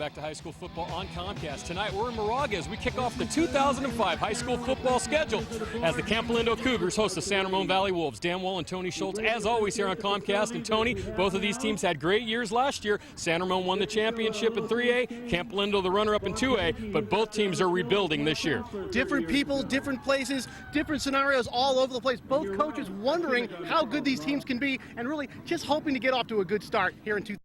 back to high school football on Comcast. Tonight we're in Moraga as we kick off the 2005 high school football schedule as the Campolindo Cougars host the San Ramon Valley Wolves. Dan Wall and Tony Schultz, as always, here on Comcast. And Tony, both of these teams had great years last year. San Ramon won the championship in 3A, Campolindo the runner-up in 2A, but both teams are rebuilding this year. Different people, different places, different scenarios all over the place. Both coaches wondering how good these teams can be and really just hoping to get off to a good start here in 2005.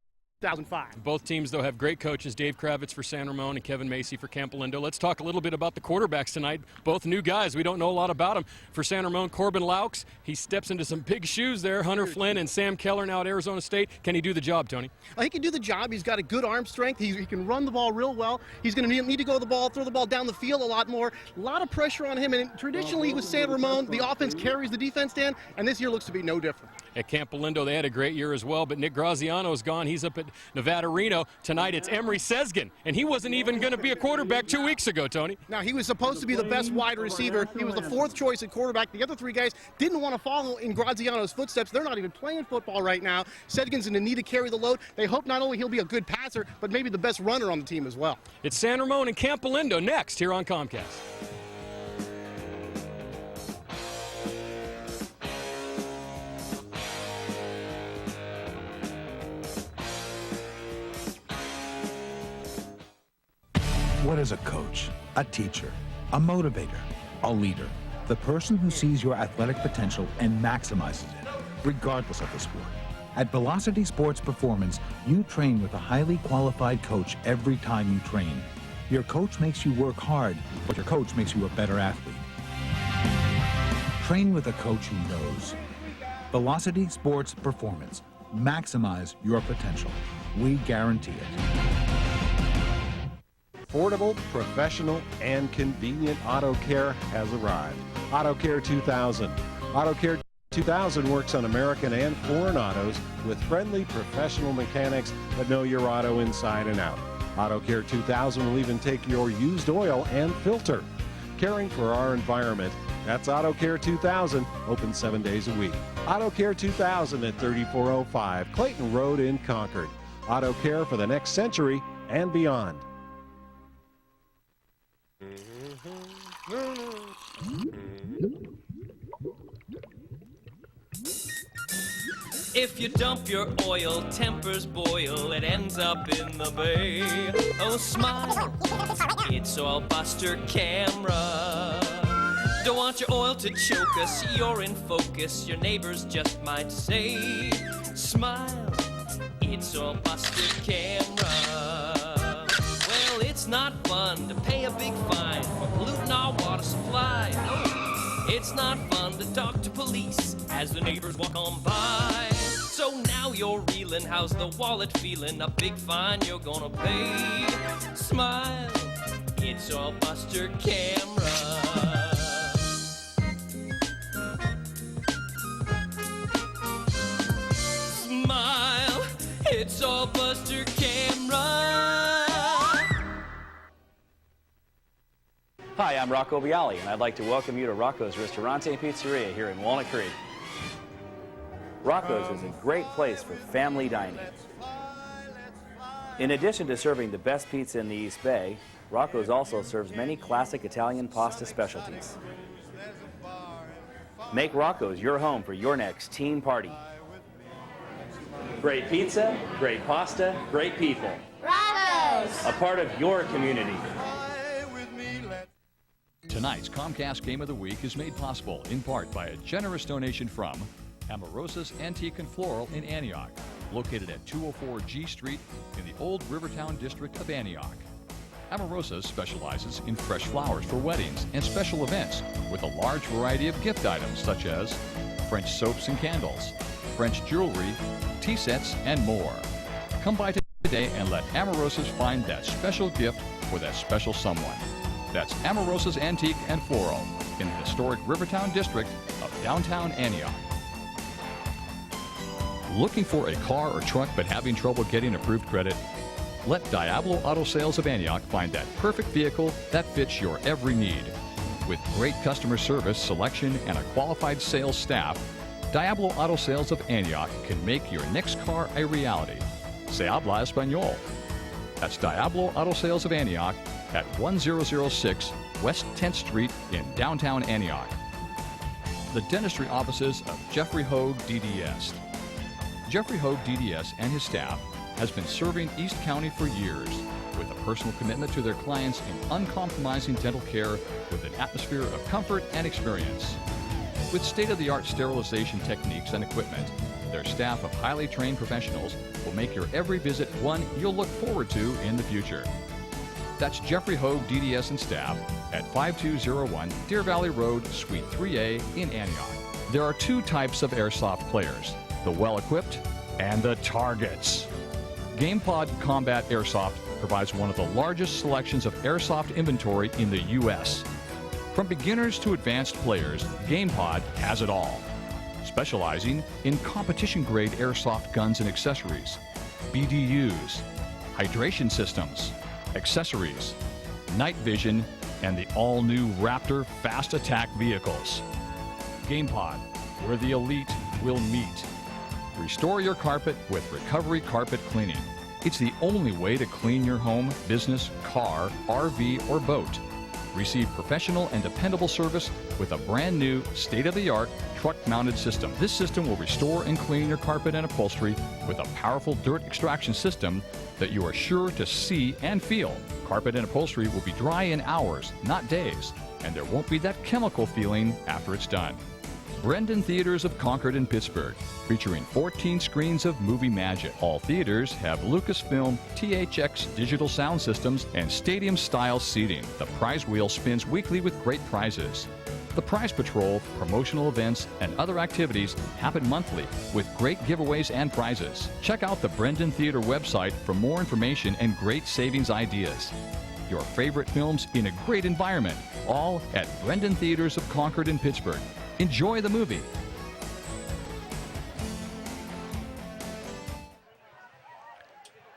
Both teams, though, have great coaches, Dave Kravitz for San Ramon and Kevin Macy for Campolindo. Let's talk a little bit about the quarterbacks tonight. Both new guys. We don't know a lot about them. For San Ramon, Corbin Laux, he steps into some big shoes there. Hunter Flynn and Sam Keller now at Arizona State. Can he do the job, Tony? He can do the job. He's got a good arm strength. He can run the ball real well. He's going to need to go the ball, throw the ball down the field a lot more. A lot of pressure on him. And traditionally with San Ramon, the offense carries the defense, Dan, and this year looks to be no different. At Campolindo, they had a great year as well, but Nick Graziano's gone. He's up at Nevada Reno. Tonight it's Emery Sesgen, and he wasn't even going to be a quarterback 2 weeks ago, Tony. Now, he was supposed to be the best wide receiver. He was the fourth choice at quarterback. The other three guys didn't want to follow in Graziano's footsteps. They're not even playing football right now. Sesgen's going to need to carry the load. They hope not only he'll be a good passer, but maybe the best runner on the team as well. It's San Ramon and Campolindo next here on Comcast. What is a coach? A teacher, a motivator, a leader, the person who sees your athletic potential and maximizes it, regardless of the sport. At Velocity Sports Performance, you train with a highly qualified coach every time you train. Your coach makes you work hard, but your coach makes you a better athlete. Train with a coach who knows. Velocity Sports Performance. Maximize your potential. We guarantee it. Affordable, professional, and convenient auto care has arrived. Auto Care 2000. Auto Care 2000 works on American and foreign autos with friendly professional mechanics that know your auto inside and out. Auto Care 2000 will even take your used oil and filter. Caring for our environment, that's Auto Care 2000, open 7 days a week. Auto Care 2000 at 3405 Clayton Road in Concord. Auto Care for the next century and beyond. If you dump your oil, tempers boil, it ends up in the bay. Oh, smile, it's Oil Buster Camera. Don't want your oil to choke us, you're in focus, your neighbors just might say. Smile, it's Oil Buster Camera. Well, it's not fun to pay a big fine for polluting our water supply. No, it's not fun to talk to police as the neighbors walk on by. So now you're reeling, how's the wallet feeling? A big fine you're gonna pay. Smile, it's Oil Buster Camera. Smile, it's Oil Buster Camera. Hi, I'm Rocco Bialy, and I'd like to welcome you to Rocco's Ristorante and Pizzeria here in Walnut Creek. Rocco's is a great place for family dining. In addition to serving the best pizza in the East Bay, Rocco's also serves many classic Italian pasta specialties. Make Rocco's your home for your next team party. Great pizza, great pasta, great people. Rocco's! A part of your community. Tonight's Comcast Game of the Week is made possible in part by a generous donation from Amorosa's Antique and Floral in Antioch, located at 204 G Street in the old Rivertown district of Antioch. Amorosa's specializes in fresh flowers for weddings and special events with a large variety of gift items such as French soaps and candles, French jewelry, tea sets, and more. Come by today and let Amorosa's find that special gift for that special someone. That's Amorosa's Antique and Floral in the historic Rivertown district of downtown Antioch. Looking for a car or truck but having trouble getting approved credit? Let Diablo Auto Sales of Antioch find that perfect vehicle that fits your every need. With great customer service, selection, and a qualified sales staff, Diablo Auto Sales of Antioch can make your next car a reality. Se habla español. That's Diablo Auto Sales of Antioch at 1006 West 10th Street in downtown Antioch. The dentistry offices of Jeffrey Hogue DDS. Jeffrey Hogue DDS and his staff has been serving East County for years with a personal commitment to their clients in uncompromising dental care with an atmosphere of comfort and experience. With state-of-the-art sterilization techniques and equipment, their staff of highly trained professionals will make your every visit one you'll look forward to in the future. That's Jeffrey Hogue DDS and staff at 5201 Deer Valley Road, Suite 3A in Antioch. There are two types of airsoft players, the well-equipped and the targets. GamePod Combat Airsoft provides one of the largest selections of airsoft inventory in the U.S. From beginners to advanced players, GamePod has it all. Specializing in competition-grade airsoft guns and accessories, BDUs, hydration systems, accessories, night vision, and the all-new Raptor fast attack vehicles. GamePod, where the elite will meet. Restore your carpet with Recovery Carpet Cleaning. It's the only way to clean your home, business, car, RV, or boat. Receive professional and dependable service with a brand new, state-of-the-art, truck-mounted system. This system will restore and clean your carpet and upholstery with a powerful dirt extraction system that you are sure to see and feel. Carpet and upholstery will be dry in hours, not days, and there won't be that chemical feeling after it's done. Brendan Theaters of Concord and Pittsburgh, featuring 14 screens of movie magic. All theaters have Lucasfilm THX digital sound systems and stadium-style seating. The prize wheel spins weekly with great prizes. The Prize Patrol, promotional events, and other activities happen monthly with great giveaways and prizes. Check out the Brendan Theater website for more information and great savings ideas. Your favorite films in a great environment, all at Brendan Theaters of Concord and Pittsburgh. Enjoy the movie.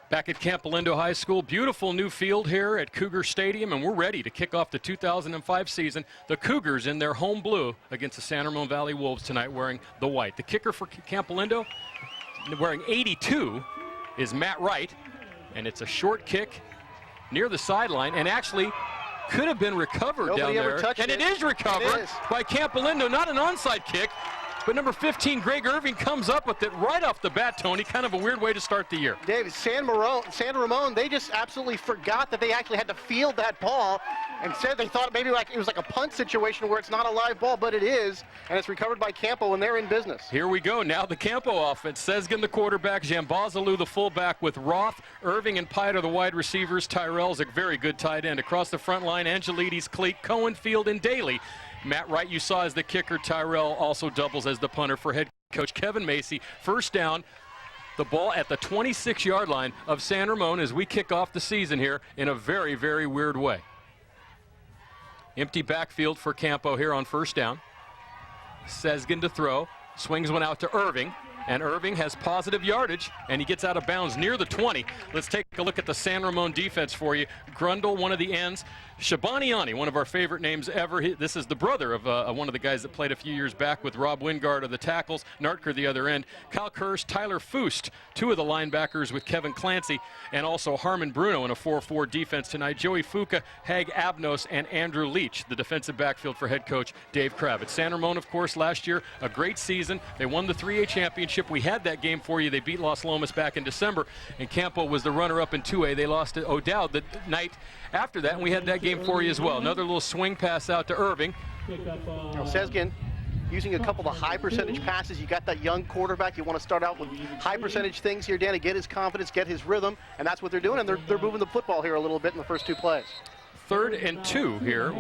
Back at Campolindo High School, beautiful new field here at Cougar Stadium, and we're ready to kick off the 2005 season. The Cougars in their home blue against the San Ramon Valley Wolves tonight wearing the white. The kicker for Campolindo, wearing 82, is Matt Wright, and it's a short kick near the sideline, and actually could have been recovered. Nobody down ever there. And it is recovered by Campolindo, not an onside kick, but number 15, Greg Irving, comes up with it right off the bat, Tony. Kind of a weird way to start the year. David, San Ramon, they just absolutely forgot that they actually had to field that ball and said they thought maybe like it was like a punt situation where it's not a live ball, but it is, and it's recovered by Campo, and they're in business. Here we go. Now the Campo offense. Sezgin, the quarterback, Jambazalu, the fullback, with Roth, Irving, and Pyatt are the wide receivers. Tyrell's a very good tight end. Across the front line, Angelides, Cleek, Cohen, Field, and Daly. Matt Wright, you saw as the kicker. Tyrell also doubles as the punter for head coach Kevin Macy. First down, the ball at the 26-yard line of San Ramon as we kick off the season here in a very, very weird way. Empty backfield for Campo here on first down. Sezgin to throw, swings one out to Irving, and Irving has positive yardage, and he gets out of bounds near the 20. Let's take a look at the San Ramon defense for you. Grundle, one of the ends. Shabaniani, one of our favorite names ever. This is the brother of one of the guys that played a few years back with Rob Wingard of the tackles. Nartker, the other end. Kyle Kirsch, Tyler Fust, two of the linebackers with Kevin Clancy, and also Harmon Bruno in a 4-4 defense tonight. Joey Fuca, Hag Abnos, and Andrew Leach, the defensive backfield for head coach Dave Kravitz. San Ramon, of course, last year, a great season. They won the 3A championship. We had that game for you. They beat Los Lomas back in December, and Campo was the runner-up in 2A. They lost to O'Dowd the night after that, and we had that game for you as well. Another little swing pass out to Irving. Sezgin using a couple of high percentage passes. You got that young quarterback. You want to start out with high percentage things here, Dan, to get his confidence, get his rhythm, and that's what they're doing, and they're moving the football here a little bit in the first two plays. 3rd and 2 here.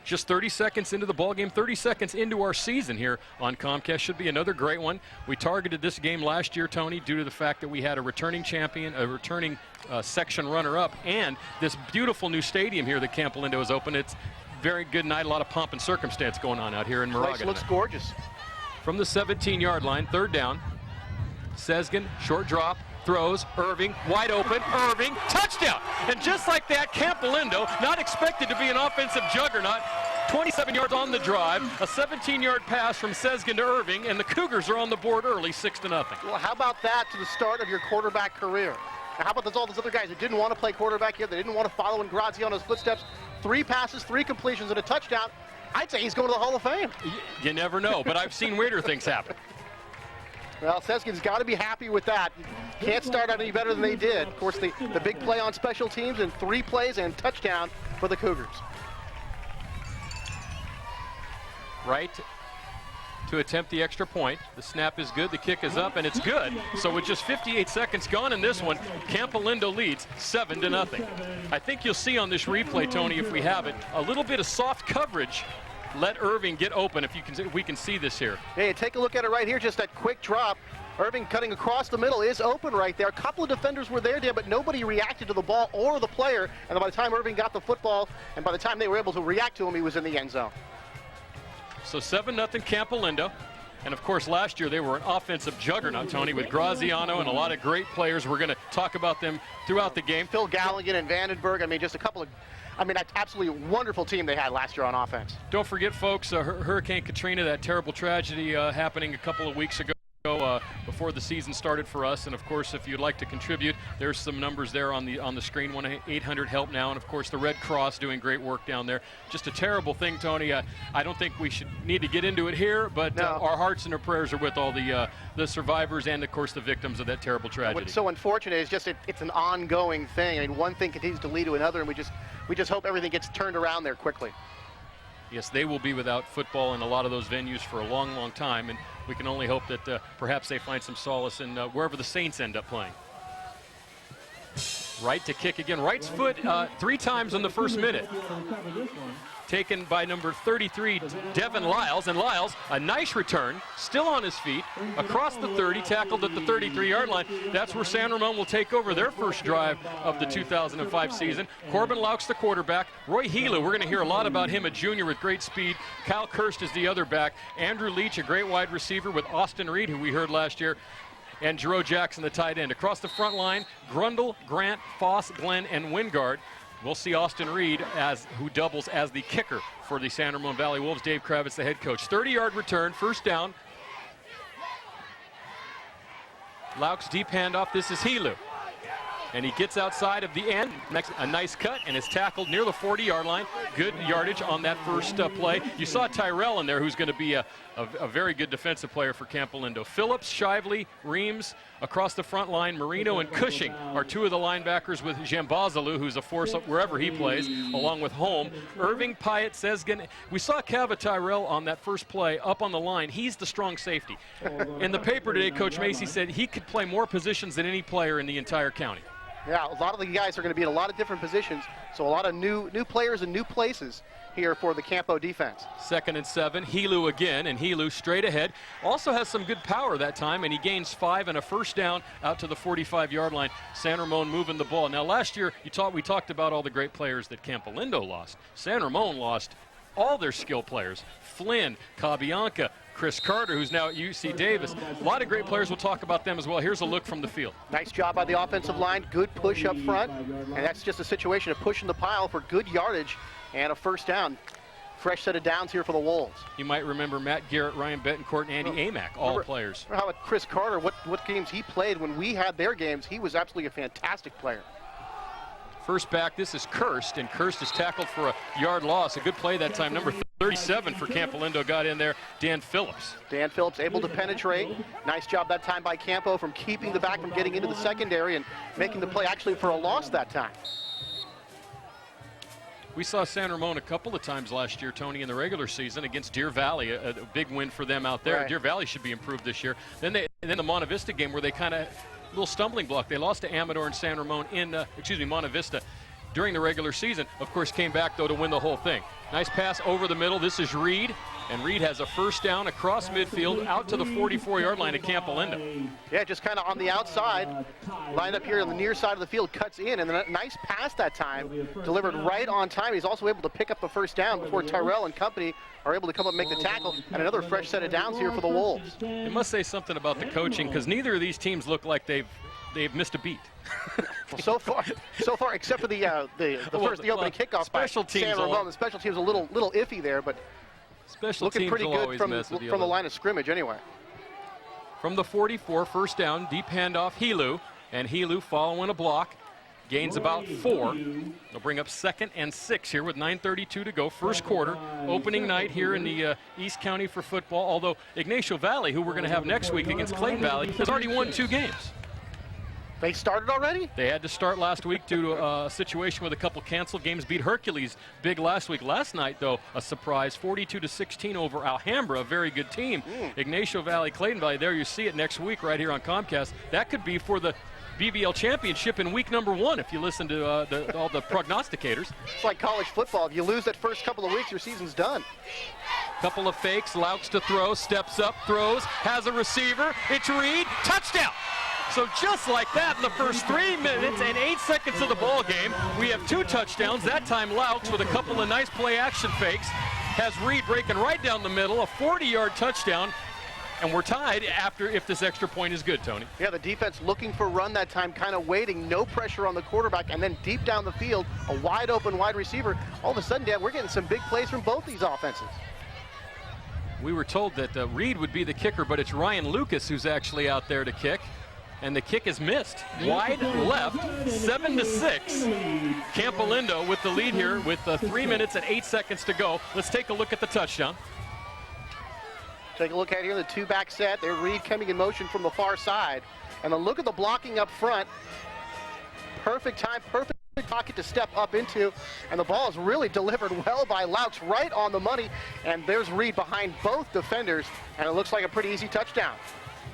Just 30 seconds into the ball game, 30 seconds into our season here on Comcast. Should be another great one. We targeted this game last year, Tony, due to the fact that we had a returning champion, a returning section runner-up, and this beautiful new stadium here that Campolindo has opened. It's very good night, a lot of pomp and circumstance going on out here in Moraga. Place looks gorgeous. From the 17-yard line, 3rd down. Sezgin, short drop. Throws, Irving, wide open, Irving, touchdown! And just like that, Campolindo, not expected to be an offensive juggernaut, 27 yards on the drive, a 17-yard pass from Sezgin to Irving, and the Cougars are on the board early, 6-0. Well, how about that to the start of your quarterback career? And how about all those other guys who didn't want to play quarterback here? They didn't want to follow in Graziano's footsteps. 3 passes, 3 completions, and a touchdown. I'd say he's going to the Hall of Fame. You never know, but I've seen weirder things happen. Well, Seskin's got to be happy with that. Can't start out any better than they did. Of course, the big play on special teams and 3 plays and touchdown for the Cougars. Right to attempt the extra point. The snap is good, the kick is up, and it's good. So with just 58 seconds gone in this one, Campolindo leads 7-0. I think you'll see on this replay, Tony, if we have it, a little bit of soft coverage. Let Irving get open if we can see this here. Hey, take a look at it right here, just that quick drop. Irving cutting across the middle is open right there. A couple of defenders were there, but nobody reacted to the ball or the player. And by the time Irving got the football, and by the time they were able to react to him, he was in the end zone. So 7-0 Campolindo. And of course, last year they were an offensive juggernaut, Tony, with Graziano and a lot of great players. We're going to talk about them throughout the game. Phil Galligan and Vandenberg, I mean, just a couple of, absolutely wonderful team they had last year on offense. Don't forget, folks, Hurricane Katrina, that terrible tragedy happening a couple of weeks ago. Before the season started for us, and of course, if you'd like to contribute, there's some numbers there on the screen. 1-800-HELP now, and of course the Red Cross doing great work down there. Just a terrible thing, Tony. I don't think we should need to get into it here, but no. Our hearts and our prayers are with all the survivors and of course the victims of that terrible tragedy. What's so unfortunate is just it's an ongoing thing. I mean, one thing continues to lead to another, and we just hope everything gets turned around there quickly. Yes, they will be without football in a lot of those venues for a long, long time, and we can only hope that perhaps they find some solace in wherever the Saints end up playing. Right to kick again. Right's foot 3 times in the first minute. Taken by number 33, Devin Lyles. And Lyles, a nice return, still on his feet, across the 30, tackled at the 33-yard line. That's where San Ramon will take over their first drive of the 2005 season. Corbin Laux, the quarterback. Roy Helu, we're going to hear a lot about him, a junior with great speed. Kyle Kirst is the other back. Andrew Leach, a great wide receiver with Austin Reed, who we heard last year. And Jerome Jackson, the tight end. Across the front line, Grundle, Grant, Foss, Glenn, and Wingard. We'll see Austin Reed who doubles as the kicker for the San Ramon Valley Wolves. Dave Kravitz, the head coach. 30-yard return, first down. Laux deep handoff. This is Helu. And he gets outside of the end, a nice cut, and is tackled near the 40-yard line. Good yardage on that first play. You saw Tyrell in there, who's going to be a very good defensive player for Campolindo. Phillips, Shively, Reams across the front line. Marino and Cushing are 2 of the linebackers, with Jambazalu, who's a force wherever he plays, along with Holm. Irving, Pyatt, Seskin. We saw Cava Tyrell on that first play up on the line. He's the strong safety. In the paper today, Coach Macy said he could play more positions than any player in the entire county. Yeah, a lot of the guys are going to be in a lot of different positions, so a lot of new players in new places here for the Campo defense. 2nd and 7, Helu again, and Helu straight ahead. Also has some good power that time, and he gains 5 and a first down out to the 45-yard line. San Ramon moving the ball. Now, last year, we talked about all the great players that Campolindo lost. San Ramon lost all their skill players. Flynn, Cabianca, Chris Carter, who's now at UC Davis. A lot of great players. We'll talk about them as well. Here's a look from the field. Nice job by the offensive line. Good push up front. And that's just a situation of pushing the pile for good yardage and a first down. Fresh set of downs here for the Wolves. You might remember Matt Garrett, Ryan Betancourt, and Andy Amack, all players. How about Chris Carter? What games he played when we had their games? He was absolutely a fantastic player. First back, this is Kirst, and Kirst is tackled for a yard loss. A good play that time. Number 37 for Campolindo got in there, Dan Phillips. Dan Phillips able to penetrate. Nice job that time by Campo from keeping the back from getting into the secondary and making the play actually for a loss that time. We saw San Ramon a couple of times last year, Tony, in the regular season against Deer Valley, a big win for them out there. Right. Deer Valley should be improved this year. Then the Monte Vista game where they kind of little stumbling block. They lost to Amador and San Ramon in, Monte Vista during the regular season. Of course, came back, though, to win the whole thing. Nice pass over the middle. This is Reed, and Reed has a first down across midfield out to the 44-yard line at Campolindo. Yeah, just kind of on the outside, lined up here on the near side of the field, cuts in, and then a nice pass that time, delivered right on time. He's also able to pick up the first down before Tyrell and company are able to come up and make the tackle, and another fresh set of downs here for the Wolves. It must say something about the coaching, because neither of these teams look like they've missed a beat. Well, so far, except for the opening kickoff special teams. San Ramon, the special teams a little iffy there, but special looking teams pretty good from the line of scrimmage anyway. From the 44, first down, deep handoff, Helu. And Helu following a block. Gains about 4. They'll bring up 2nd and 6 here with 9:32 to go. First quarter, opening night here in the East County for football. Although Ignacio Valley, who we're going to have next week against Clayton Valley, has already won 2 games. They started already? They had to start last week due to a situation with a couple canceled games. Beat Hercules big last week. Last night, though, a surprise, 42-16 over Alhambra, a very good team. Ignacio Valley, Clayton Valley, there you see it next week right here on Comcast. That could be for the BBL championship in week number 1 if you listen to all the prognosticators. It's like college football. If you lose that first couple of weeks, your season's done. Couple of fakes, Laux to throw, steps up, throws, has a receiver, it's Reed, touchdown! So just like that, in the first 3 minutes and 8 seconds of the ball game, we have 2 touchdowns. That time Laux with a couple of nice play action fakes has Reed breaking right down the middle, a 40-yard touchdown. And we're tied after if this extra point is good, Tony. Yeah, the defense looking for run that time, kind of waiting, no pressure on the quarterback, and then deep down the field, a wide open wide receiver. All of a sudden, Dan, we're getting some big plays from both these offenses. We were told that Reed would be the kicker, but it's Ryan Lucas who's actually out there to kick. And the kick is missed. Wide left, 7-6. Campolindo with the lead here with 3 minutes and 8 seconds to go. Let's take a look at the touchdown. Take a look at here, the 2-back set. They're Reed coming in motion from the far side. And then look at the blocking up front. Perfect time, perfect pocket to step up into. And the ball is really delivered well by Laux, right on the money. And there's Reed behind both defenders. And it looks like a pretty easy touchdown.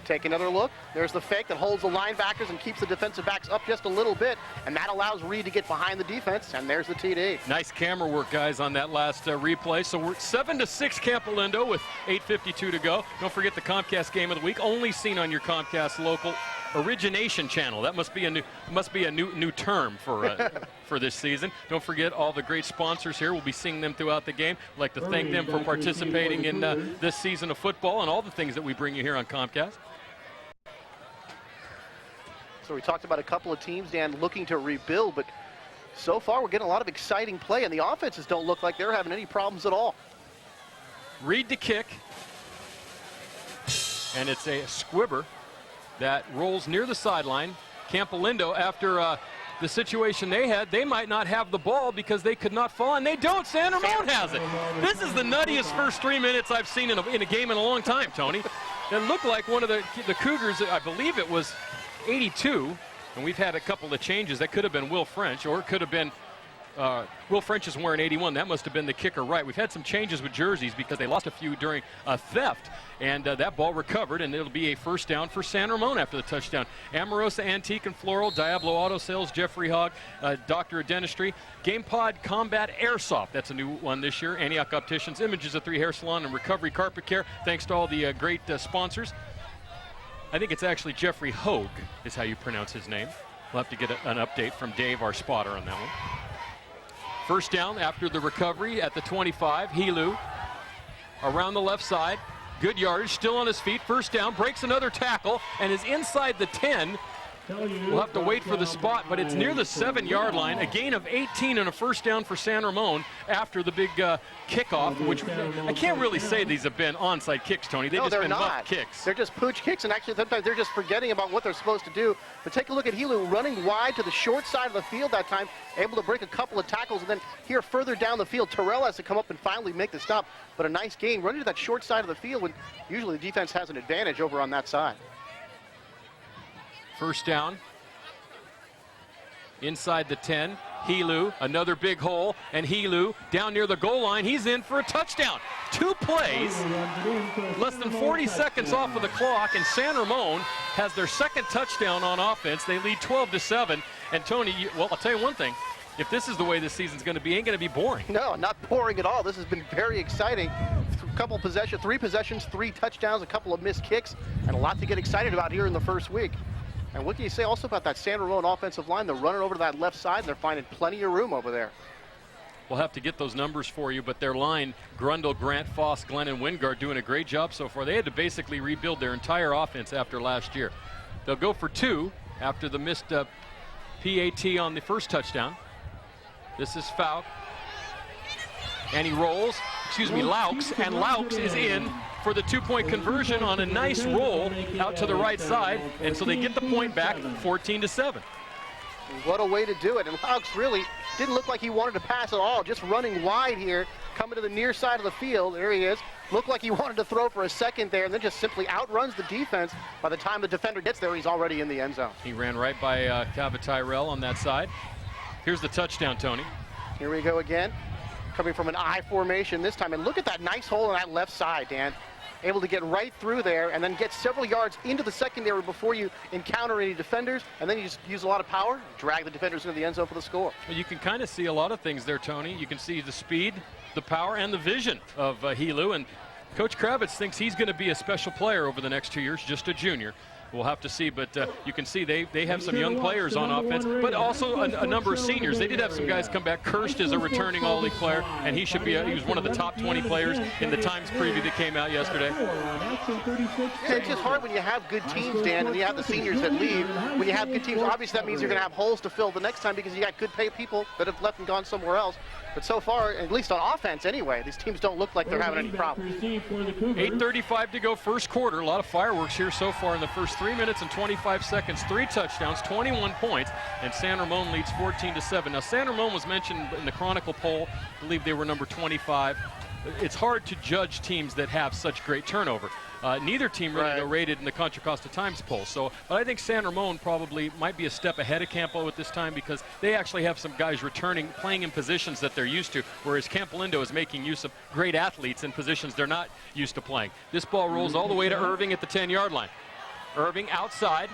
Take another look. There's the fake that holds the linebackers and keeps the defensive backs up just a little bit, and that allows Reed to get behind the defense, and there's the TD. Nice camera work, guys, on that last replay. So we're 7-6 Campolindo with 8:52 to go. Don't forget the Comcast Game of the Week, only seen on your Comcast local origination channel. That must be a new term for this season. Don't forget all the great sponsors here. We'll be seeing them throughout the game. We'd like to thank them for participating in this season of football and all the things that we bring you here on Comcast. So we talked about a couple of teams, Dan, looking to rebuild, but so far we're getting a lot of exciting play, and the offenses don't look like they're having any problems at all. Reed to kick, and it's a squibber that rolls near the sideline. Campolindo, after the situation they had, they might not have the ball because they could not fall, and they don't. San Ramon has it. This is the nuttiest first 3 minutes I've seen in a game in a long time, Tony. It looked like one of the Cougars, I believe it was 82, and we've had a couple of changes. That could have been Will French, or it could have been Will French is wearing 81. That must have been the kicker, right? We've had some changes with jerseys because they lost a few during a theft, and that ball recovered, and it'll be a first down for San Ramon after the touchdown. Amorosa Antique and Floral, Diablo Auto Sales, Jeffrey Hogg, Doctor of Dentistry, GamePod Combat Airsoft. That's a new one this year. Antioch Opticians, Images of 3 Hair Salon, and Recovery Carpet Care. Thanks to all the great sponsors. I think it's actually Jeffrey Hogue is how you pronounce his name. We'll have to get an update from Dave, our spotter, on that one. First down after the recovery at the 25. Helu around the left side. Good yardage, still on his feet. First down, breaks another tackle, and is inside the 10. We'll have to wait for the spot, but it's near the 7-yard line. A gain of 18 and a first down for San Ramon after the big kickoff, which I can't really say these have been onside kicks, Tony. They've just been muff kicks. They're just pooch kicks, and actually sometimes they're just forgetting about what they're supposed to do. But take a look at Helu running wide to the short side of the field that time, able to break a couple of tackles, and then here further down the field, Terrell has to come up and finally make the stop. But a nice gain running to that short side of the field when usually the defense has an advantage over on that side. First down. Inside the 10, Helu, another big hole, and Helu down near the goal line. He's in for a touchdown. 2 plays, less than 40 seconds off of the clock, and San Ramon has their second touchdown on offense. They lead 12-7. And Tony, well, I'll tell you one thing. If this is the way this season's going to be, it ain't going to be boring. No, not boring at all. This has been very exciting. Three possessions, 3 touchdowns, a couple of missed kicks, and a lot to get excited about here in the first week. And what can you say also about that San Ramon offensive line? They're running over to that left side, and they're finding plenty of room over there. We'll have to get those numbers for you, but their line, Grundle, Grant, Foss, Glenn, and Wingard doing a great job so far. They had to basically rebuild their entire offense after last year. They'll go for 2 after the missed PAT on the first touchdown. This is Falk. And he rolls, Laux, and Laux is in for the two-point conversion on a nice roll out to the right side, and so they get the point back 14-7. What a way to do it. And Laux really didn't look like he wanted to pass at all, just running wide here, coming to the near side of the field. There he is. Looked like he wanted to throw for a second there, and then just simply outruns the defense. By the time the defender gets there, he's already in the end zone. He ran right by Tyrell on that side. Here's the touchdown, Tony. Here we go again, coming from an I formation this time. And look at that nice hole on that left side, Dan. Able to get right through there and then get several yards into the secondary before you encounter any defenders, and then you just use a lot of power, drag the defenders into the end zone for the score. Well, you can kind of see a lot of things there, Tony. You can see the speed, the power, and the vision of Helu, and Coach Kravitz thinks he's going to be a special player over the next 2 years, just a junior. We'll have to see, but you can see they have some young players on offense, but also a number of seniors. They did have some guys come back. Kirst is a returning All-League player, and he should be he was one of the top 20 players in the Times preview that came out yesterday. Yeah, it's just hard when you have good teams, Dan, and you have the seniors that leave. When you have good teams, obviously that means you're going to have holes to fill the next time because you got good pay people that have left and gone somewhere else. But so far, at least on offense anyway, these teams don't look like they're having any problems. 8:35 to go, first quarter. A lot of fireworks here so far in the first 3 minutes and 25 seconds. 3 touchdowns, 21 points, and San Ramon leads 14-7. Now, San Ramon was mentioned in the Chronicle poll. I believe they were number 25. It's hard to judge teams that have such great turnover. Neither team really rated in the Contra Costa Times poll. So, but I think San Ramon probably might be a step ahead of Campo at this time because they actually have some guys returning, playing in positions that they're used to, whereas Campolindo is making use of great athletes in positions they're not used to playing. This ball rolls all the way to Irving at the 10-yard line. Irving outside.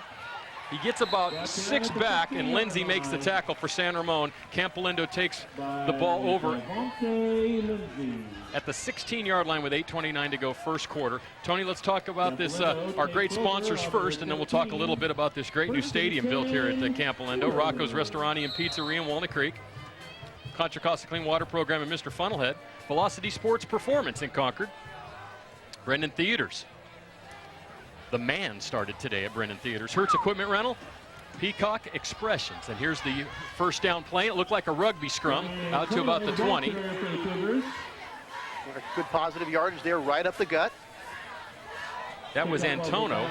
He gets about 6 back, and Lindsay makes the tackle for San Ramon. Campolindo takes the ball over at the 16-yard line with 8:29 to go, first quarter. Tony, let's talk about this, our great sponsors first, and then we'll talk a little bit about this great new stadium built here at the Campolindo. Rocco's Restaurant and Pizzeria in Walnut Creek. Contra Costa Clean Water Program and Mr. Funnelhead. Velocity Sports Performance in Concord. Brendan Theaters. The Man started today at Brendan Theaters. Hertz Equipment Rental, Peacock Expressions. And here's the first down play. It looked like a rugby scrum out to about the 20. Good positive yardage there right up the gut. That was Antono.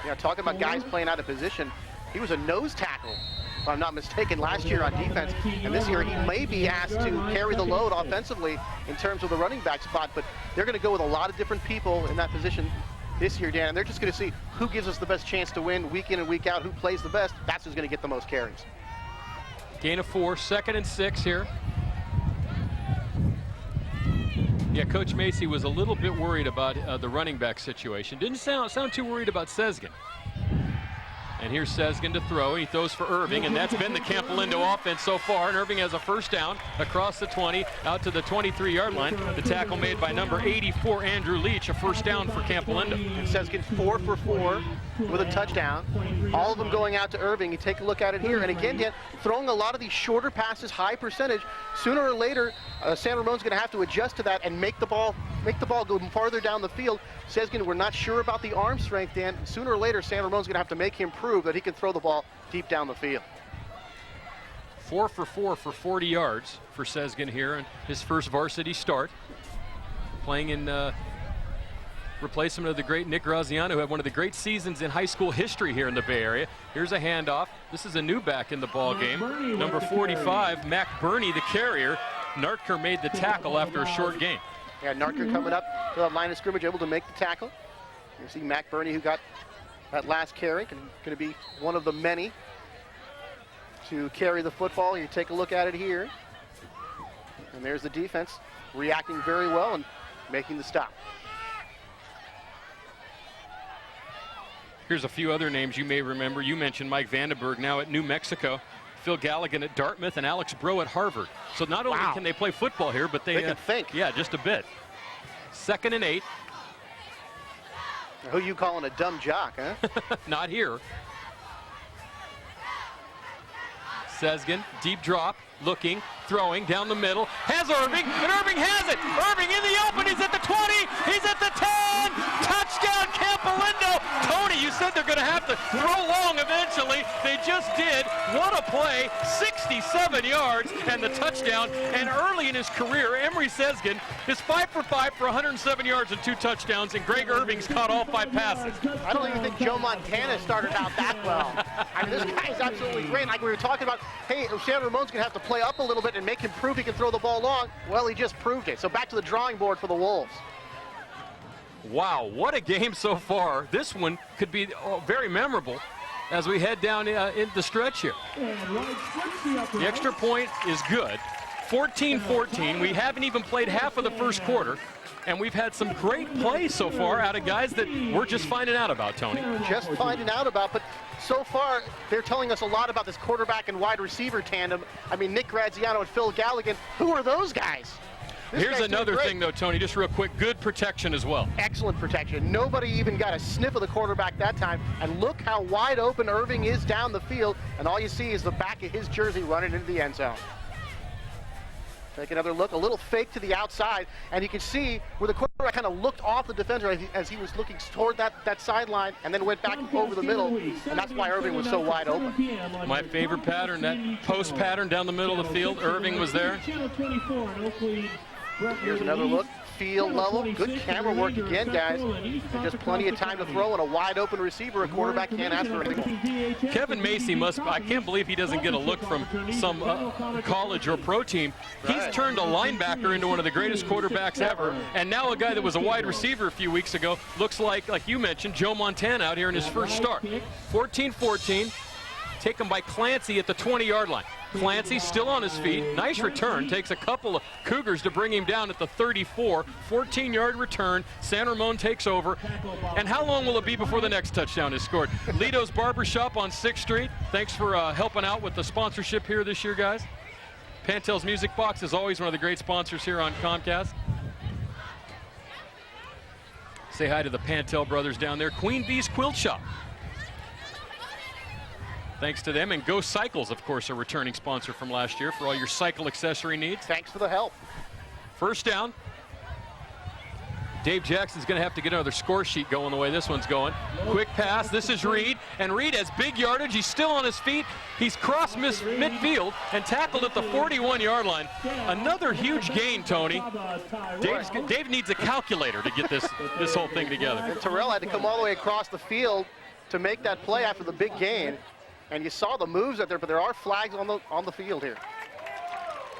Yeah, talking about guys playing out of position. He was a nose tackle, if I'm not mistaken, last year on defense. And this year he may be asked to carry the load offensively in terms of the running back spot. But they're going to go with a lot of different people in that position this year, Dan, and they're just going to see who gives us the best chance to win week in and week out, who plays the best. That's who's going to get the most carries. Gain of 4, 2nd and 6 here. Yeah, Coach Macy was a little bit worried about the running back situation. Didn't sound too worried about Sesgen. And here's Sesgen to throw. He throws for Irving, and that's been the Campolindo offense so far. And Irving has a first down across the 20 out to the 23-yard line. The tackle made by number 84, Andrew Leach, a first down for Campolindo. And Sesgen 4 for 4 with a touchdown. All of them going out to Irving. You take a look at it here. And again, Dan, throwing a lot of these shorter passes, high percentage. Sooner or later, San Ramon's going to have to adjust to that and make the ball go farther down the field. Sesgen, we're not sure about the arm strength, Dan. Sooner or later, San Ramon's going to have to make him prove that he can throw the ball deep down the field. 4 for 4 for 40 yards for Sesgen here in his first varsity start. Playing in replacement of the great Nick Graziano, who had one of the great seasons in high school history here in the Bay Area. Here's a handoff. This is a new back in the ball game. Number 45, Mac Burney, the carrier. Nartker made the tackle after a short gain. Yeah, Nartker coming up to the line of scrimmage, able to make the tackle. You see Mac Burney, who got that last carry, going to be one of the many to carry the football. You take a look at it here. And there's the defense reacting very well and making the stop. Here's a few other names you may remember. You mentioned Mike Vandenberg now at New Mexico. Phil Galligan at Dartmouth and Alex Bro at Harvard. So not only can they play football here, but they can think. Yeah, just a bit. 2nd and 8. Who you calling a dumb jock, huh? Not here. Sesgen, deep drop, looking, throwing down the middle, has Irving, and Irving has it. Irving in the open, he's at the 20, he's at the 10, touchdown Campolindo. Tony, you said they're going to have to throw long eventually. They just did. What a play. 67 yards and the touchdown. And early in his career, Emery Sesgen is 5 for 5 for 107 yards and 2 touchdowns, and Greg Irving's caught all 5 passes. I don't even think Joe Montana started out that well. I mean, this guy is absolutely great. Like we were talking about, hey, San Ramon's going to have to play up a little bit and make him prove he can throw the ball long. Well, he just proved it. So back to the drawing board for the Wolves. Wow, what a game so far. This one could be very memorable as we head down in the stretch here. The extra point is good. 14-14. We haven't even played half of the first quarter, and we've had some great plays so far out of guys that we're just finding out about, Tony. Just finding out about, but so far they're telling us a lot about this quarterback and wide receiver tandem. I mean, Nick Graziano and Phil Galligan, who are those guys? Here's another thing, though, Tony, just real quick. Good protection as well. Excellent protection. Nobody even got a sniff of the quarterback that time. And look how wide open Irving is down the field. And all you see is the back of his jersey running into the end zone. Take another look, a little fake to the outside. And you can see where the quarterback kind of looked off the defender as he was looking toward that sideline and then went back over the middle. And that's why Irving was so wide open. My favorite pattern, that post pattern down the middle of the field. Irving was there. Here's another look, field level. Good camera work again, guys. And just plenty of time to throw, and a wide open receiver. A quarterback can't ask for anything more. Kevin Macy I can't believe he doesn't get a look from some college or pro team. He's turned a linebacker into one of the greatest quarterbacks ever, and now a guy that was a wide receiver a few weeks ago looks like you mentioned, Joe Montana out here in his first start. 14-14, taken by Clancy at the 20-yard line. Clancy still on his feet. Nice return. Takes a couple of Cougars to bring him down at the 34. 14-yard return. San Ramon takes over. And how long will it be before the next touchdown is scored? Lito's Barbershop on 6th Street. Thanks for helping out with the sponsorship here this year, guys. Pantel's Music Box is always one of the great sponsors here on Comcast. Say hi to the Pantel brothers down there. Queen Bee's Quilt Shop. Thanks to them. And Go Cycles, of course, a returning sponsor from last year for all your cycle accessory needs. Thanks for the help. First down. Dave Jackson's going to have to get another score sheet going the way this one's going. Quick pass. This is Reed. And Reed has big yardage. He's still on his feet. He's crossed midfield and tackled at the 41-yard line. Another huge gain, Tony. Dave needs a calculator to get this whole thing together. And Terrell had to come all the way across the field to make that play after the big gain. And you saw the moves out there, but there are flags on the field here.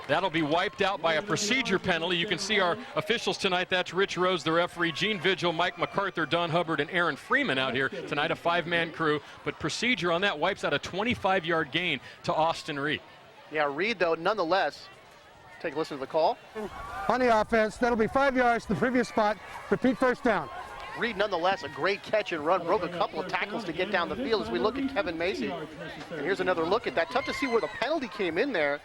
That'll be wiped out by a procedure penalty. You can see our officials tonight. That's Rich Rose, the referee, Gene Vigil, Mike MacArthur, Don Hubbard, and Aaron Freeman out here tonight, a 5-man crew. But procedure on that wipes out a 25-yard gain to Austin Reed. Yeah, Reed, though, nonetheless, take a listen to the call. On the offense, that'll be 5 yards to the previous spot. Repeat first down. Reed, nonetheless, a great catch and run. Broke a couple of tackles to get down the field as we look at Kevin Macy. And here's another look at that. Tough to see where the penalty came in there.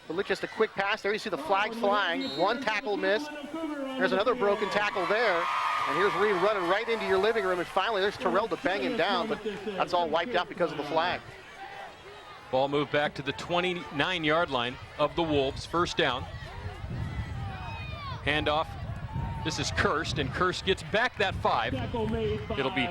But look, just a quick pass. There you see the flags flying. One tackle missed. There's another broken tackle there. And here's Reed running right into your living room. And finally, there's Terrell to bang him down. But that's all wiped out because of the flag. Ball moved back to the 29-yard line of the Wolves. First down. Handoff. This is Kirst, and Kirst gets back that 5. It'll be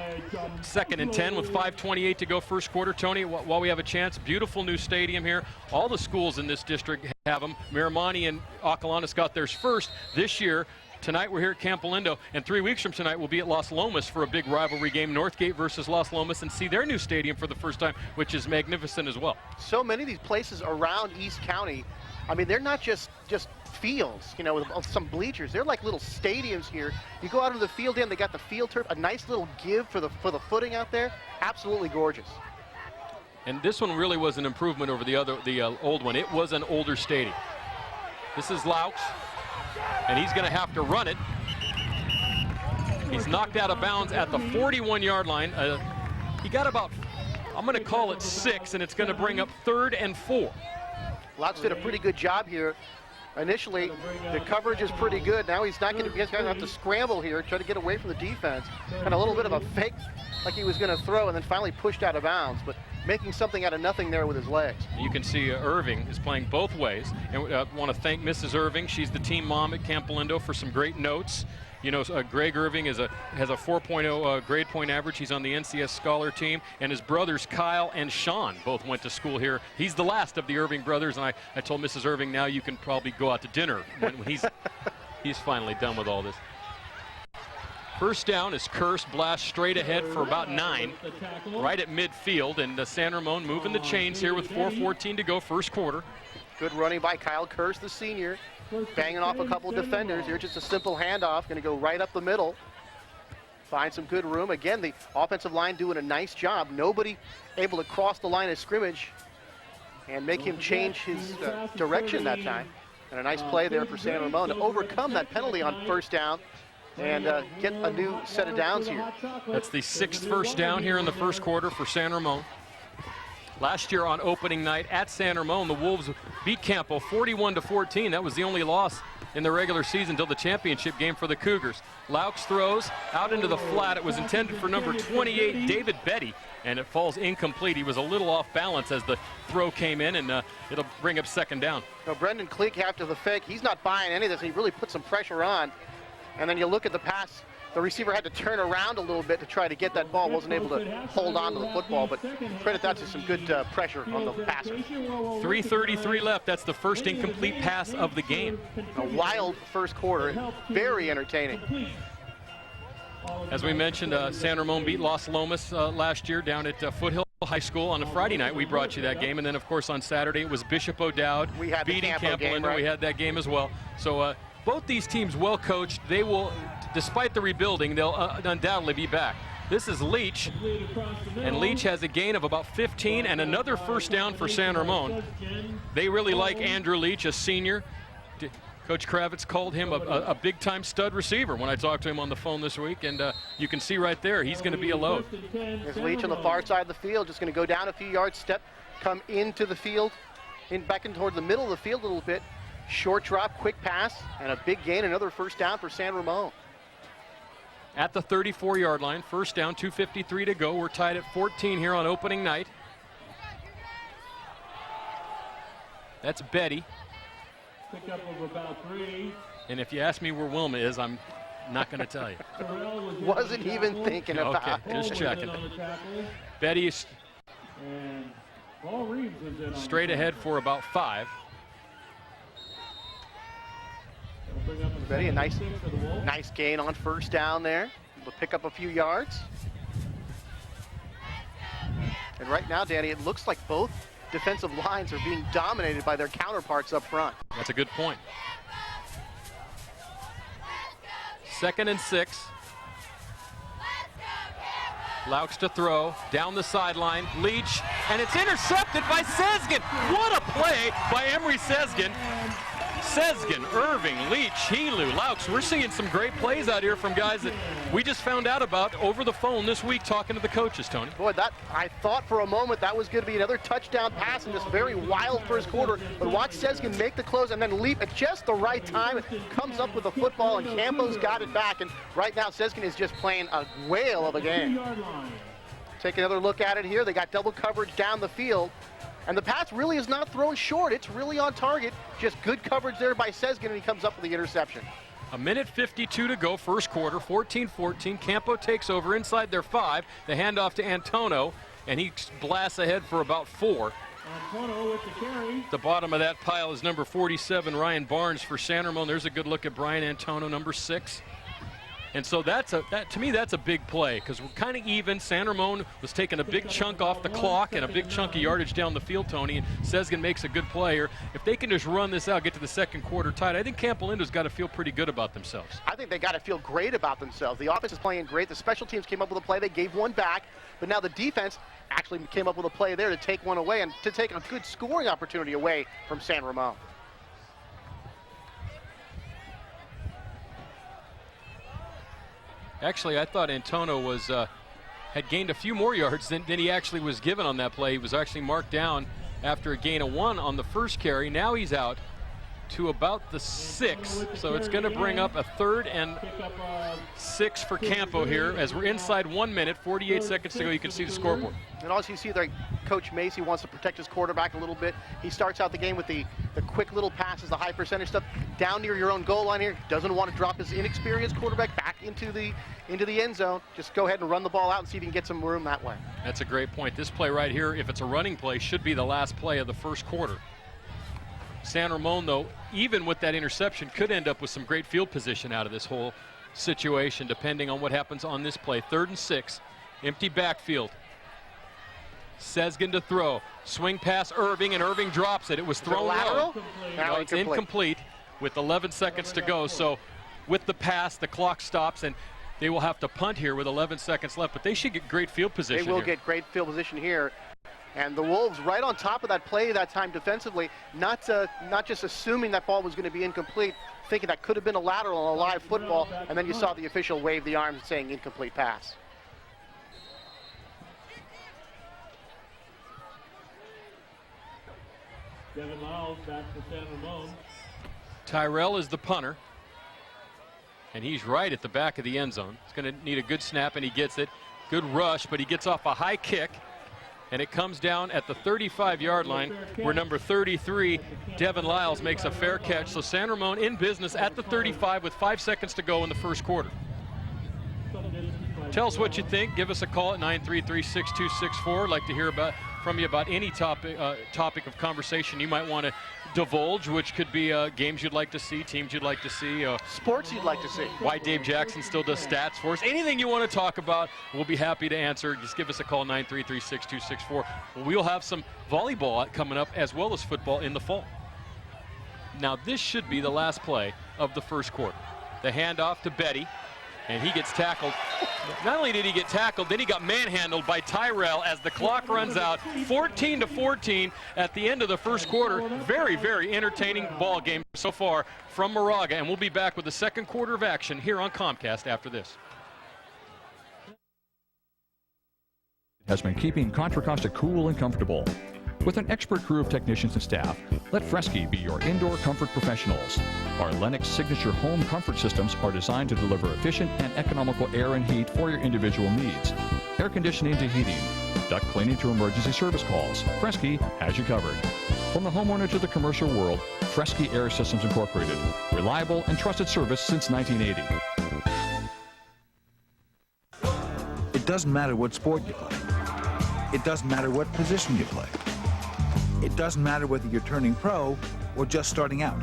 2nd and 10 with 5:28 to go first quarter. Tony, while we have a chance, beautiful new stadium here. All the schools in this district have them. Miramani and Acalanes got theirs first this year. Tonight we're here at Campolindo, and 3 weeks from tonight we'll be at Las Lomas for a big rivalry game, Northgate versus Las Lomas, and see their new stadium for the first time, which is magnificent as well. So many of these places around East County, I mean, they're not just fields, you know, with some bleachers. They're like little stadiums here. You go out into the field end, they got the field turf, a nice little give for the footing out there. Absolutely gorgeous. And this one really was an improvement over the old one. It was an older stadium. This is Laux, and he's going to have to run it. He's knocked out of bounds at the 41-yard line. He got about, I'm going to call it 6, and it's going to bring up 3rd and 4. Laux did a pretty good job here. Initially, the coverage is pretty good. Now he's not going to have to scramble here, try to get away from the defense. And a little bit of a fake like he was going to throw, and then finally pushed out of bounds. But making something out of nothing there with his legs. You can see Irving is playing both ways. And want to thank Mrs. Irving. She's the team mom at Campolindo for some great notes. You know, Greg Irving has a 4.0 grade point average. He's on the NCS Scholar team. And his brothers, Kyle and Sean, both went to school here. He's the last of the Irving brothers. And I told Mrs. Irving, now you can probably go out to dinner when he's finally done with all this. First down is Curse, blast straight ahead for about 9, right at midfield. And San Ramon moving the chains here with 4:14 to go, first quarter. Good running by Kyle Curse, the senior. Banging off a couple defenders. Here's just a simple handoff. Going to go right up the middle. Find some good room. Again, the offensive line doing a nice job. Nobody able to cross the line of scrimmage and make him change his direction that time. And a nice play there for San Ramon to overcome that penalty on first down and get a new set of downs here. That's the 6th first down here in the first quarter for San Ramon. Last year on opening night at San Ramon, the Wolves beat Campo 41-14. That was the only loss in the regular season until the championship game for the Cougars. Laux throws out into the flat. It was intended for number 28, David Betty, and it falls incomplete. He was a little off balance as the throw came in, and it'll bring up second down. Now, Brendan Cleek, after the fake, he's not buying any of this. He really put some pressure on. And then you look at the pass, the receiver had to turn around a little bit to try to get that ball, wasn't able to hold on to the football, but credit that to some good pressure on the passer. 3:33 left. That's the first incomplete pass of the game. A wild first quarter, very entertaining. As we mentioned, San Ramon beat Los Lomas last year down at Foothill High School on a Friday night. We brought you that game, and then of course on Saturday it was Bishop O'Dowd beating Campolindo. Right? We had that game as well. So both these teams well coached. They will, despite the rebuilding, they'll undoubtedly be back. This is Leach, and Leach has a gain of about 15 and another first down for San Ramon. They really like Andrew Leach, a senior. Coach Kravitz called him a big-time stud receiver when I talked to him on the phone this week, and you can see right there, he's going to be a load. There's Leach on the far side of the field, just going to go down a few yards, step, come into the field, back in toward the middle of the field a little bit. Short drop, quick pass, and a big gain, another first down for San Ramon. At the 34-yard line, first down, 2:53 to go. We're tied at 14 here on opening night. That's Betty. Pick up of about 3. And if you ask me where Wilma is, I'm not going to tell you. Wasn't even thinking about it. Okay, just checking. Betty is straight ahead for about 5. Betty, a nice gain on first down there. We'll pick up a few yards. And right now, Danny, it looks like both defensive lines are being dominated by their counterparts up front. That's a good point. 2nd and 6. Laux to throw, down the sideline, Leach, and it's intercepted by Sezgin. What a play by Emery Sezgin. Sezgin, Irving, Leach, Helu, Laux. We're seeing some great plays out here from guys that we just found out about over the phone this week talking to the coaches, Tony. Boy, I thought for a moment that was going to be another touchdown pass in this very wild first quarter. But watch Sezgin make the close and then leap at just the right time. It comes up with the football, and Campo's got it back. And right now, Sezgin is just playing a whale of a game. Take another look at it here. They got double coverage down the field. And the pass really is not thrown short. It's really on target. Just good coverage there by Sezgin, and he comes up with the interception. 1:52 to go, first quarter, 14-14. Campo takes over inside their 5. The handoff to Antono, and he blasts ahead for about 4. Antono with the carry. The bottom of that pile is number 47, Ryan Barnes for San Ramon. There's a good look at Brian Antono, number 6. And so to me, that's a big play because we're kind of even. San Ramon was taking a big chunk off the clock and a big chunk of yardage down the field, Tony, and Sezgin makes a good play here. If they can just run this out, get to the second quarter tied, I think Campolindo's got to feel pretty good about themselves. I think they got to feel great about themselves. The offense is playing great. The special teams came up with a play. They gave one back, but now the defense actually came up with a play there to take one away and to take a good scoring opportunity away from San Ramon. Actually, I thought Antono had gained a few more yards than he actually was given on that play. He was actually marked down after a gain of 1 on the first carry. Now he's out to about the 6, so it's going to bring up a 3rd and 6 for Campo here as we're inside 1 minute, 48 seconds to go. You can see the scoreboard. And also you see that Coach Macy wants to protect his quarterback a little bit. He starts out the game with the quick little passes, the high percentage stuff, down near your own goal line here. Doesn't want to drop his inexperienced quarterback back into the end zone. Just go ahead and run the ball out and see if you can get some room that way. That's a great point. This play right here, if it's a running play, should be the last play of the first quarter. San Ramon, though, even with that interception, could end up with some great field position out of this whole situation, depending on what happens on this play. 3rd and 6, empty backfield. Sezgin to throw. Swing pass Irving, and Irving drops it. It was thrown low. No, it's incomplete with 11 seconds to go. So with the pass, the clock stops, and they will have to punt here with 11 seconds left, but they should get great field position. They will get great field position here. And the Wolves right on top of that play that time defensively, not just assuming that ball was going to be incomplete, thinking that could have been a lateral on a live football, and then you saw the official wave the arms saying incomplete pass. Devin Lyles back to San Ramon. Tyrell is the punter, and he's right at the back of the end zone. He's going to need a good snap, and he gets it. Good rush, but he gets off a high kick. And it comes down at the 35-yard line where number 33, Devin Lyles, makes a fair catch. So San Ramon in business at the 35 with 5 seconds to go in the first quarter. Tell us what you think. Give us a call at 933-6264. I'd like to hear from you about any topic of conversation you might want to divulge, which could be games you'd like to see, teams you'd like to see. Sports you'd like to see. Why Dave Jackson still does stats for us. Anything you want to talk about, we'll be happy to answer. Just give us a call, 933-6264. We'll have some volleyball coming up as well as football in the fall. Now this should be the last play of the first quarter. The handoff to Betty, and he gets tackled. Not only did he get tackled, then he got manhandled by Tyrell as the clock runs out. 14-14 at the end of the first quarter. Very, very entertaining ball game so far from Moraga, and we'll be back with the second quarter of action here on Comcast after this. Has been keeping Contra Costa cool and comfortable. With an expert crew of technicians and staff, let Fresky be your indoor comfort professionals. Our Lennox Signature home comfort systems are designed to deliver efficient and economical air and heat for your individual needs. Air conditioning to heating, duct cleaning to emergency service calls. Fresky has you covered. From the homeowner to the commercial world, Fresky Air Systems Incorporated. Reliable and trusted service since 1980. It doesn't matter what sport you play. It doesn't matter what position you play. It doesn't matter whether you're turning pro or just starting out.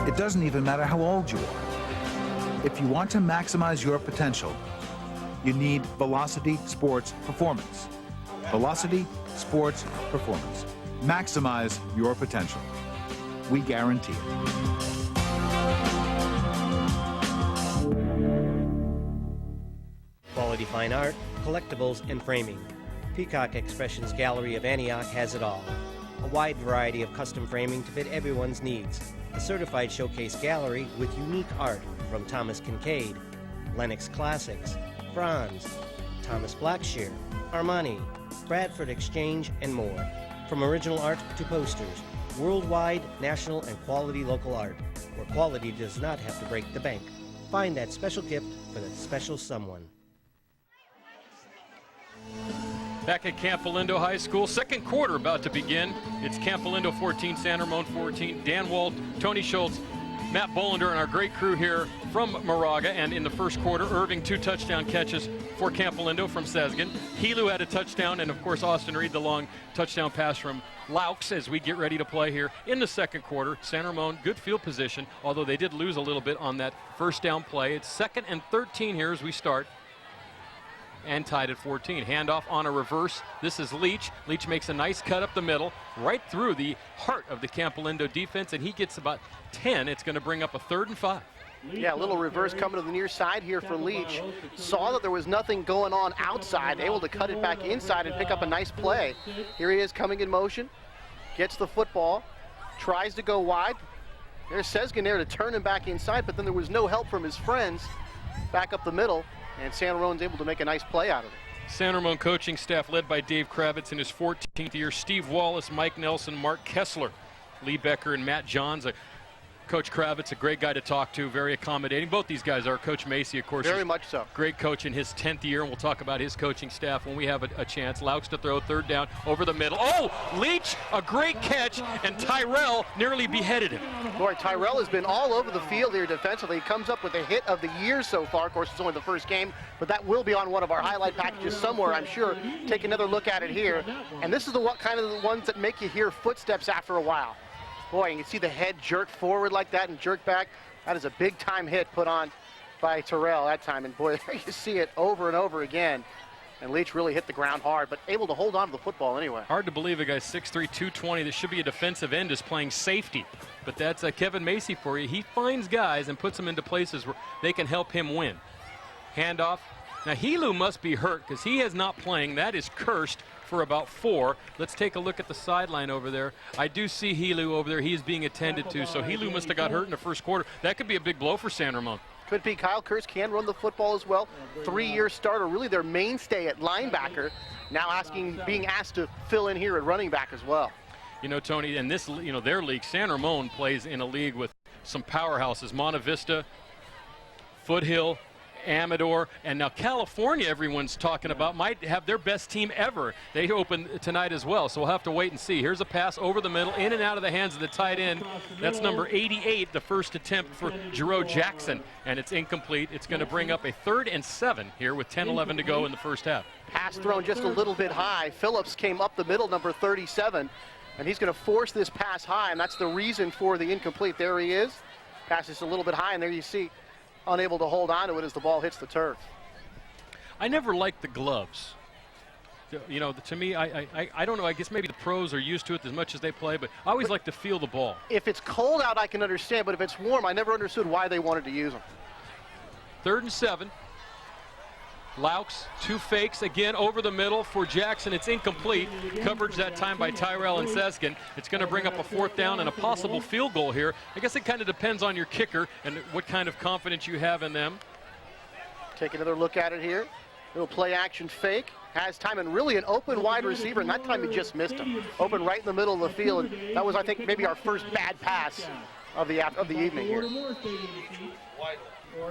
It doesn't even matter how old you are. If you want to maximize your potential, you need Velocity Sports Performance. Velocity Sports Performance. Maximize your potential. We guarantee it. Quality fine art, collectibles, and framing. Peacock Expressions Gallery of Antioch has it all. A wide variety of custom framing to fit everyone's needs. A certified showcase gallery with unique art from Thomas Kincaid, Lenox Classics, Franz, Thomas Blackshear, Armani, Bradford Exchange, and more. From original art to posters, worldwide, national, and quality local art, where quality does not have to break the bank. Find that special gift for that special someone. Back at Campolindo High School, second quarter about to begin. It's Campolindo 14, San Ramon 14. Dan Wald, Tony Schultz, Matt Bolender, and our great crew here from Moraga. And in the first quarter, Irving 2 touchdown catches for Campolindo from Sezgin. Helu had a touchdown, and of course Austin Reed, the long touchdown pass from Laux as we get ready to play here in the second quarter. San Ramon, good field position, although they did lose a little bit on that first down play. It's 2nd and 13 here as we start. And tied at 14. Handoff on a reverse. This is Leach. Leach makes a nice cut up the middle, right through the heart of the Campolindo defense, and he gets about 10. It's going to bring up a 3rd and 5. Yeah, a little reverse coming to the near side here for Leach. Saw that there was nothing going on outside, able to cut it back inside and pick up a nice play. Here he is coming in motion, gets the football, tries to go wide. There's Sezgin there to turn him back inside, but then there was no help from his friends back up the middle. And San Ramon's able to make a nice play out of it. San Ramon coaching staff led by Dave Kravitz in his 14th year. Steve Wallace, Mike Nelson, Mark Kessler, Lee Becker, and Matt Johns. A Coach Kravitz, a great guy to talk to, very accommodating. Both these guys are. Coach Macy, of course. Very much so. Great coach in his 10th year, and we'll talk about his coaching staff when we have a chance. Laux to throw, third down, over the middle. Oh, Leach, a great catch, and Tyrell nearly beheaded him. Boy, Tyrell has been all over the field here defensively. He comes up with a hit of the year so far. Of course, it's only the first game, but that will be on one of our highlight packages somewhere, I'm sure. Take another look at it here. And this is the kind of the ones that make you hear footsteps after a while. Boy, you can see the head jerk forward like that and jerk back. That is a big-time hit put on by Terrell that time. And boy, there you see it over and over again. And Leach really hit the ground hard, but able to hold on to the football anyway. Hard to believe a guy 6'3", 220, that should be a defensive end, is playing safety. But that's Kevin Macy for you. He finds guys and puts them into places where they can help him win. Handoff. Now, Helu must be hurt because he is not playing. That is cursed for about 4. Let's take a look at the sideline over there. I do see Helu over there. He is being attended to, so Helu must have got hurt in the first quarter. That could be a big blow for San Ramon. Could be. Kyle Kurtz can run the football as well. 3-year starter, really their mainstay at linebacker. Now being asked to fill in here at running back as well. You know, Tony, and this, their league, San Ramon plays in a league with some powerhouses. Monte Vista, Foothill, Amador, and now California, everyone's talking about, might have their best team ever. They open tonight as well, so we'll have to wait and see. Here's a pass over the middle, in and out of the hands of the tight end. That's number 88, the first attempt for Jerome Jackson, and it's incomplete. It's going to bring up a 3rd and 7 here with 10-11 to go in the first half. Pass thrown just a little bit high. Phillips came up the middle, number 37, and he's going to force this pass high, and that's the reason for the incomplete. There he is. Pass just a little bit high, and there you see unable to hold on to it as the ball hits the turf. I never liked the gloves. You know, to me, I don't know, I guess maybe the pros are used to it as much as they play, but I always like to feel the ball. If it's cold out, I can understand, but if it's warm, I never understood why they wanted to use them. 3rd and 7. Laux, 2 fakes, again over the middle for Jackson. It's incomplete. Coverage that time by Tyrell and Seskin. It's going to bring up a 4th down and a possible field goal here. I guess it kind of depends on your kicker and what kind of confidence you have in them. Take another look at it here. Little play action fake. Has time, and really an open wide receiver, and that time he just missed him. Open right in the middle of the field. And that was, I think, maybe our first bad pass of the evening here.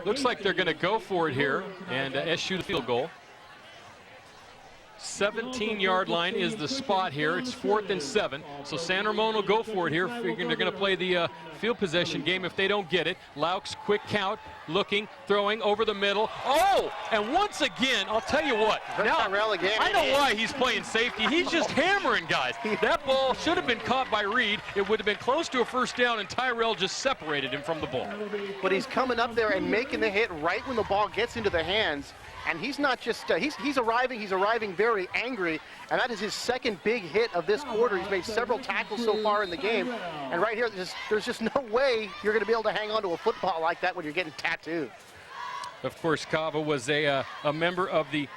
Looks like they're going to go for it here and eschew the field goal. 17-yard line is the spot here. It's 4th and 7. So San Ramon will go for it here, figuring they're going to play the field possession game if they don't get it. Laux, quick count, looking, throwing over the middle. Oh, and once again, I'll tell you what. Now, I know why he's playing safety. He's just hammering guys. That ball should have been caught by Reed. It would have been close to a first down, and Tyrell just separated him from the ball. But he's coming up there and making the hit right when the ball gets into the hands. And he's not just, he's arriving very angry, and that is his 2nd big hit of this quarter. He's made several tackles so far in the game, and right here, there's just no way you're going to be able to hang on to a football like that when you're getting tattooed. Of course, Cava was a member of the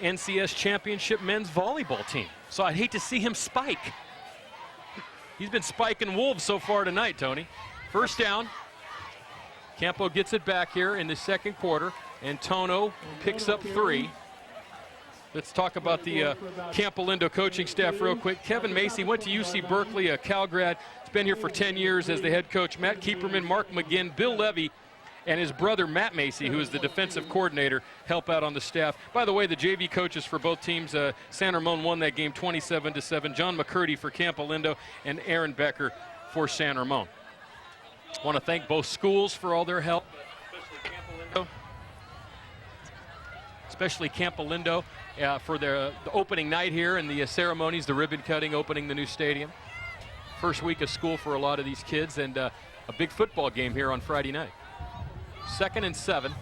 NCS Championship men's volleyball team, so I'd hate to see him spike. He's been spiking wolves so far tonight, Tony. First down. Campo gets it back here in the 2nd quarter. And Tono picks up 3. Let's talk about the Campolindo coaching staff real quick. Kevin Macy went to UC Berkeley, a Cal grad. He's been here for 10 years as the head coach. Matt Keeperman, Mark McGinn, Bill Levy, and his brother Matt Macy, who is the defensive coordinator, help out on the staff. By the way, the JV coaches for both teams, San Ramon won that game 27-7. John McCurdy for Campolindo and Aaron Becker for San Ramon. I want to thank both schools for all their help, especially Campolindo for the opening night here and the ceremonies, the ribbon cutting, opening the new stadium. First week of school for a lot of these kids, and a big football game here on Friday night. 2nd and 7.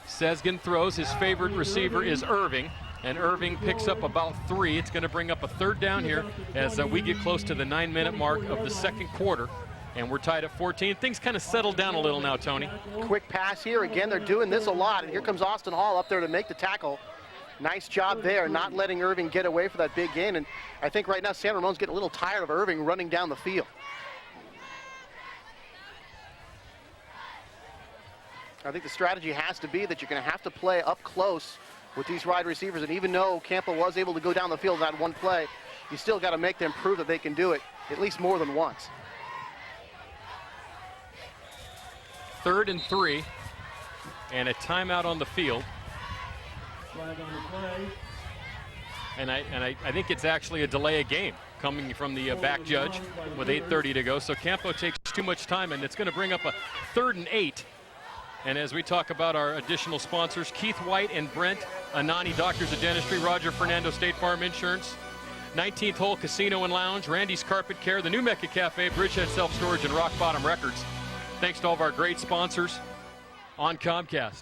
Seskin throws. His favorite receiver is Irving, and Irving picks up about 3. It's going to bring up a 3rd down here as we get close to the 9-minute mark of the 2nd quarter. And we're tied at 14. Things kind of settled down a little now, Tony. Quick pass here. Again, they're doing this a lot. And here comes Austin Hall up there to make the tackle. Nice job there, not letting Irving get away for that big gain. And I think right now San Ramon's getting a little tired of Irving running down the field. I think the strategy has to be that you're going to have to play up close with these wide receivers. And even though Campo was able to go down the field in that one play, you still got to make them prove that they can do it at least more than once. 3rd and 3, and a timeout on the field. Flag on the play. And I think it's actually a delay of game coming from the back judge with 8:30 to go. So Campo takes too much time, and it's going to bring up a 3rd and 8. And as we talk about our additional sponsors, Keith White and Brent Anani, Doctors of Dentistry, Roger Fernando, State Farm Insurance, 19th Hole Casino and Lounge, Randy's Carpet Care, the New Mecca Cafe, Bridgehead Self Storage, and Rock Bottom Records. Thanks to all of our great sponsors on Comcast.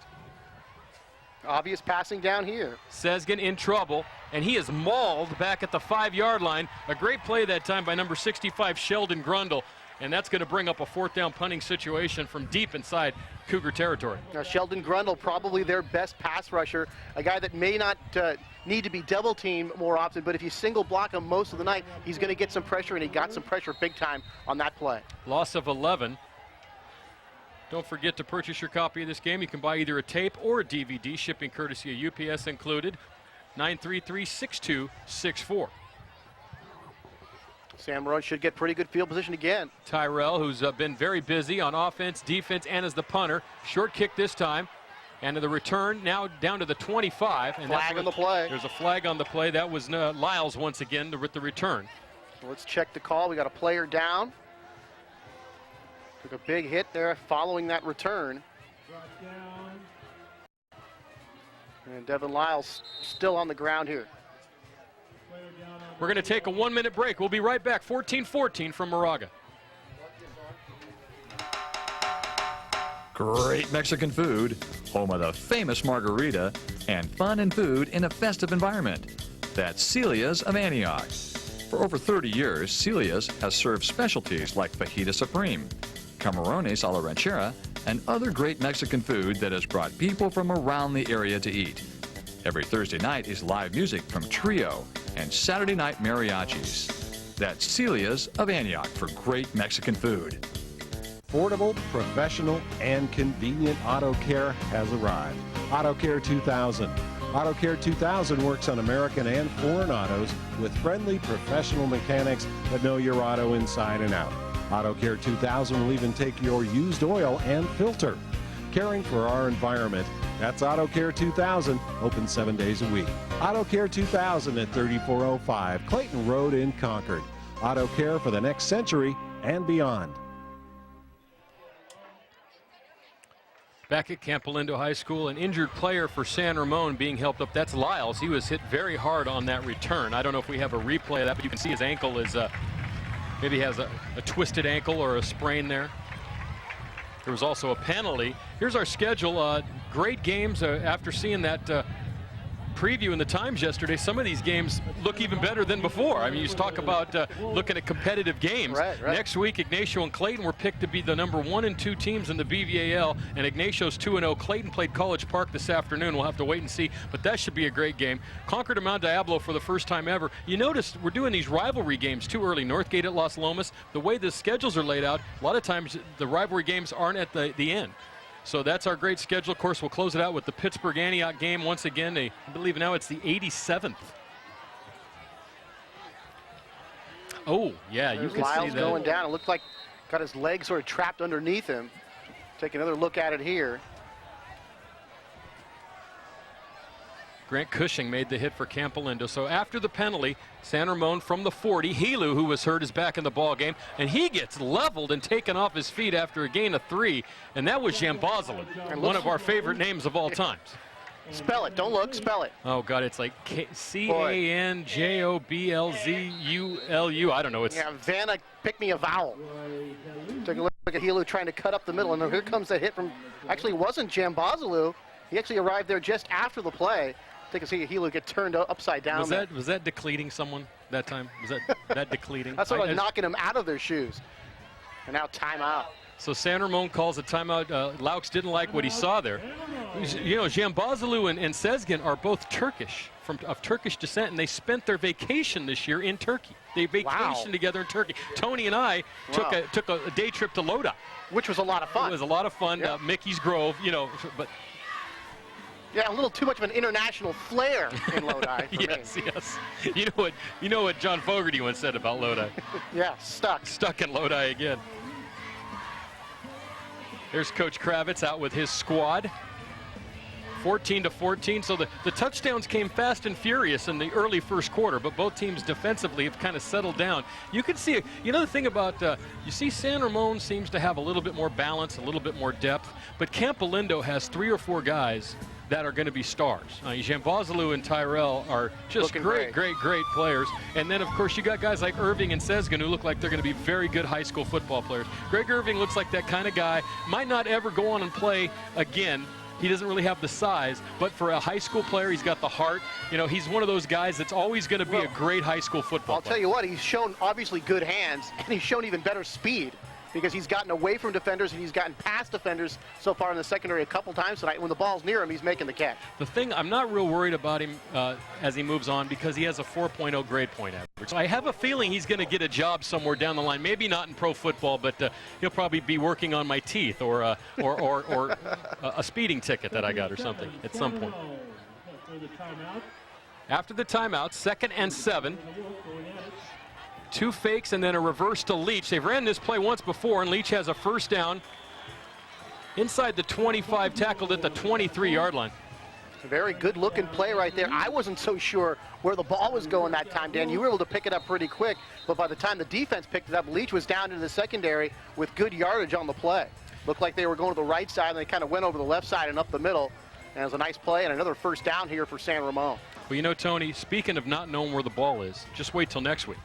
Obvious passing down here. Sezgin in trouble, and he is mauled back at the 5-yard line. A great play that time by number 65, Sheldon Grundle, and that's going to bring up a 4th down punting situation from deep inside Cougar territory. Now Sheldon Grundle, probably their best pass rusher, a guy that may not need to be double teamed more often, but if you single block him most of the night, he's going to get some pressure, and he got some pressure big time on that play. Loss of 11. Don't forget to purchase your copy of this game. You can buy either a tape or a DVD, shipping courtesy of UPS included. 933-6264. Sam Ramon should get pretty good field position again. Tyrell, who's been very busy on offense, defense, and as the punter. Short kick this time. And the return now down to the 25. And flag on the play. There's a flag on the play. That was Lyles once again with the return. Let's check the call. We got a player down. Took a big hit there following that return. And Devin Lyles still on the ground here. We're going to take a 1-minute break. We'll be right back. 14-14 from Moraga. Great Mexican food, home of the famous margarita, and fun and food in a festive environment. That's Celia's of Antioch. For over 30 years, Celia's has served specialties like fajita supreme, camarones a la ranchera, and other great Mexican food that has brought people from around the area to eat. Every Thursday night is live music from Trio and Saturday night mariachis. That's Celia's of Antioch for great Mexican food. Affordable, professional, and convenient auto care has arrived. Auto Care 2000. Auto Care 2000 works on American and foreign autos with friendly professional mechanics that know your auto inside and out. Auto Care 2000 will even take your used oil and filter. Caring for our environment, that's Auto Care 2000, open 7 days a week. Auto Care 2000 at 3405 Clayton Road in Concord. Auto Care for the next century and beyond. Back at Campolindo High School, an injured player for San Ramon being helped up. That's Lyles. He was hit very hard on that return. I don't know if we have a replay of that, but you can see his ankle is maybe has a twisted ankle or a sprain there. There was also a penalty. Here's our schedule. Great games after seeing that preview in the Times yesterday. Some of these games look even better than before. I mean, you talk about looking at competitive games. Right. Next week, Ignacio and Clayton were picked to be the number 1 and 2 teams in the BVAL, and Ignacio's 2-0. Clayton played College Park this afternoon. We'll have to wait and see, but that should be a great game. Concord and Mount Diablo for the first time ever. You notice we're doing these rivalry games too early. Northgate at Los Lomas. The way the schedules are laid out, a lot of times the rivalry games aren't at the end. So that's our great schedule. Of course, we'll close it out with the Pittsburgh-Antioch game once again. I believe now it's the 87th. Oh, yeah, you can Lyles see that. going down. It looked like got his leg sort of trapped underneath him. Take another look at it here. Grant Cushing made the hit for Campolindo. So after the penalty, San Ramon from the 40, Helu, who was hurt, is back in the ball game, and he gets leveled and taken off his feet after a gain of 3, and that was Jambozalu, one of our favorite names of all times. Spell it. Don't look. Spell it. Oh, God, it's like Canjoblzu. I don't know. It's yeah, Vanna, pick me a vowel. Take a look at Helu trying to cut up the middle, and here comes that hit from, actually it wasn't Jambozalu. He actually arrived there just after the play. Take a see Helu get turned upside down. Was that decleating someone that time? Was that decleting? That's sort of knocking them out of their shoes. And now timeout. So San Ramon calls a timeout. Laux didn't like what he saw there. You know, Jambozalu and Sezgin are both Turkish, of Turkish descent, and they spent their vacation this year in Turkey. They vacationed together in Turkey. Tony and I took a day trip to Lodi, which was a lot of fun. It was a lot of fun. Yeah. Mickey's Grove, you know, but. Yeah, a little too much of an international flair in Lodi for yes, me. Yes. You know what John Fogerty once said about Lodi. Yeah, stuck. Stuck in Lodi again. There's Coach Kravitz out with his squad. 14-14, so the touchdowns came fast and furious in the early first quarter, but both teams defensively have kind of settled down. You can see, you know, the thing about, you see San Ramon seems to have a little bit more balance, a little bit more depth, but Campolindo has 3 or 4 guys that are going to be stars. Jean-Bozalou and Tyrell are just great players. And then, of course, you got guys like Irving and Sesgen who look like they're going to be very good high school football players. Greg Irving looks like that kind of guy. Might not ever go on and play again. He doesn't really have the size, but for a high school player, he's got the heart. You know, he's one of those guys that's always going to be a great high school football player. I'll tell you what, he's shown obviously good hands, and he's shown even better speed because he's gotten away from defenders and he's gotten past defenders so far in the secondary a couple times tonight. When the ball's near him, he's making the catch. The thing, I'm not real worried about him as he moves on because he has a 4.0 grade point average. So I have a feeling he's going to get a job somewhere down the line. Maybe not in pro football, but he'll probably be working on my teeth or a speeding ticket that I got or something at some point. After the timeout, 2nd and 7. 2 fakes and then a reverse to Leach. They've ran this play once before, and Leach has a first down inside the 25, tackled at the 23-yard line. A very good-looking play right there. I wasn't so sure where the ball was going that time, Dan. You were able to pick it up pretty quick, but by the time the defense picked it up, Leach was down into the secondary with good yardage on the play. Looked like they were going to the right side, and they kind of went over the left side and up the middle. And it was a nice play and another first down here for San Ramon. Well, you know, Tony, speaking of not knowing where the ball is, just wait till next week.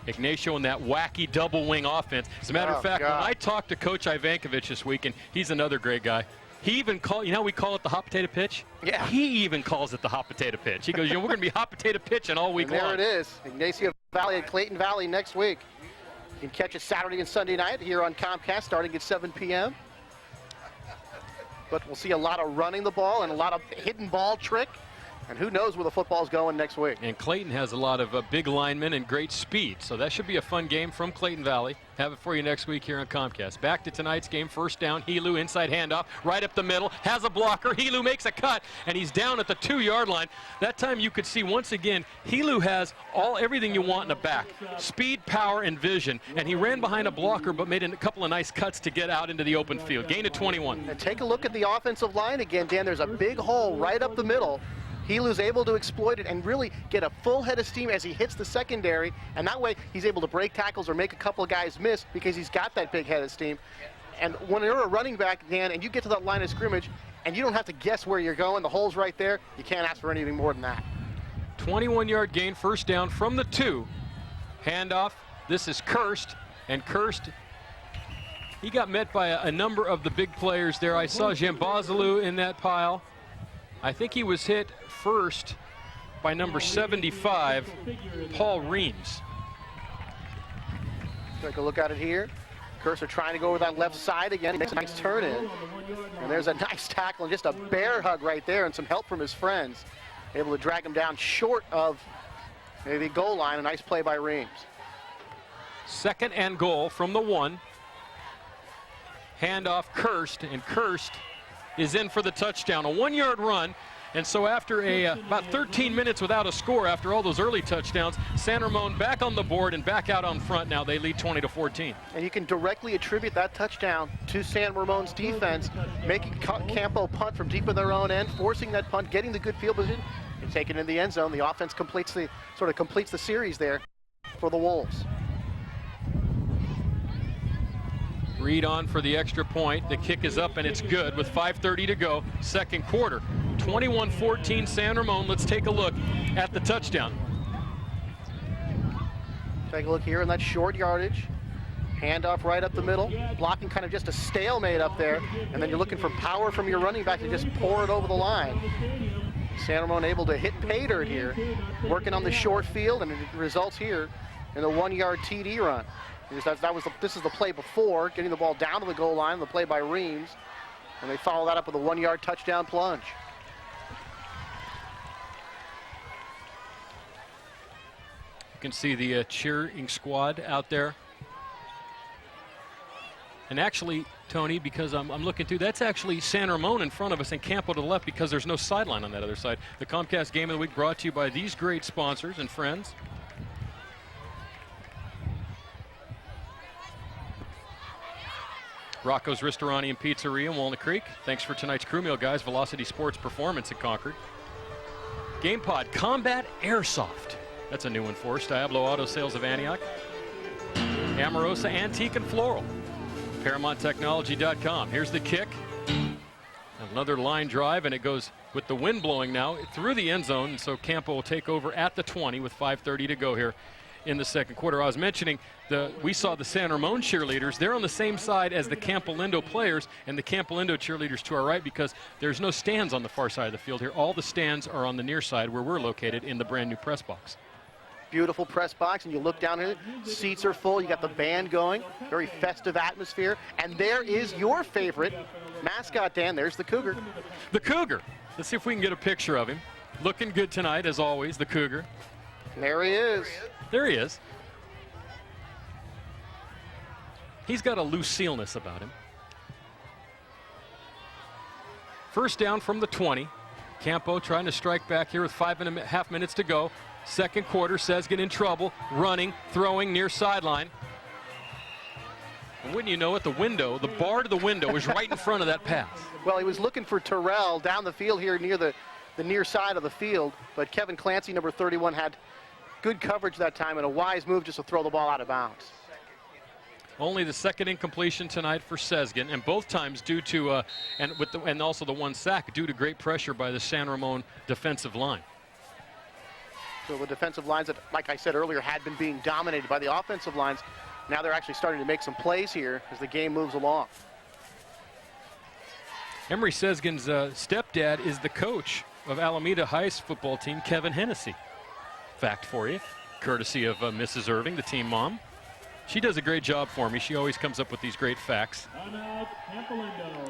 Ignacio in that wacky double wing offense. As a matter of fact, when I talked to Coach Ivankovich this week, and he's another great guy, he even called, you know, we call it the hot potato pitch? Yeah. He even calls it the hot potato pitch. He goes, you know, we're going to be hot potato pitching all week long. There it is. Ignacio Valley at Clayton Valley next week. You can catch it Saturday and Sunday night here on Comcast starting at 7 p.m. But we'll see a lot of running the ball and a lot of hidden ball trick. And who knows where the football's going next week. And Clayton has a lot of big linemen and great speed. So that should be a fun game from Clayton Valley. Have it for you next week here on Comcast. Back to tonight's game. First down. Helu inside handoff. Right up the middle. Has a blocker. Helu makes a cut. And he's down at the 2-yard line. That time you could see once again, Helu has everything you want in a back. Speed, power, and vision. And he ran behind a blocker but made a couple of nice cuts to get out into the open field. Gain of 21. And take a look at the offensive line again, Dan. There's a big hole right up the middle. Helu's able to exploit it and really get a full head of steam as he hits the secondary, and that way he's able to break tackles or make a couple of guys miss because he's got that big head of steam. And when you're a running back, Dan, and you get to that line of scrimmage and you don't have to guess where you're going, the hole's right there, you can't ask for anything more than that. 21-yard gain, first down from the 2. Handoff. This is Kirst, and Kirst, he got met by a number of the big players there. I saw Jean-Bozalou in that pile. I think he was hit first by number 75, Paul Reams. Take a look at it here. Cursor trying to go over that left side again. He makes a nice turn in. And there's a nice tackle and just a bear hug right there and some help from his friends. Able to drag him down short of maybe goal line. A nice play by Reams. 2nd and goal from the 1. Handoff Kirst, and Kirst is in for the touchdown. A 1-yard run. And so after about 13 minutes without a score, after all those early touchdowns, San Ramon back on the board and back out on front now. They lead 20-14. And you can directly attribute that touchdown to San Ramon's defense, making Campo punt from deep in their own end, forcing that punt, getting the good field position, and taking it in the end zone. The offense completes the series there for the Wolves. Reed on for the extra point. The kick is up and it's good with 5:30 to go, second quarter. 21-14 San Ramon. Let's take a look at the touchdown. Take a look here in that short yardage. Handoff right up the middle. Blocking kind of just a stalemate up there. And then you're looking for power from your running back to just pour it over the line. San Ramon able to hit pay dirt here, working on the short field, and it results here in a 1-yard TD run. This is the play before, getting the ball down to the goal line, the play by Reams. And they follow that up with a 1-yard touchdown plunge. You can see the cheering squad out there. And actually, Tony, because I'm looking through, that's actually San Ramon in front of us and Campo to the left because there's no sideline on that other side. The Comcast Game of the Week brought to you by these great sponsors and friends. Rocco's Ristorani and Pizzeria in Walnut Creek. Thanks for tonight's crew meal, guys. Velocity Sports Performance in Concord. GamePod Combat Airsoft. That's a new one for us. Diablo Auto Sales of Antioch. Amorosa Antique and Floral. ParamountTechnology.com. Here's the kick. Another line drive, and it goes with the wind blowing now through the end zone. So Campo will take over at the 20 with 5:30 to go here in the second quarter. I was mentioning we saw the San Ramon cheerleaders. They're on the same side as the Campolindo players, and the Campolindo cheerleaders to our right, because there's no stands on the far side of the field here. All the stands are on the near side where we're located in the brand new press box. Beautiful press box, and you look down here, seats are full, you got the band going, very festive atmosphere, and there is your favorite mascot, Dan. There's the Cougar. The Cougar. Let's see if we can get a picture of him. Looking good tonight, as always, the Cougar. There he is. There he is. He's got a Lucille-ness about him. First down from the 20. Campo trying to strike back here with 5.5 minutes to go. Second quarter, Sesgen in trouble, running, throwing near sideline. And wouldn't you know it, the bar to the window is right in front of that pass. Well, he was looking for Terrell down the field here near the near side of the field, but Kevin Clancy, number 31, had good coverage that time and a wise move just to throw the ball out of bounds. Only the second incompletion tonight for Sesgen, and both times due to, and also the one sack, due to great pressure by the San Ramon defensive line. So the defensive lines that, like I said earlier, had been being dominated by the offensive lines, now they're actually starting to make some plays here as the game moves along. Emery Sesgen's stepdad is the coach of Alameda High's football team, Kevin Hennessy. Fact for you, courtesy of Mrs. Irving, the team mom. She does a great job for me. She always comes up with these great facts.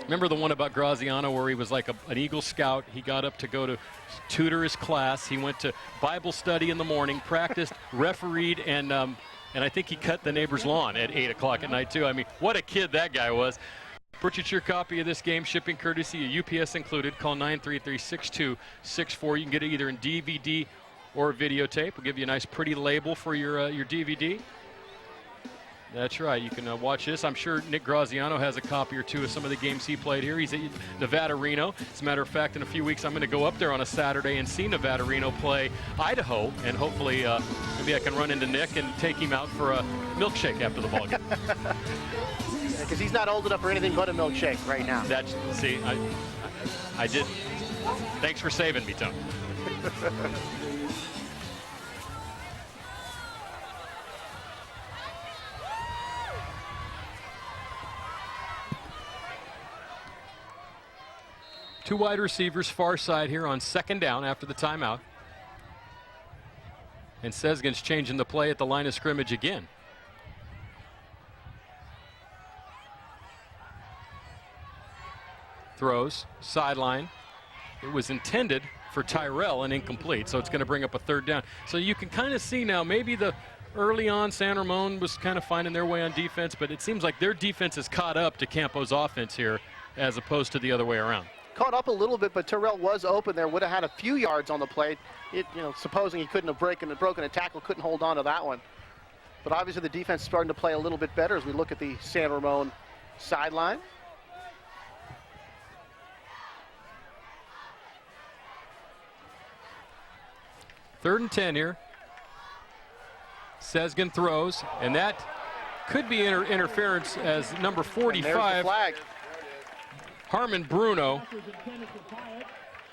Remember the one about Graziano where he was like an Eagle Scout? He got up to go to tutor his class. He went to Bible study in the morning, practiced, refereed, and I think he cut the neighbor's lawn at 8 o'clock at night, too. I mean, what a kid that guy was. Purchase your copy of this game, shipping courtesy, UPS included. Call 933-6264. You can get it either in DVD or videotape. We'll give you a nice, pretty label for your DVD. That's right. You can watch this. I'm sure Nick Graziano has a copy or two of some of the games he played here. He's at Nevada Reno. As a matter of fact, in a few weeks, I'm going to go up there on a Saturday and see Nevada Reno play Idaho, and hopefully maybe I can run into Nick and take him out for a milkshake after the ball game. Because he's not old enough for anything but a milkshake right now. See, I did. Thanks for saving me, Tony. Two wide receivers far side here on second down after the timeout. And Sesgen's changing the play at the line of scrimmage again. Throws, sideline. It was intended for Tyrell and incomplete, so it's going to bring up a third down. So you can kind of see now, maybe early on San Ramon was kind of finding their way on defense, but it seems like their defense has caught up to Campo's offense here as opposed to the other way around. Caught up a little bit, but Terrell was open there. Would have had a few yards on the play. Supposing he couldn't have broken a tackle, couldn't hold on to that one. But obviously the defense is starting to play a little bit better as we look at the San Ramon sideline. Third and 10 here. Sesgen throws, and that could be interference as number 45. Flag. Harmon Bruno.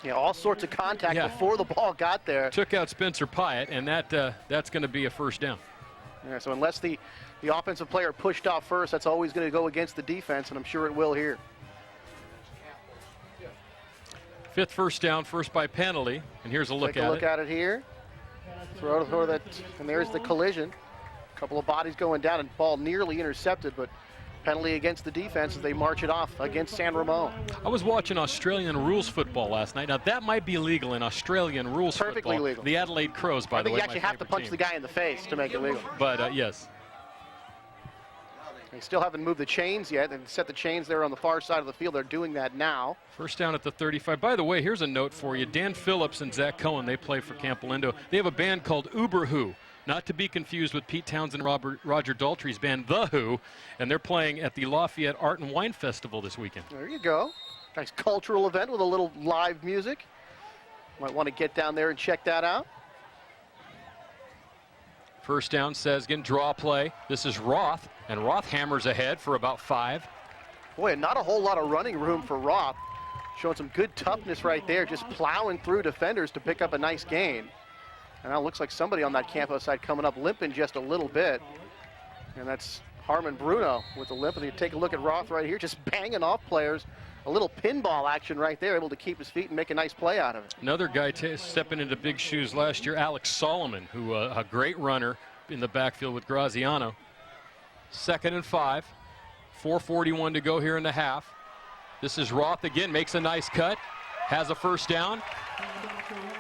Yeah, all sorts of contact before the ball got there. Took out Spencer Pyatt, and that's going to be a first down. Yeah, so unless the offensive player pushed off first, that's always going to go against the defense, and I'm sure it will here. Fifth first down, first by penalty, and here's a look at it. Take a look at it here. Throw that, and there's the collision. A couple of bodies going down, and ball nearly intercepted, but penalty against the defense as they march it off against San Ramon. I was watching Australian rules football last night. Now, that might be illegal in Australian rules Perfectly football. Legal. The Adelaide Crows, by the way, you actually have to punch the guy in the face to make it legal. But, yes. They still haven't moved the chains yet and set the chains there on the far side of the field. They're doing that now. First down at the 35. By the way, here's a note for you. Dan Phillips and Zach Cohen, they play for Campolindo. They have a band called Uber Who. not to be confused with Pete Townsend and Roger Daltrey's band, The Who, and they're playing at the Lafayette Art and Wine Festival this weekend. There you go. Nice cultural event with a little live music. Might want to get down there and check that out. First down, Sesgen, draw play. This is Roth, and Roth hammers ahead for about 5. Boy, not a whole lot of running room for Roth. Showing some good toughness right there, just plowing through defenders to pick up a nice gain. And now it looks like somebody on that Campo side coming up limping just a little bit. And that's Harmon Bruno with the limp. And you take a look at Roth right here, just banging off players. A little pinball action right there, able to keep his feet and make a nice play out of it. Another guy stepping into big shoes last year, Alex Solomon, who a great runner in the backfield with Graziano. 2nd and 5. 4:41 to go here in the half. This is Roth again, makes a nice cut, has a first down.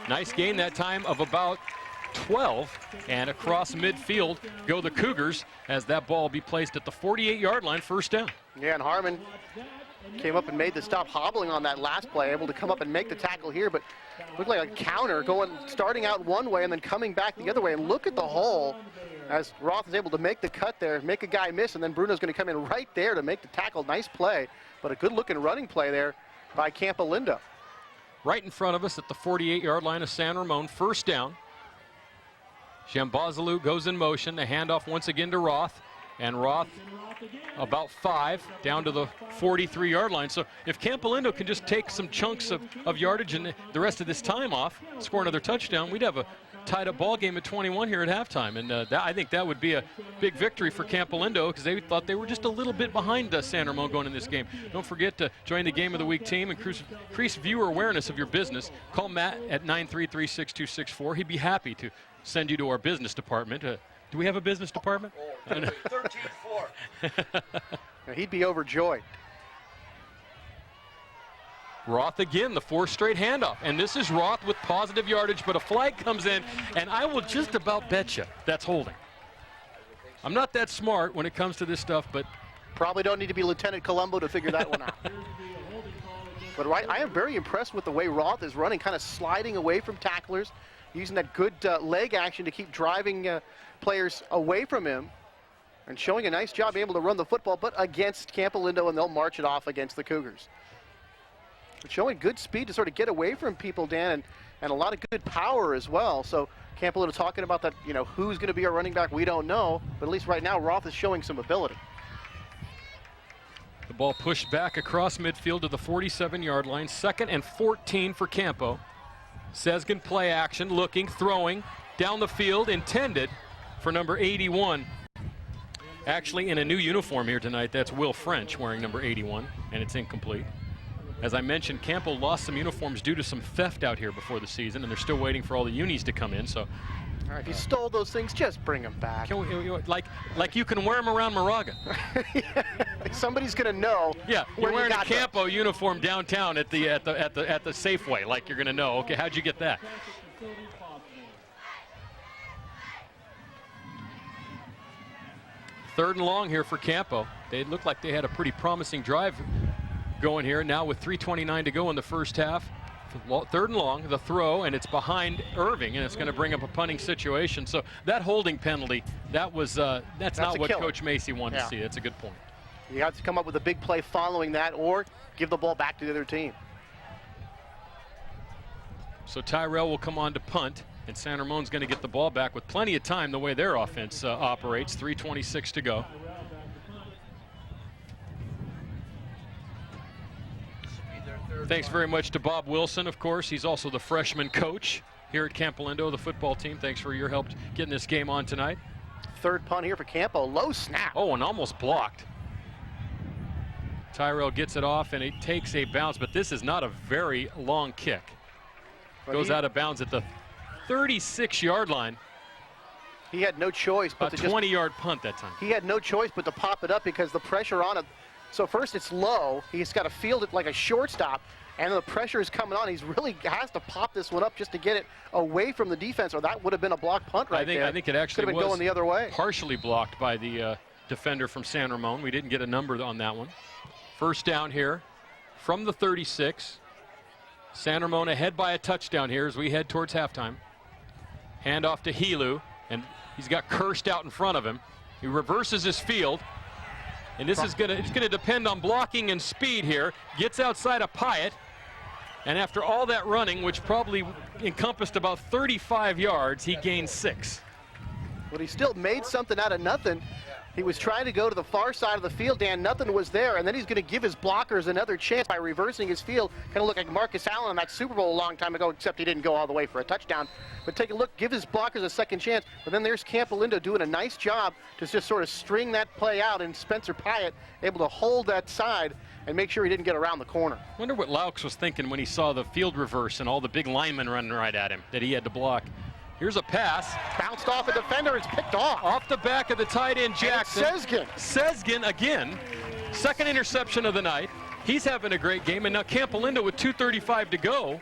Nice gain that time of about 12, and across midfield go the Cougars as that ball will be placed at the 48-yard line, first down. Yeah, and Harmon came up and made the stop, hobbling on that last play, able to come up and make the tackle here, but looked like a counter, starting out one way and then coming back the other way. And look at the hole as Roth is able to make the cut there, make a guy miss, and then Bruno's going to come in right there to make the tackle. Nice play, but a good-looking running play there by Campolindo. Right in front of us at the 48-yard line of San Ramon, first down. Shambazalu goes in motion, the handoff once again to Roth, and Roth about 5 down to the 43-yard line. So if Campolindo can just take some chunks of yardage and the rest of this time off, score another touchdown, we'd have a tied-up ball game at 21 here at halftime. And I think that would be a big victory for Campolindo because they thought they were just a little bit behind San Ramon going in this game. Don't forget to join the Game of the Week team and increase viewer awareness of your business. Call Matt at 933-6264. He'd be happy to send you to our business department. Do we have a business department? 13-4. He'd be overjoyed. Roth again, the 4th straight handoff. And this is Roth with positive yardage, but a flag comes in, and I will just about bet you that's holding. I'm not that smart when it comes to this stuff, but probably don't need to be Lieutenant Colombo to figure that one out. But I am very impressed with the way Roth is running, kind of sliding away from tacklers, using that good leg action to keep driving players away from him, and showing a nice job able to run the football, but against Campolindo, and they'll march it off against the Cougars. But showing good speed to sort of get away from people, Dan, and a lot of good power as well. So Campolindo talking about that, who's going to be our running back, we don't know, but at least right now Roth is showing some ability. The ball pushed back across midfield to the 47-yard line, 2nd and 14 for Campo. Sesgen play action, looking, throwing, down the field, intended for number 81. Actually in a new uniform here tonight, that's Will French wearing number 81, and it's incomplete. As I mentioned, Campo lost some uniforms due to some theft out here before the season, and they're still waiting for all the unis to come in. So, all right, if you stole those things, just bring them back. Like you can wear them around Moraga. Yeah, somebody's gonna know. Yeah, you're wearing a Campo uniform downtown at the Safeway. Like you're gonna know. Okay, how'd you get that? Third and long here for Campo. They looked like they had a pretty promising drive going here now with 3:29 to go in the first half. 3rd and long, the throw, and it's behind Irving, and it's going to bring up a punting situation. So that holding penalty, that's not what Coach Macy wanted to see. That's a good point. You have to come up with a big play following that, or give the ball back to the other team. So Tyrell will come on to punt, and San Ramon's going to get the ball back with plenty of time the way their offense operates. 3:26 to go. Thanks very much to Bob Wilson, of course. He's also the freshman coach here at Campolindo, the football team. Thanks for your help getting this game on tonight. 3rd punt here for Campo. Low snap. Oh, and almost blocked. Tyrell gets it off, and it takes a bounce, but this is not a very long kick. Goes out of bounds at the 36-yard line. He had no choice but to 20-yard punt that time. He had no choice but to pop it up because the pressure on it. So first it's low. He's got to field it like a shortstop, and the pressure is coming on. He's really has to pop this one up just to get it away from the defense, or that would have been a block punt right there. I think it actually could have been going the other way. Partially blocked by the defender from San Ramon. We didn't get a number on that one. First down here from the 36. San Ramon ahead by a touchdown here as we head towards halftime. Hand off to Helu, and He's got Kirst out in front of him. He reverses his field. And this is gonna depend on blocking and speed here. Gets outside of Pyatt. And after all that running, which probably encompassed about 35 yards, he gained 6. But he still made something out of nothing. He was trying to go to the far side of the field, Dan. Nothing was there, and then he's going to give his blockers another chance by reversing his field. Kind of look like Marcus Allen in that Super Bowl a long time ago, except he didn't go all the way for a touchdown. But take a look, give his blockers a second chance. But then there's Campolindo doing a nice job to just sort of string that play out, and Spencer Pyatt able to hold that side and make sure he didn't get around the corner. Wonder what Laux was thinking when he saw the field reverse and all the big linemen running right at him that he had to block. Here's a pass. Bounced off a defender. It's picked off. Off the back of the tight end, Jackson. Sezgin again. Second interception of the night. He's having a great game. And now Campolindo with 2:35 to go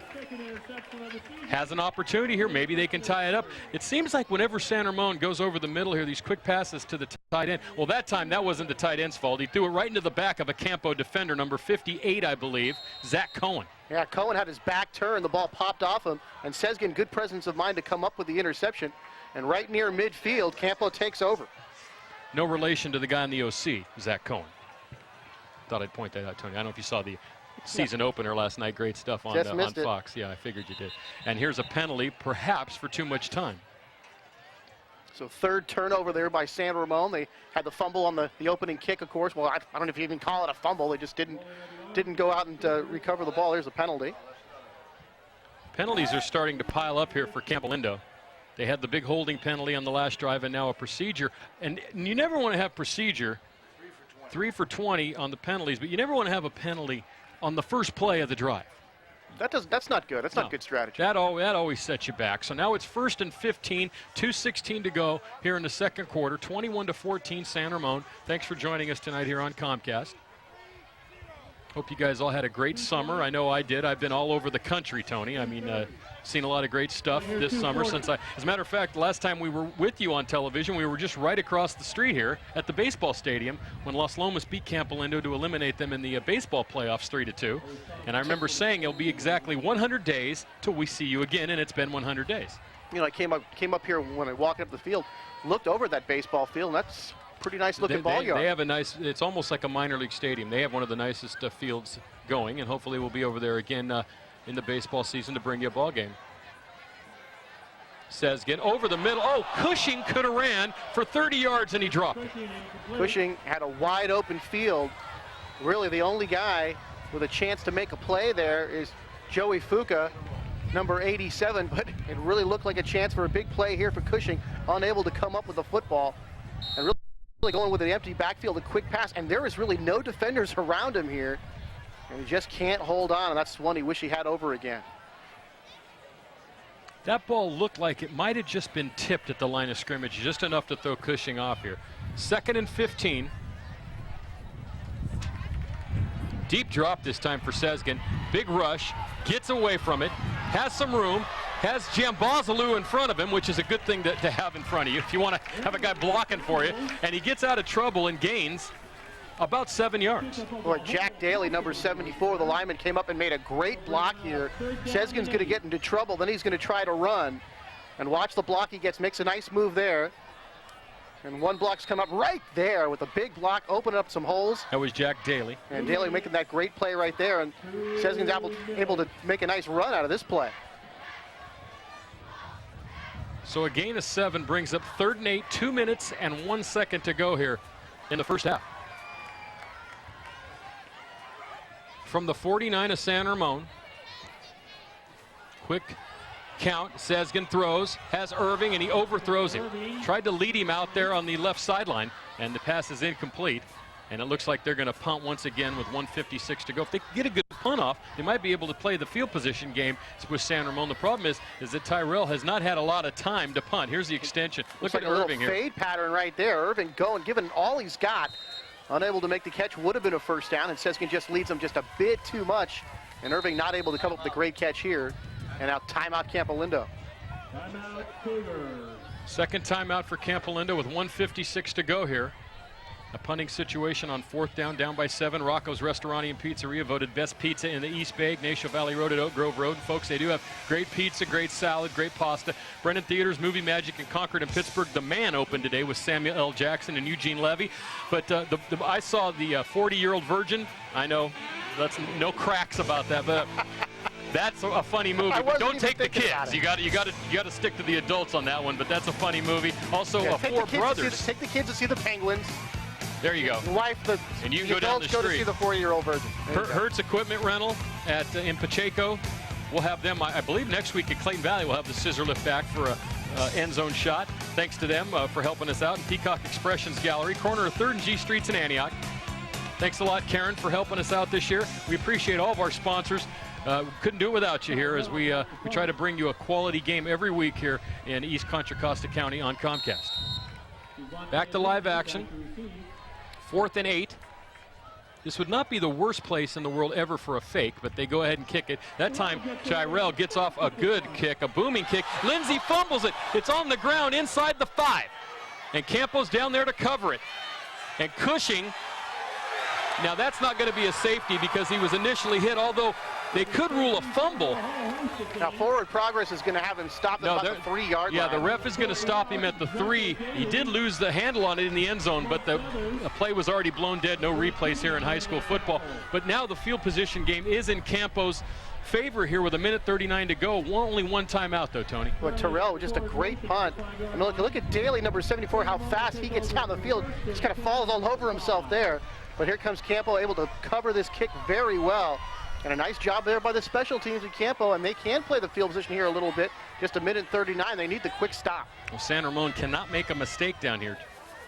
has an opportunity here. Maybe they can tie it up. It seems like whenever San Ramon goes over the middle here, these quick passes to the tight end. Well, that time that wasn't the tight end's fault. He threw it right into the back of a Campo defender, number 58, I believe, Zach Cohen. Yeah, Cohen had his back turned. The ball popped off him. And Sezgin, good presence of mind to come up with the interception. And right near midfield, Campo takes over. No relation to the guy in the OC, Zach Cohen. Thought I'd point that out, Tony. I don't know if you saw the season opener last night. Great stuff on Fox. Yeah, I figured you did. And here's a penalty, perhaps for too much time. So third turnover there by San Ramon. They had the fumble on the opening kick, of course. Well, I don't know if you even call it a fumble. They just didn't go out and recover the ball. There's a penalty. Penalties are starting to pile up here for Campolindo. They had the big holding penalty on the last drive and now a procedure. And you never want to have procedure, 3 for 20 on the penalties, but you never want to have a penalty on the first play of the drive. That's not good. That's not good strategy. That always sets you back. So now it's 1st and 15, 2:16 to go here in the second quarter, 21-14 San Ramon. Thanks for joining us tonight here on Comcast. Hope you guys all had a great summer. I know I did. I've been all over the country, Tony. I mean, seen a lot of great stuff this summer. As a matter of fact, last time we were with you on television, we were just right across the street here at the baseball stadium when Los Lomas beat Campolindo to eliminate them in the baseball playoffs 3-2. And I remember saying it'll be exactly 100 days till we see you again, and it's been 100 days. You know, I came up here when I walked up the field, looked over at that baseball field, and that's pretty nice looking ball yard. They have a nice, it's almost like a minor league stadium. They have one of the nicest fields going, and hopefully we'll be over there again in the baseball season to bring you a ball game. Sezgin over the middle. Oh, Cushing could have ran for 30 yards and he dropped it. Cushing had a wide open field. Really the only guy with a chance to make a play there is Joey Fuca, number 87, but it really looked like a chance for a big play here for Cushing, unable to come up with the football. And really going with an empty backfield, a quick pass, and there is really no defenders around him here, and he just can't hold on, and that's one he wish he had over again. That ball looked like it might have just been tipped at the line of scrimmage, just enough to throw Cushing off here. 2nd and 15. Deep drop this time for Sezgin. Big rush, gets away from it, has some room, has Jambazalu in front of him, which is a good thing to have in front of you if you want to have a guy blocking for you. And he gets out of trouble and gains about 7 yards. Boy, Jack Daly, number 74, the lineman, came up and made a great block here. Sezgin's going to get into trouble, then he's going to try to run. And watch the block he gets, makes a nice move there. And one block's come up right there with a big block, opening up some holes. That was Jack Daly. And Daly making that great play right there. And Sezgin's able to make a nice run out of this play. So a gain of 7 brings up 3rd and 8, 2 minutes and 1 second to go here in the first half. From the 49 of San Ramon. Quick count. Sezgin throws, has Irving, and he overthrows him. Tried to lead him out there on the left sideline, and the pass is incomplete. And it looks like they're going to punt once again with 1:56 to go. If they get a good punt off, they might be able to play the field position game with San Ramon. The problem is that Tyrell has not had a lot of time to punt. Here's the extension. Look at Irving here. Fade pattern right there. Irving going, giving all he's got. Unable to make the catch, would have been a first down, and Sezgin just leads them just a bit too much. And Irving not able to come up with a great catch here. And now timeout Campolindo. Timeout Cougars. Second timeout for Campolindo with 1:56 to go here. A punting situation on 4th down by 7. Rocco's Restaurant and Pizzeria voted best pizza in the East Bay, Ignacio Valley Road at Oak Grove Road. And folks, they do have great pizza, great salad, great pasta. Brennan Theaters, Movie Magic in Concord and Pittsburgh. The Man opened today with Samuel L. Jackson and Eugene Levy. But I saw the 40-year-old virgin. I know, that's no cracks about that, but that's a funny movie. But don't take the kids. You got to stick to the adults on that one. But that's a funny movie. Also, Four Brothers. Take the kids to see the Penguins. There you go. The wife, and you can go down the street. Go to see the 40-year-old virgin. Hertz Equipment Rental in Pacheco. We'll have them, I believe, next week at Clayton Valley. We'll have the scissor lift back for a end zone shot. Thanks to them for helping us out. And Peacock Expressions Gallery, corner of 3rd and G Streets in Antioch. Thanks a lot, Karen, for helping us out this year. We appreciate all of our sponsors. Couldn't do it without you here as we try to bring you a quality game every week here in East Contra Costa County on Comcast. Back to live action. 4th and 8. This would not be the worst place in the world ever for a fake, but they go ahead and kick it. That time, Tyrell gets off a good kick, a booming kick. Lindsey fumbles it. It's on the ground inside the 5. And Campo's down there to cover it. And Cushing, now that's not going to be a safety because he was initially hit, although they could rule a fumble. Now forward progress is going to have him stop at about the 3-yard line. Yeah, the ref is going to stop him at the 3. He did lose the handle on it in the end zone, but the play was already blown dead. No replays here in high school football. But now the field position game is in Campo's favor here with 1:39 to go. Only one timeout, though, Tony. But Terrell, just a great punt. I mean, look at Daly, number 74, how fast he gets down the field. He just kind of falls all over himself there. But here comes Campo, able to cover this kick very well. And a nice job there by the special teams at Campo, and they can play the field position here a little bit. Just 1:39, they need the quick stop. Well, San Ramon cannot make a mistake down here,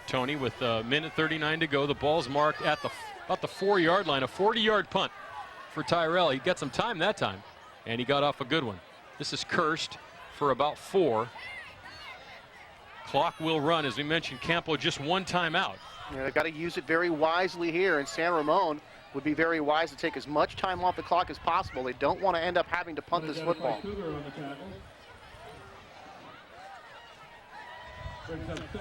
Tony, with 1:39 to go. The ball's marked at about the 4-yard line, a 40-yard punt for Tyrell. He got some time that time, and he got off a good one. This is cursed for about 4. Clock will run. As we mentioned, Campo just one timeout. Yeah, they've got to use it very wisely here, and San Ramon would be very wise to take as much time off the clock as possible. They don't want to end up having to punt this football.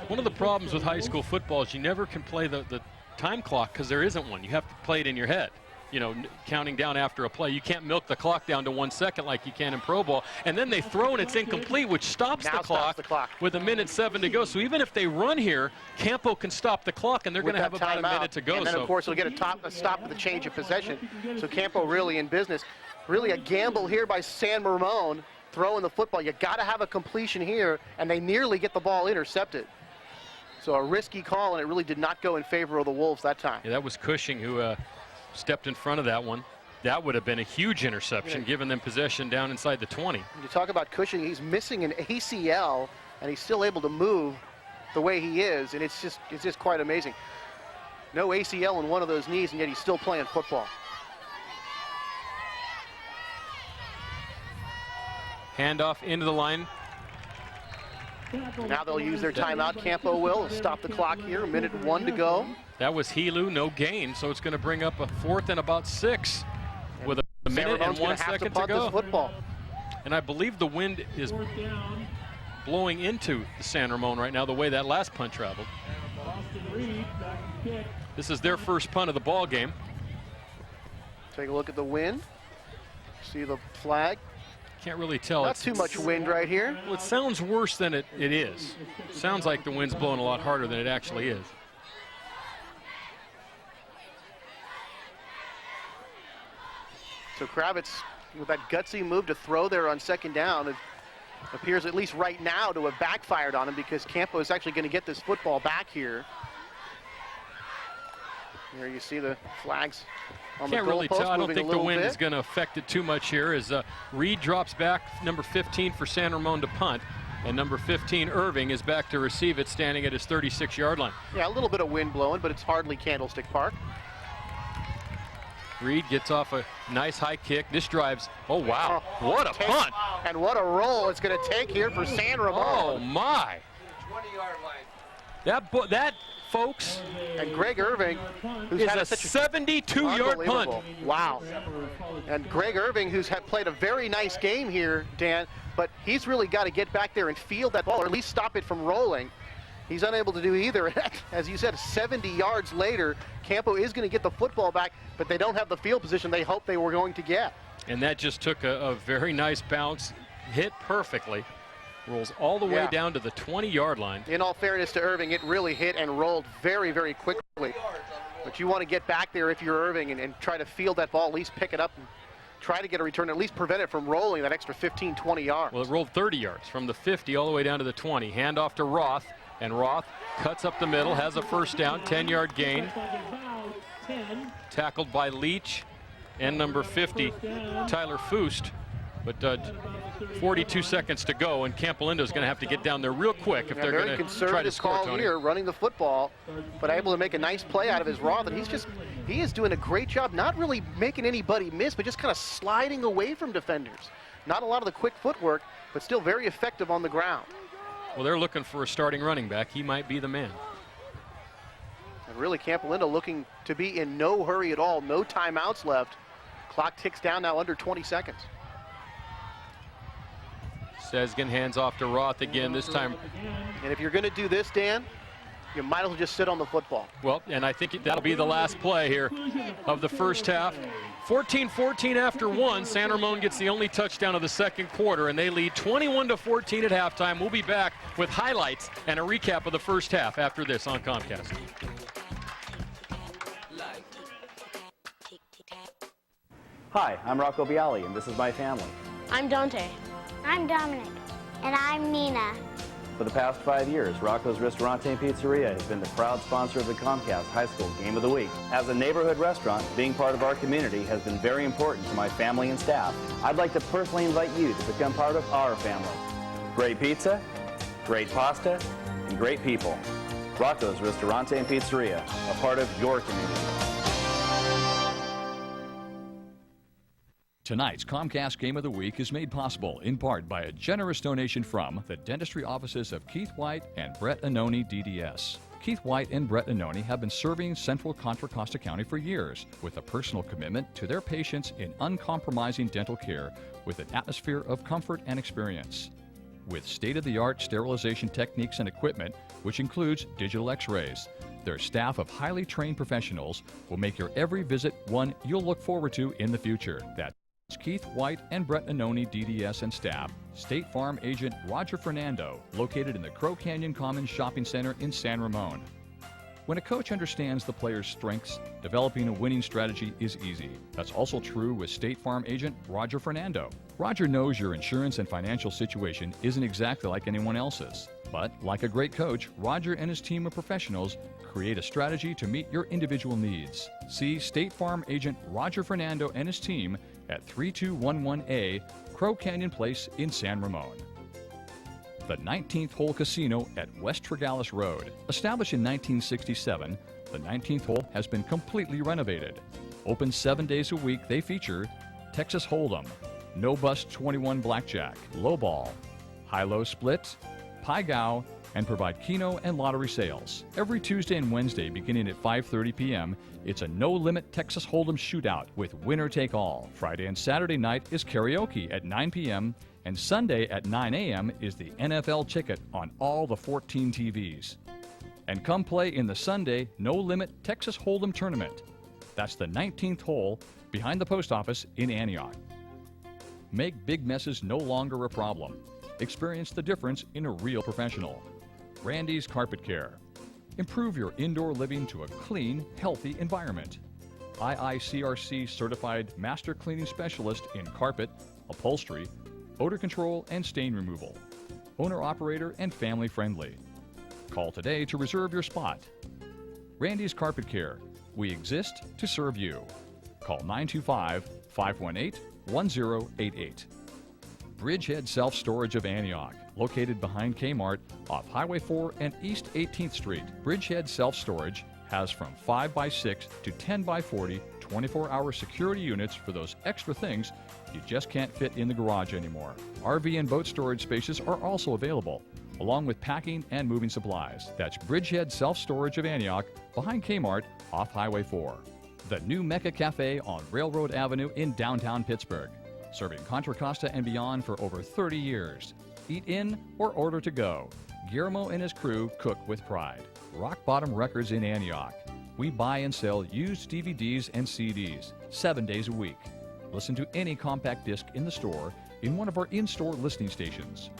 One of the problems with high school football is you never can play the time clock because there isn't one. You have to play it in your head. You know, counting down after a play. You can't milk the clock down to 1 second like you can in Pro Ball. And then they throw and it's incomplete, which stops the clock with 1:07 to go. So even if they run here, Campo can stop the clock, and they're going to have about a minute to go. And then, of course, they'll get a stop with the change of possession. So Campo really in business. Really a gamble here by San Ramon throwing the football. You got to have a completion here, and they nearly get the ball intercepted. So a risky call, and it really did not go in favor of the Wolves that time. Yeah, that was Cushing who stepped in front of that one. That would have been a huge interception, giving them possession down inside the 20. You talk about Cushing, he's missing an ACL, and he's still able to move the way he is, and it's just quite amazing. No ACL in one of those knees, and yet he's still playing football. Handoff into the line. Now they'll use their timeout. Campo will stop the clock here. 1:01 to go. That was Helu, no gain, so it's going to bring up a 4th and about 6 with a minute and 1 second to go. Football. And I believe the wind is blowing into the San Ramon right now, the way that last punt traveled. This is their first punt of the ball game. Take a look at the wind. See the flag. Can't really tell. Not too much wind right here. Well, it sounds worse than it is. Sounds like the wind's blowing a lot harder than it actually is. So Kravitz, with that gutsy move to throw there on 2nd down, it appears at least right now to have backfired on him because Campo is actually going to get this football back here. Here you see the flags on the goalpost. Can't really tell. I don't think the wind bit. is going to affect it too much here as Reed drops back, number 15 for San Ramon to punt, and number 15, Irving, is back to receive it, standing at his 36-yard line. Yeah, a little bit of wind blowing, but it's hardly Candlestick Park. Reed gets off a nice high kick. This drives, oh wow, what a punt. And what a roll it's going to take here for San Ramon. Oh my. 20-yard line. That folks, and Greg Irving, who's is had a 72-yard punt. Wow. And Greg Irving, who's played a very nice game here, Dan, but he's really got to get back there and field that ball, or at least stop it from rolling. he's unable to do either. As you said, 70 yards later, Campo is going to get the football back, but they don't have the field position they hoped they were going to get. And that just took a very nice bounce, hit perfectly, rolls all the way down to the 20-yard line. In all fairness to Irving, it really hit and rolled very, very quickly. But you want to get back there if you're Irving and try to field that ball, at least pick it up and try to get a return, at least prevent it from rolling that extra 15, 20 yards. Well, it rolled 30 yards from the 50 all the way down to the 20. Hand off to Roth, and Roth cuts up the middle, has a first down, 10-yard gain. Tackled by Leach and number 50, Tyler Fust. But 42 seconds to go, and Campolindo is going to have to get down there real quick if they're going to try to score, Tony. Here, running the football, but able to make a nice play out of his Roth, and he is doing a great job, not really making anybody miss, but just kind of sliding away from defenders. Not a lot of the quick footwork, but still very effective on the ground. Well, they're looking for a starting running back. He might be the man. And really, Campolindo looking to be in no hurry at all. No timeouts left. Clock ticks down now under 20 seconds. Sezgin hands off to Roth again, this time. And if you're going to do this, Dan, you might as well just sit on the football. Well, and I think that'll be the last play here of the first half. 14-14 after one. San Ramon gets the only touchdown of the second quarter, and they lead 21-14 at halftime. We'll be back with highlights and a recap of the first half after this on Comcast. Hi, I'm Rocco Bialy, and this is my family. I'm Dante. I'm Dominic. And I'm Nina. For the past 5 years, Rocco's Ristorante and Pizzeria has been the proud sponsor of the Comcast High School Game of the Week. As a neighborhood restaurant, being part of our community has been very important to my family and staff. I'd like to personally invite you to become part of our family. Great pizza, great pasta, and great people. Rocco's Ristorante and Pizzeria, a part of your community. Tonight's Comcast Game of the Week is made possible in part by a generous donation from the dentistry offices of Keith White and Brett Annoni DDS. Keith White and Brett Annoni have been serving Central Contra Costa County for years with a personal commitment to their patients in uncompromising dental care with an atmosphere of comfort and experience. With state-of-the-art sterilization techniques and equipment, which includes digital x-rays, their staff of highly trained professionals will make your every visit one you'll look forward to in the future. That's Keith White and Brett Annoni DDS and staff. State Farm agent Roger Fernando, located in the Crow Canyon Commons Shopping Center in San Ramon. When a coach understands the player's strengths, developing a winning strategy is easy. That's also true with State Farm agent Roger Fernando. Roger knows your insurance and financial situation isn't exactly like anyone else's. But, like a great coach, Roger and his team of professionals create a strategy to meet your individual needs. See State Farm agent Roger Fernando and his team at 3211A Crow Canyon Place in San Ramon. The 19th Hole Casino at West Tregallis Road. Established in 1967, the 19th hole has been completely renovated. Open 7 days a week, they feature Texas Hold'em, No Bust 21 Blackjack, Lowball, High-Low Split, Pai Gow, and provide Keno and lottery sales. Every Tuesday and Wednesday beginning at 5:30 p.m., it's a no-limit Texas Hold'em shootout with winner-take-all. Friday and Saturday night is karaoke at 9 p.m., and Sunday at 9 a.m. is the NFL ticket on all the 14 TVs. And come play in the Sunday no-limit Texas Hold'em tournament. That's the 19th hole behind the post office in Antioch. Make big messes no longer a problem. Experience the difference in a real professional. Randy's Carpet Care. Improve your indoor living to a clean, healthy environment. IICRC certified master cleaning specialist in carpet, upholstery, odor control, and stain removal. Owner-operator and family-friendly. Call today to reserve your spot. Randy's Carpet Care. We exist to serve you. Call 925-518-1088. Bridgehead Self-Storage of Antioch, located behind Kmart off Highway 4 and East 18th Street. Bridgehead Self-Storage has from 5x6 to 10x40 24-hour security units for those extra things you just can't fit in the garage anymore. RV and boat storage spaces are also available, along with packing and moving supplies. That's Bridgehead Self-Storage of Antioch, behind Kmart off Highway 4. The new Mecca Cafe on Railroad Avenue in downtown Pittsburgh, serving Contra Costa and beyond for over 30 years. Eat in or order to go. Guillermo and his crew cook with pride. Rock Bottom Records in Antioch. We buy and sell used DVDs and CDs 7 days a week. Listen to any compact disc in the store in one of our in-store listening stations.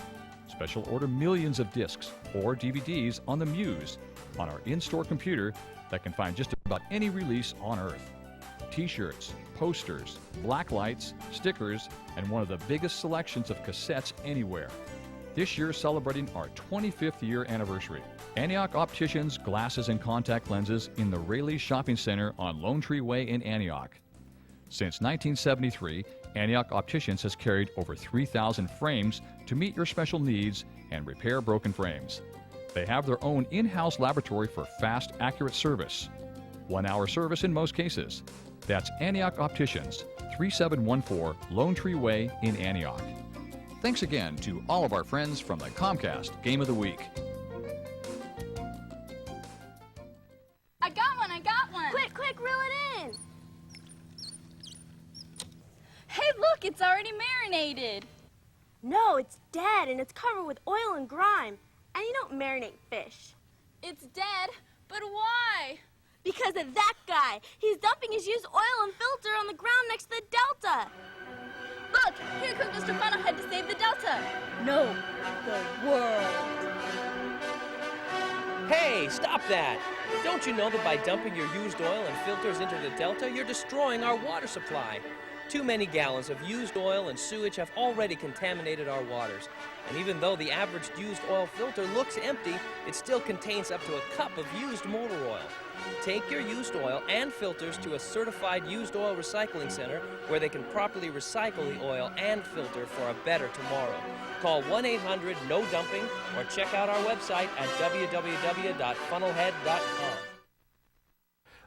Special order millions of discs or DVDs on the Muse on our in-store computer that can find just about any release on Earth. T-shirts, posters, black lights, stickers, and one of the biggest selections of cassettes anywhere. This year celebrating our 25th year anniversary. Antioch Opticians Glasses and Contact Lenses in the Rayleigh Shopping Center on Lone Tree Way in Antioch. Since 1973, Antioch Opticians has carried over 3,000 frames to meet your special needs and repair broken frames. They have their own in-house laboratory for fast, accurate service. 1-hour service in most cases. That's Antioch Opticians, 3714 Lone Tree Way in Antioch. Thanks again to all of our friends from the Comcast Game of the Week. I got one! Quick, reel it in! Hey, look, it's already marinated. No, it's dead and it's covered with oil and grime. And you don't marinate fish. It's dead, but why? Because of that guy. He's dumping his used oil and filter on the ground next to the delta. Look, here comes Mr. Funnelhead to save the delta. No, the world. Hey, stop that! Don't you know that by dumping your used oil and filters into the delta, you're destroying our water supply? Too many gallons of used oil and sewage have already contaminated our waters. And even though the average used oil filter looks empty, it still contains up to a cup of used motor oil. Take your used oil and filters to a certified used oil recycling center where they can properly recycle the oil and filter for a better tomorrow. Call 1-800-NO-DUMPING or check out our website at www.funnelhead.com.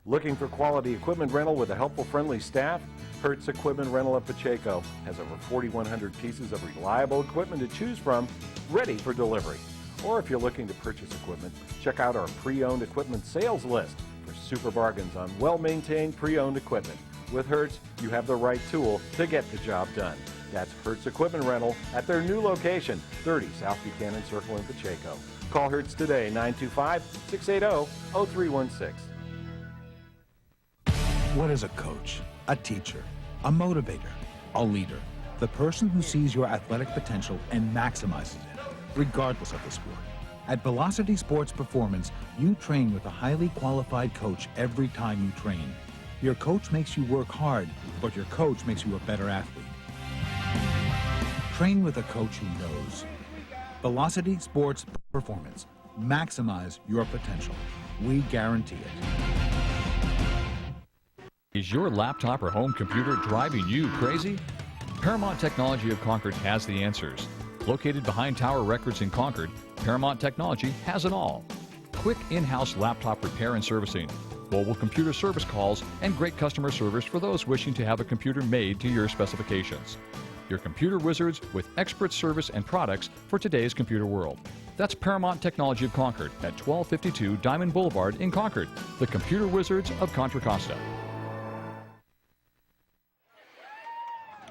Looking for quality equipment rental with a helpful, friendly staff? Hertz Equipment Rental of Pacheco has over 4,100 pieces of reliable equipment to choose from, ready for delivery. Or if you're looking to purchase equipment, check out our pre-owned equipment sales list for super bargains on well-maintained pre-owned equipment. With Hertz, you have the right tool to get the job done. That's Hertz Equipment Rental at their new location, 30 South Buchanan Circle in Pacheco. Call Hertz today, 925-680-0316. What is a coach? A teacher, a motivator, a leader, the person who sees your athletic potential and maximizes it, regardless of the sport. At Velocity Sports Performance, you train with a highly qualified coach every time you train. Your coach makes you work hard, but your coach makes you a better athlete. Train with a coach who knows. Velocity Sports Performance. Maximize your potential. We guarantee it. Is your laptop or home computer driving you crazy? Paramount Technology of Concord has the answers. Located behind Tower Records in Concord, Paramount Technology has it all. Quick in-house laptop repair and servicing, mobile computer service calls, and great customer service for those wishing to have a computer made to your specifications. Your computer wizards with expert service and products for today's computer world. That's Paramount Technology of Concord at 1252 Diamond Boulevard in Concord, the computer wizards of Contra Costa.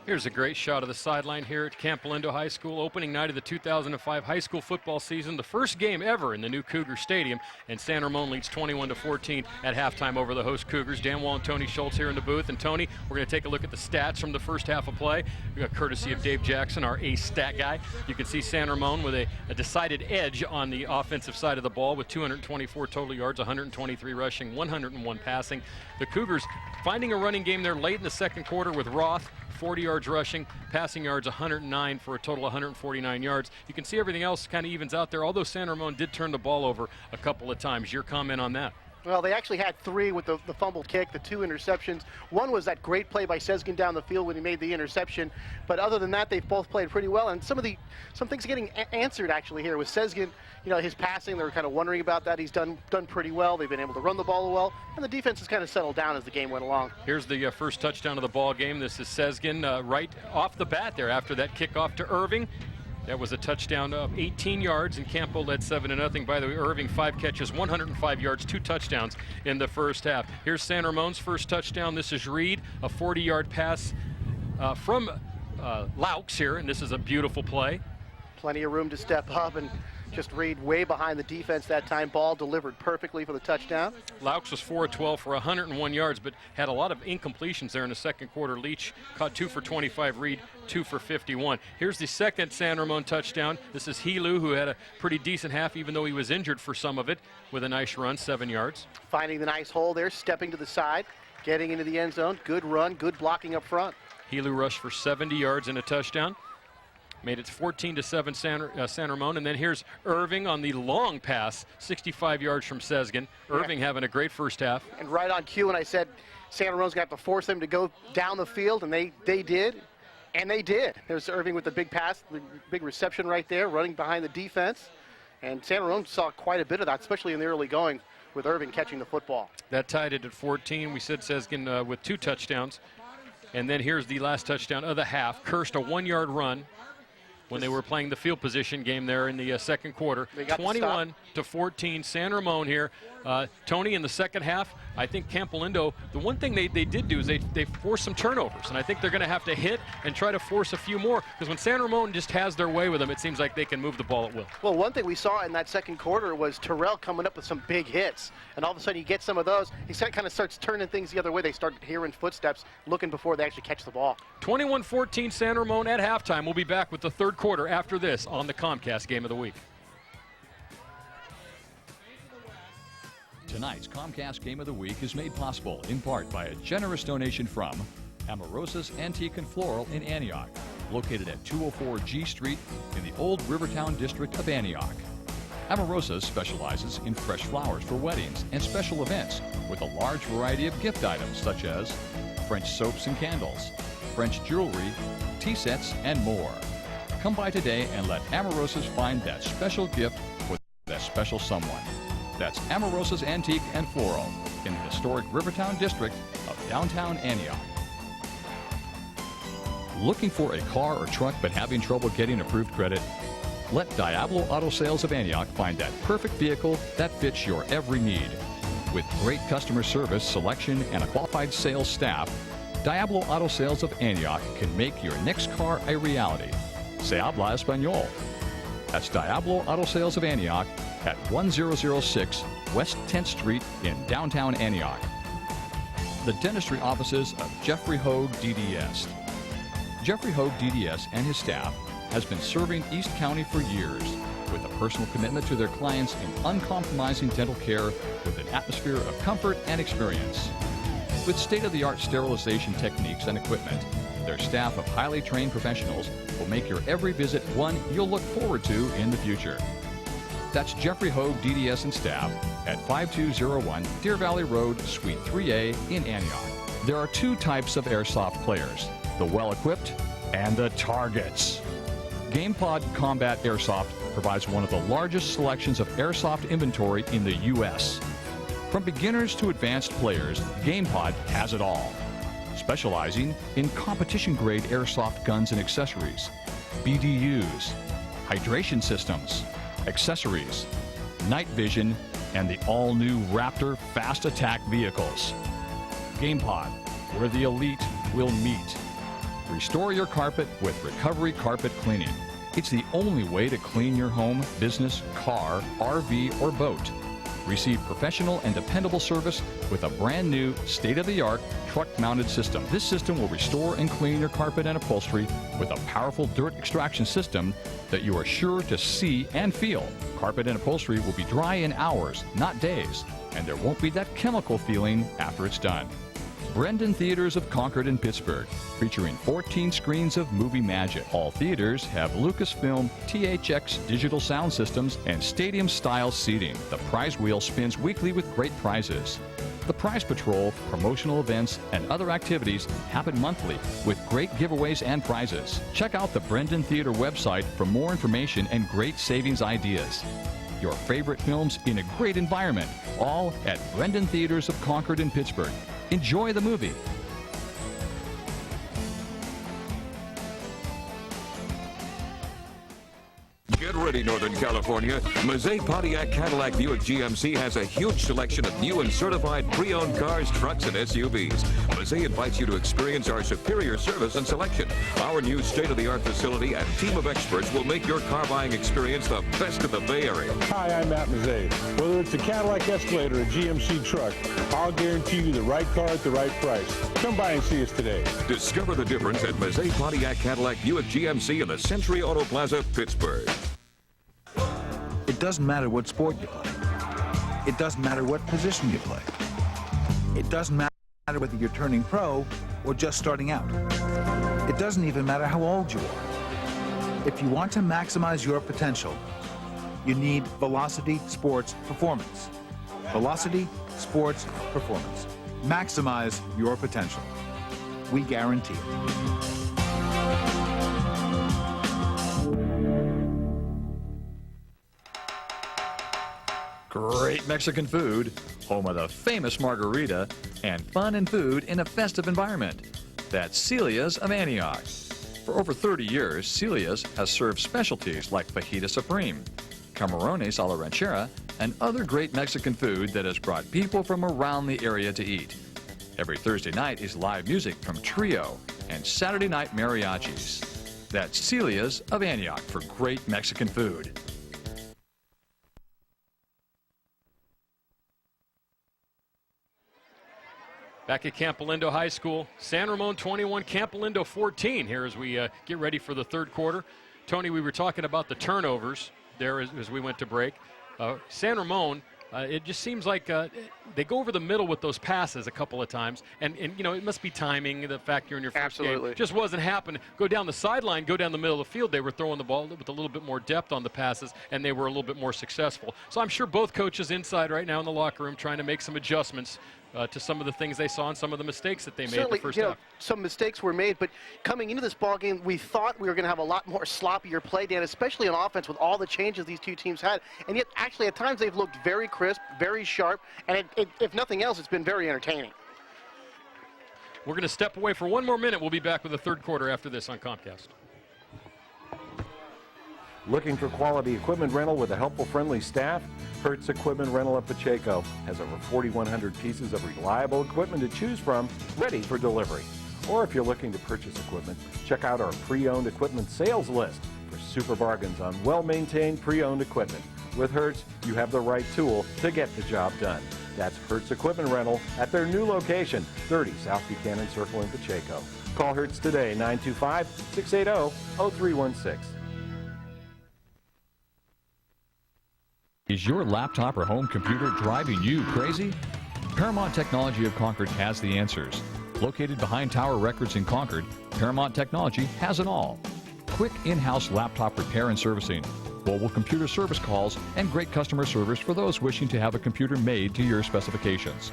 Here's a great shot of the sideline here at Campolindo High School, opening night of the 2005 high school football season, the first game ever in the new Cougar Stadium, and San Ramon leads 21-14 at halftime over the host Cougars. Dan Wall and Tony Schultz here in the booth. And Tony, we're going to take a look at the stats from the first half of play. We got courtesy of Dave Jackson, our ace stat guy. You can see San Ramon with a decided edge on the offensive side of the ball with 224 total yards, 123 rushing, 101 passing. The Cougars finding a running game there late in the second quarter with Roth, 40 yards rushing, passing yards 109 for a total of 149 yards. You can see everything else kind of evens out there, although San Ramon did turn the ball over a couple of times. Your comment on that? Well, they actually had three with the fumbled kick, the two interceptions. One was that great play by Sezgin down the field when he made the interception. But other than that, they've both played pretty well. And some things getting answered actually here with Sezgin. You know, his passing, they were kind of wondering about that. He's done pretty well. They've been able to run the ball well. And the defense has kind of settled down as the game went along. Here's the first touchdown of the ball game. This is Sezgin right off the bat there after that kickoff to Irving. That was a touchdown of 18 yards, and Campo led 7-0. By the way, Irving 5 catches, 105 yards, 2 touchdowns in the first half. Here's San Ramon's first touchdown. This is Reed, a 40-yard pass from Laux here, and this is a beautiful play. Plenty of room to step up, and Just read way behind the defense that time. Ball delivered perfectly for the touchdown. Laux was 4 of 12 for 101 yards, but had a lot of incompletions there in the second quarter. Leach caught 2 for 25, Reed 2 for 51. Here's the second San Ramon touchdown. This is Helu, who had a pretty decent half, even though he was injured for some of it, with a nice run, 7 yards. Finding the nice hole there, stepping to the side, getting into the end zone. Good run, good blocking up front. Helu rushed for 70 yards and a touchdown. Made it 14-7 San Ramon. And then here's Irving on the long pass, 65 yards from Sesgen. Irving having a great first half. And right on cue when I said San Ramon's going to have to force them to go down the field, and they did. And they did. There's Irving with the big pass, the big reception right there, running behind the defense. And San Ramon saw quite a bit of that, especially in the early going with Irving catching the football. That tied it at 14. We said Sesgen with 2 touchdowns. And then here's the last touchdown of the half. Kirst, a 1-yard run when they were playing the field position game there in the second quarter. 21-14, San Ramon here. Tony, in the second half, I think Campolindo, the one thing they did do is they forced some turnovers, and I think they're going to have to hit and try to force a few more, because when San Ramon just has their way with them, it seems like they can move the ball at will. Well, one thing we saw in that second quarter was Terrell coming up with some big hits, and all of a sudden you get some of those, he kind of starts turning things the other way. They start hearing footsteps, looking before they actually catch the ball. 21-14 San Ramon at halftime. We'll be back with the third quarter after this on the Comcast Game of the Week. Tonight's Comcast Game of the Week is made possible in part by a generous donation from Amaurosis Antique and Floral in Antioch, located at 204 G Street in the Old Rivertown district of Antioch. Amaurosis specializes in fresh flowers for weddings and special events with a large variety of gift items such as French soaps and candles, French jewelry, tea sets, and more. Come by today and let Amaurosis find that special gift for that special someone. That's Amaurosis Antique and Floral in the historic Rivertown district of downtown Antioch. Looking for a car or truck but having trouble getting approved credit? Let Diablo Auto Sales of Antioch find that perfect vehicle that fits your every need. With great customer service, selection, and a qualified sales staff, Diablo Auto Sales of Antioch can make your next car a reality. Se habla español. That's Diablo Auto Sales of Antioch at 1006 West 10th Street in downtown Antioch. The dentistry offices of Jeffrey Hogue DDS. Jeffrey Hogue DDS and his staff has been serving East County for years with a personal commitment to their clients in uncompromising dental care with an atmosphere of comfort and experience. With state-of-the-art sterilization techniques and equipment, their staff of highly trained professionals will make your every visit one you'll look forward to in the future. That's Jeffrey Hogue DDS and staff at 5201 Deer Valley Road, Suite 3A in Antioch. There are 2 types of airsoft players, the well-equipped and the targets. GamePod Combat Airsoft provides one of the largest selections of airsoft inventory in the U.S. From beginners to advanced players, GamePod has it all. Specializing in competition-grade airsoft guns and accessories, BDUs, hydration systems, accessories, night vision, and the all-new Raptor fast attack vehicles. GamePod, where the elite will meet. Restore your carpet with Recovery Carpet Cleaning. It's the only way to clean your home, business, car, RV, or boat. Receive professional and dependable service with a brand new, state-of-the-art, truck-mounted system. This system will restore and clean your carpet and upholstery with a powerful dirt extraction system that you are sure to see and feel. Carpet and upholstery will be dry in hours, not days, and there won't be that chemical feeling after it's done. Brendan Theaters of Concord and Pittsburgh, featuring 14 screens of movie magic. All theaters have Lucasfilm THX digital sound systems and stadium-style seating. The prize wheel spins weekly with great prizes. The Prize Patrol, promotional events, and other activities happen monthly with great giveaways and prizes. Check out the Brendan Theater website for more information and great savings ideas. Your favorite films in a great environment, all at Brendan Theaters of Concord and Pittsburgh. Enjoy the movie. Get ready already Northern California, Mazay Pontiac Cadillac Buick GMC has a huge selection of new and certified pre-owned cars, trucks, and SUVs. Mazay invites you to experience our superior service and selection. Our new state-of-the-art facility and team of experts will make your car buying experience the best in the Bay Area. Hi, I'm Matt Mazay. Whether it's a Cadillac Escalade or a GMC truck, I'll guarantee you the right car at the right price. Come by and see us today. Discover the difference at Mazay Pontiac Cadillac Buick GMC in the Century Auto Plaza, Pittsburgh. It doesn't matter what sport you play. It doesn't matter what position you play. It doesn't matter whether you're turning pro or just starting out. It doesn't even matter how old you are. If you want to maximize your potential, you need Velocity Sports Performance. Velocity Sports Performance. Maximize your potential. We guarantee it. Great Mexican food, home of the famous margarita, and fun and food in a festive environment. That's Celia's of Antioch. For over 30 years, Celia's has served specialties like fajita supreme, camarones a la ranchera, and other great Mexican food that has brought people from around the area to eat. Every Thursday night is live music from Trio and Saturday night mariachis. That's Celia's of Antioch for great Mexican food. Back at Campolindo High School, San Ramon 21, Campolindo 14 here as we get ready for the third quarter. Tony, we were talking about the turnovers there as we went to break. San Ramon, it just seems like they go over the middle with those passes a couple of times. And you know, it must be timing, the fact you're in your first game. Just wasn't happening. Go down the sideline, go down the middle of the field. They were throwing the ball with a little bit more depth on the passes, and they were a little bit more successful. So I'm sure both coaches inside right now in the locker room trying to make some adjustments to some of the things they saw and some of the mistakes that they made the first half. Some mistakes were made, but coming into this ball game, we thought we were going to have a lot more sloppier play, Dan, especially on offense with all the changes these two teams had. And yet, actually, at times they've looked very crisp, very sharp, and if nothing else, it's been very entertaining. We're going to step away for one more minute. We'll be back with the third quarter after this on Comcast. Looking for quality equipment rental with a helpful, friendly staff? Hertz Equipment Rental of Pacheco has over 4,100 pieces of reliable equipment to choose from, ready for delivery. Or if you're looking to purchase equipment, check out our pre-owned equipment sales list for super bargains on well-maintained pre-owned equipment. With Hertz, you have the right tool to get the job done. That's Hertz Equipment Rental at their new location, 30 South Buchanan Circle in Pacheco. Call Hertz today, 925-680-0316. Is your laptop or home computer driving you crazy? Paramount Technology of Concord has the answers. Located behind Tower Records in Concord, Paramount Technology has it all. Quick in-house laptop repair and servicing, mobile computer service calls, and great customer service for those wishing to have a computer made to your specifications.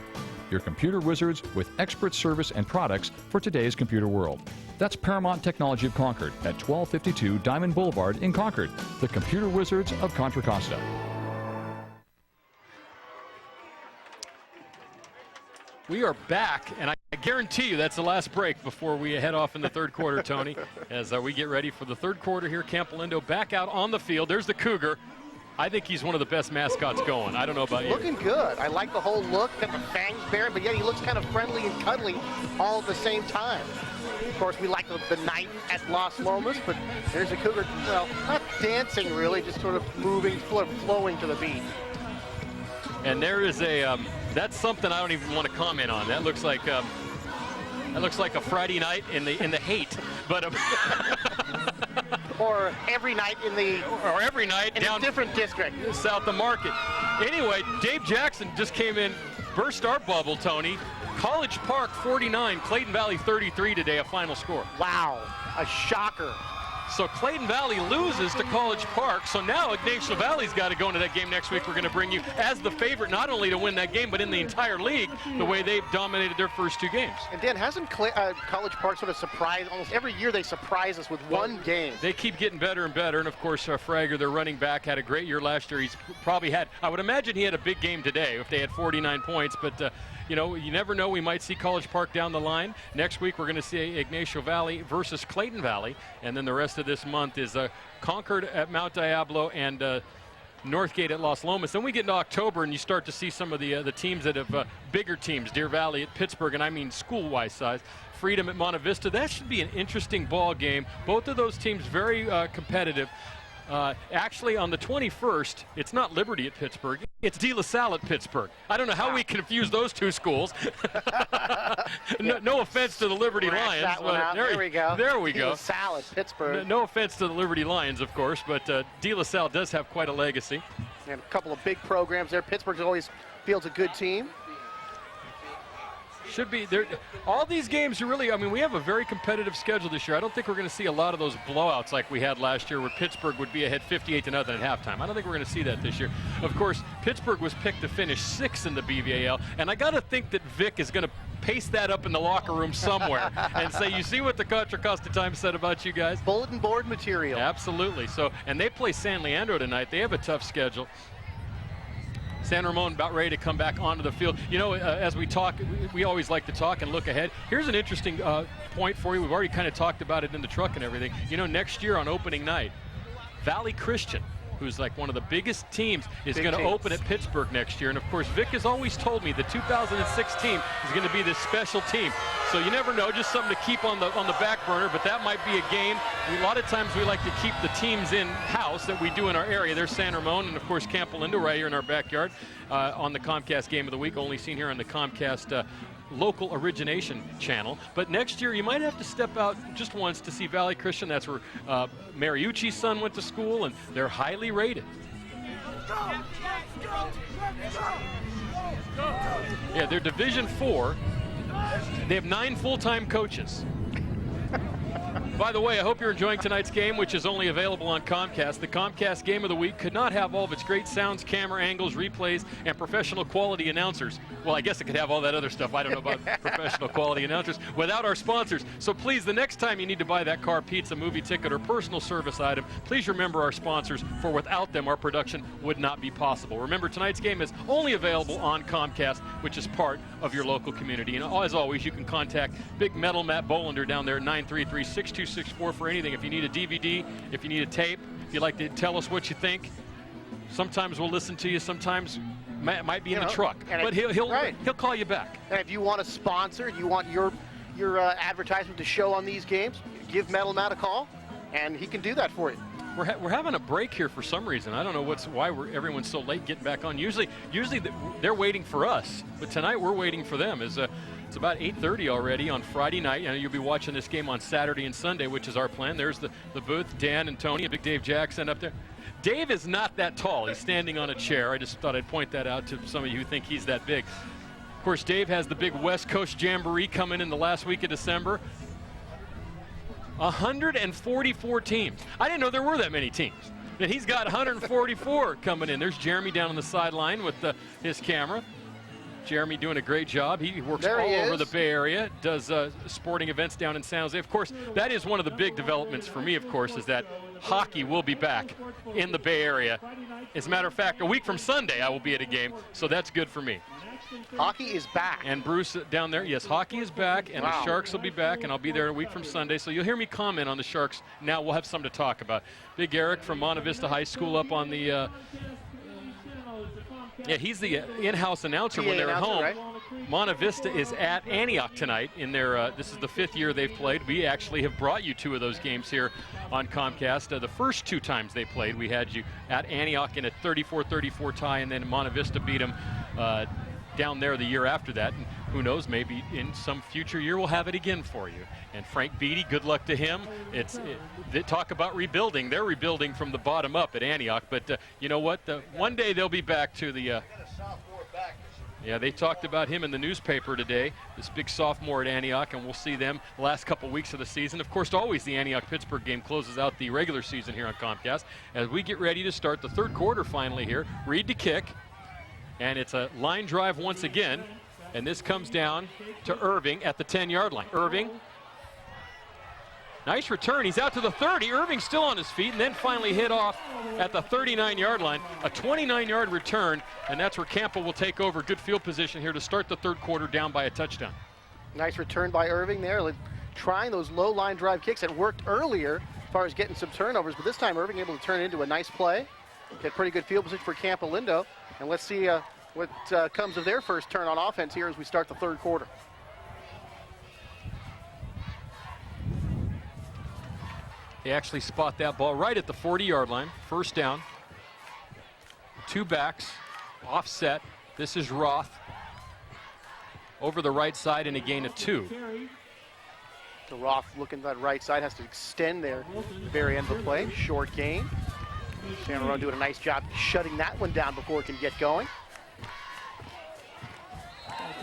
Your computer wizards with expert service and products for today's computer world. That's Paramount Technology of Concord at 1252 Diamond Boulevard in Concord, the computer wizards of Contra Costa. We are back, and I guarantee you that's the last break before we head off in the third quarter, Tony, as we get ready for the third quarter here. Campolindo back out on the field. There's the Cougar. I think he's one of the best mascots going. I don't know about you. Looking good. I like the whole look, got the fangs baring, but yet he looks kind of friendly and cuddly all at the same time. Of course, we like the night at Los Lomas, but there's a Cougar, well, not dancing really, just sort of moving, flowing to the beat. And there is a, that's something I don't even want to comment on. That looks like a Friday night in the hate, but or every night in down a different district south of Market. Anyway, Dave Jackson just came in, burst our bubble, Tony. College Park 49, Clayton Valley 33 today, a final score. Wow, a shocker. So Clayton Valley loses to College Park. So now Ignacio Valley's got to go into that game next week. We're going to bring you as the favorite, not only to win that game, but in the entire league, the way they've dominated their first two games. And Dan, hasn't College Park sort of surprised, almost every year they surprise us with one game? They keep getting better and better. And of course, Frager, their running back, had a great year last year. He's probably had, I would imagine he had a big game today if they had 49 points, but you know, you never know. We might see College Park down the line. Next week, we're going to see Ignacio Valley versus Clayton Valley, and then the rest rest of this month is Concord at Mount Diablo and Northgate at Los Lomas. Then we get into October and you start to see some of the teams that have bigger teams, Deer Valley at Pittsburgh, and I mean school-wise size. Freedom at Monte Vista. That should be an interesting ball game. Both of those teams very competitive. Actually, on the 21st, it's not Liberty at Pittsburgh. It's De La Salle at Pittsburgh. I don't know how we confuse those two schools. no offense to the Liberty Lions. That one out. There we go. There we De go. La Salle at Pittsburgh. No offense to the Liberty Lions, of course, but De La Salle does have quite a legacy. And a couple of big programs there. Pittsburgh always fields a good team. Should be there. All these games are really, I mean, we have a very competitive schedule this year. I don't think we're going to see a lot of those blowouts like we had last year where Pittsburgh would be ahead 58-0 at halftime. I don't think we're going to see that this year. Of course, Pittsburgh was picked to finish 6th in the BVAL, and I got to think that Vic is going to paste that up in the locker room somewhere and say, you see what the Contra Costa Times said about you guys? Bulletin board material. Absolutely. So, and they play San Leandro tonight. They have a tough schedule. San Ramon about ready to come back onto the field. You know, as we talk, we always like to talk and look ahead. Here's an interesting point for you. We've already kind of talked about it in the truck and everything. You know, next year on opening night, Valley Christian, who's like one of the biggest teams, is going to open at Pittsburgh next year. And of course, Vic has always told me the 2006 team is going to be this special team. So you never know, just something to keep on the back burner, but that might be a game. A lot of times we like to keep the teams in-house that we do in our area. There's San Ramon and of course Campolindo right here in our backyard on the Comcast Game of the Week, only seen here on the Comcast local origination channel. But next year you might have to step out just once to see Valley Christian. That's where Mariucci's son went to school, and they're highly rated. Yeah, they're Division 4. They have 9 full-time coaches. By the way, I hope you're enjoying tonight's game, which is only available on Comcast. The Comcast Game of the Week could not have all of its great sounds, camera angles, replays, and professional quality announcers. Well, I guess it could have all that other stuff. I don't know about professional quality announcers without our sponsors. So please, the next time you need to buy that car, pizza, movie ticket, or personal service item, please remember our sponsors, for without them, our production would not be possible. Remember, tonight's game is only available on Comcast, which is part of your local community. And as always, you can contact Big Metal Matt Bolander down there at 933-6264 for anything. If you need a DVD, if you need a tape, if you'd like to tell us what you think. Sometimes we'll listen to you, sometimes might be in the truck, but he'll call you back. And if you want a sponsor, you want your advertisement to show on these games, give Metal Matt a call, and he can do that for you. We're having a break here for some reason. I don't know why everyone's so late getting back on. Usually they're waiting for us, but tonight we're waiting for them. It's about 8:30 already on Friday night, and you'll be watching this game on Saturday and Sunday, which is our plan. There's the booth, Dan and Tony, and Big Dave Jackson up there. Dave is not that tall. He's standing on a chair. I just thought I'd point that out to some of you who think he's that big. Of course, Dave has the big West Coast Jamboree coming in the last week of December. 144 teams. I didn't know there were that many teams. And he's got 144 coming in. There's Jeremy down on the sideline with his camera. Jeremy doing a great job. He works all over the Bay Area, does sporting events down in San Jose. Of course, that is one of the big developments for me, of course, is that hockey will be back in the Bay Area. As a matter of fact, a week from Sunday, I will be at a game, so that's good for me. Hockey is back. And Bruce down there, yes, hockey is back, and the Sharks will be back, and I'll be there a week from Sunday. So you'll hear me comment on the Sharks. Now we'll have something to talk about. Big Eric from Monte Vista High School up on the he's the in-house announcer when they're at home. Right? Monte Vista is at Antioch tonight in their, this is the 5th year they've played. We actually have brought you 2 of those games here on Comcast. The first 2 times they played, we had you at Antioch in a 34-34 tie, and then Monte Vista beat them down there the year after that. And who knows, maybe in some future year we'll have it again for you. And Frank Beatty, good luck to him. They talk about rebuilding. They're rebuilding from the bottom up at Antioch. But you know what? One day they'll be back to the yeah, they talked about him in the newspaper today, this big sophomore at Antioch, and we'll see them the last couple weeks of the season. Of course, always the Antioch-Pittsburgh game closes out the regular season here on Comcast. As we get ready to start the 3rd quarter finally here, Reed to kick, and it's a line drive once again, and this comes down to Irving at the 10-yard line. Irving, nice return. He's out to the 30. Irving's still on his feet, and then finally hit off at the 39-yard line. A 29-yard return, and that's where Campo will take over. Good field position here to start the 3rd quarter down by a touchdown. Nice return by Irving there, trying those low line drive kicks that worked earlier far as getting some turnovers, but this time Irving able to turn it into a nice play. Get pretty good field position for Campolindo. And let's see what comes of their first turn on offense here as we start the third quarter. They actually spot that ball right at the 40-yard line. First down. Two backs, offset. This is Roth. Over the right side and a gain of 2. So Roth looking to that right side, has to extend there at the very end of the play. Short gain. San Ramon doing a nice job shutting that one down before it can get going.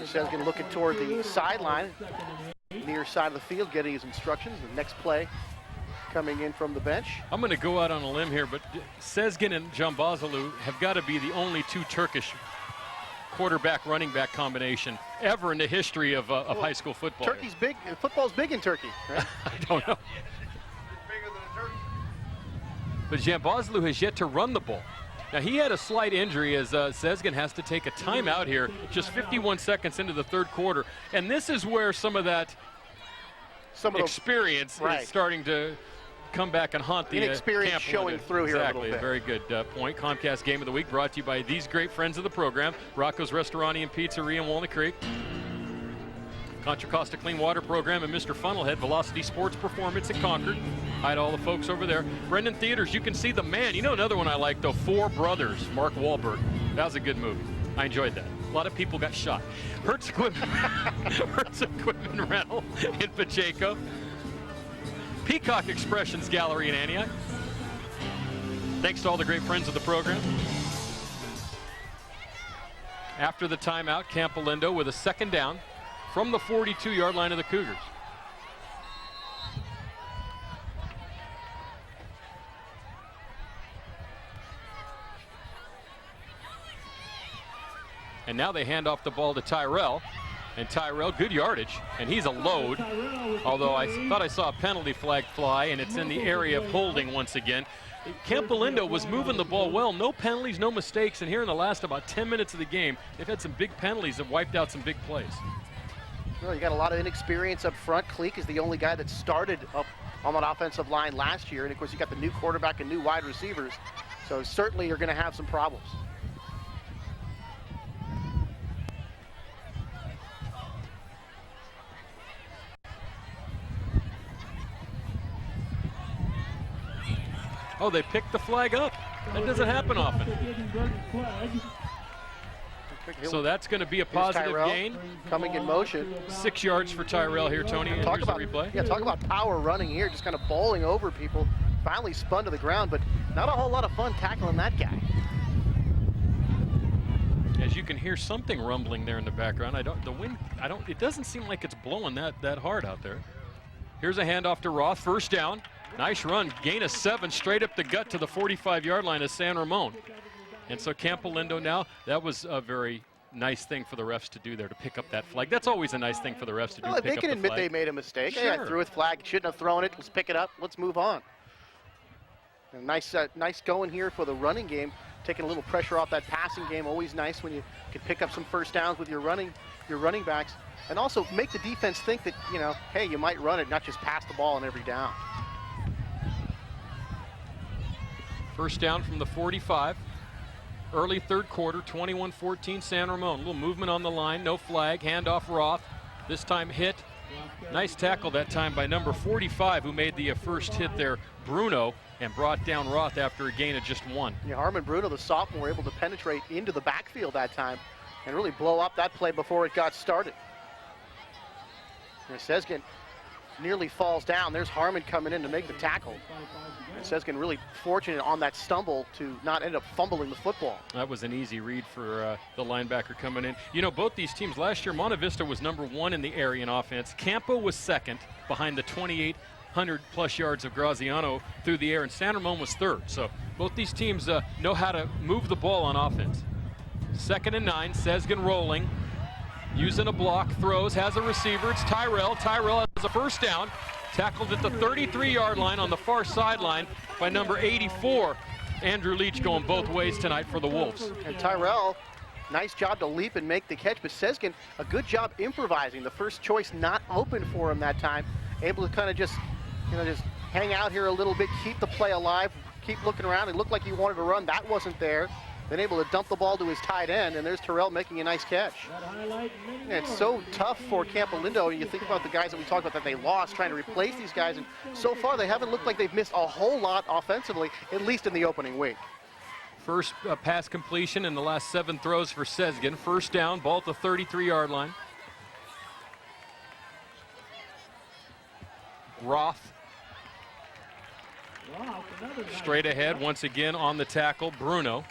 Sesgen looking toward the sideline, near side of the field, getting his instructions. The next play coming in from the bench. I'm going to go out on a limb here, but Sesgen and Campolindo have got to be the only two Turkish quarterback running back combination ever in the history of high school football. Turkey's big. Football's big in Turkey, right? I don't know. But Campolindo has yet to run the ball. Now, he had a slight injury as Sesgen has to take a timeout here just 51 seconds into the third quarter. And this is where some of that experience is starting to come back and haunt the inexperience showing through here a little bit. Very good point. Comcast Game of the Week brought to you by these great friends of the program, Rocco's Restaurant and Pizzeria in Walnut Creek, Contra Costa Clean Water Program, and Mr. Funnelhead Velocity Sports Performance at Concord. Hi to all the folks over there. Brendan Theaters, you can see the man. You know another one I like, though, Four Brothers, Mark Wahlberg. That was a good movie. I enjoyed that. A lot of people got shot. Hertz Equipment, Hertz Equipment Rental in Pacheco. Peacock Expressions Gallery in Antioch. Thanks to all the great friends of the program. After the timeout, Campolindo with a second down from the 42-yard line of the Cougars. And now they hand off the ball to Tyrell. And Tyrell, good yardage, and he's a load. Although I thought I saw a penalty flag fly, and it's in the area of holding once again. Campolindo was moving the ball well, no penalties, no mistakes, and here in the last about 10 minutes of the game, they've had some big penalties that wiped out some big plays. Well, you got a lot of inexperience up front. Cleek is the only guy that started up on that offensive line last year, and of course you got the new quarterback and new wide receivers, so certainly you're going to have some problems. Oh, they picked the flag up. That doesn't happen often. So that's going to be a positive gain. Coming in motion. 6 yards for Tyrell here, Tony. Talk about replay. Yeah, talk about power running here, just kind of bowling over people. Finally spun to the ground, but not a whole lot of fun tackling that guy. As you can hear something rumbling there in the background. It doesn't seem like it's blowing that hard out there. Here's a handoff to Roth, first down. Nice run, gain of 7 straight up the gut to the 45-yard line of San Ramon. And so Campolindo now, that was a very nice thing for the refs to do there, to pick up that flag. That's always a nice thing for the refs to do, They can admit they made a mistake. Sure. Hey, I threw a flag, shouldn't have thrown it, let's pick it up, let's move on. And nice going here for the running game, taking a little pressure off that passing game. Always nice when you can pick up some first downs with your running backs. And also make the defense think that, hey, you might run it, not just pass the ball on every down. First down from the 45. Early third quarter, 21-14 San Ramon. A little movement on the line, no flag, handoff Roth. This time hit. Nice tackle that time by number 45, who made the first hit there, Bruno, and brought down Roth after a gain of just 1. Yeah, Harmon Bruno, the sophomore, able to penetrate into the backfield that time and really blow up that play before it got started. And Sesgen nearly falls down. There's Harmon coming in to make the tackle. And Sesgen really fortunate on that stumble to not end up fumbling the football. That was an easy read for the linebacker coming in. Both these teams last year, Monte Vista was #1 in the area in offense. Campo was second behind the 2,800+ yards of Graziano through the air, and San Ramon was third. So both these teams know how to move the ball on offense. 2nd and 9, Sesgen rolling. Using a block, throws, has a receiver. It's Tyrell. Tyrell has a first down. Tackled at the 33-yard line on the far sideline by number 84. Andrew Leach going both ways tonight for the Wolves. And Tyrell, nice job to leap and make the catch, but Sesgen, a good job improvising. The first choice not open for him that time. Able to kind of just hang out here a little bit, keep the play alive, keep looking around. It looked like he wanted to run. That wasn't there. Then able to dump the ball to his tight end, and there's Terrell making a nice catch. And it's so tough for Campolindo. You think about the guys that we talked about that they lost, trying to replace these guys, and so far they haven't looked like they've missed a whole lot offensively, at least in the opening week. First pass completion in the last 7 throws for Sezgin. First down, ball at the 33-yard line. Roth straight ahead once again on the tackle. Bruno.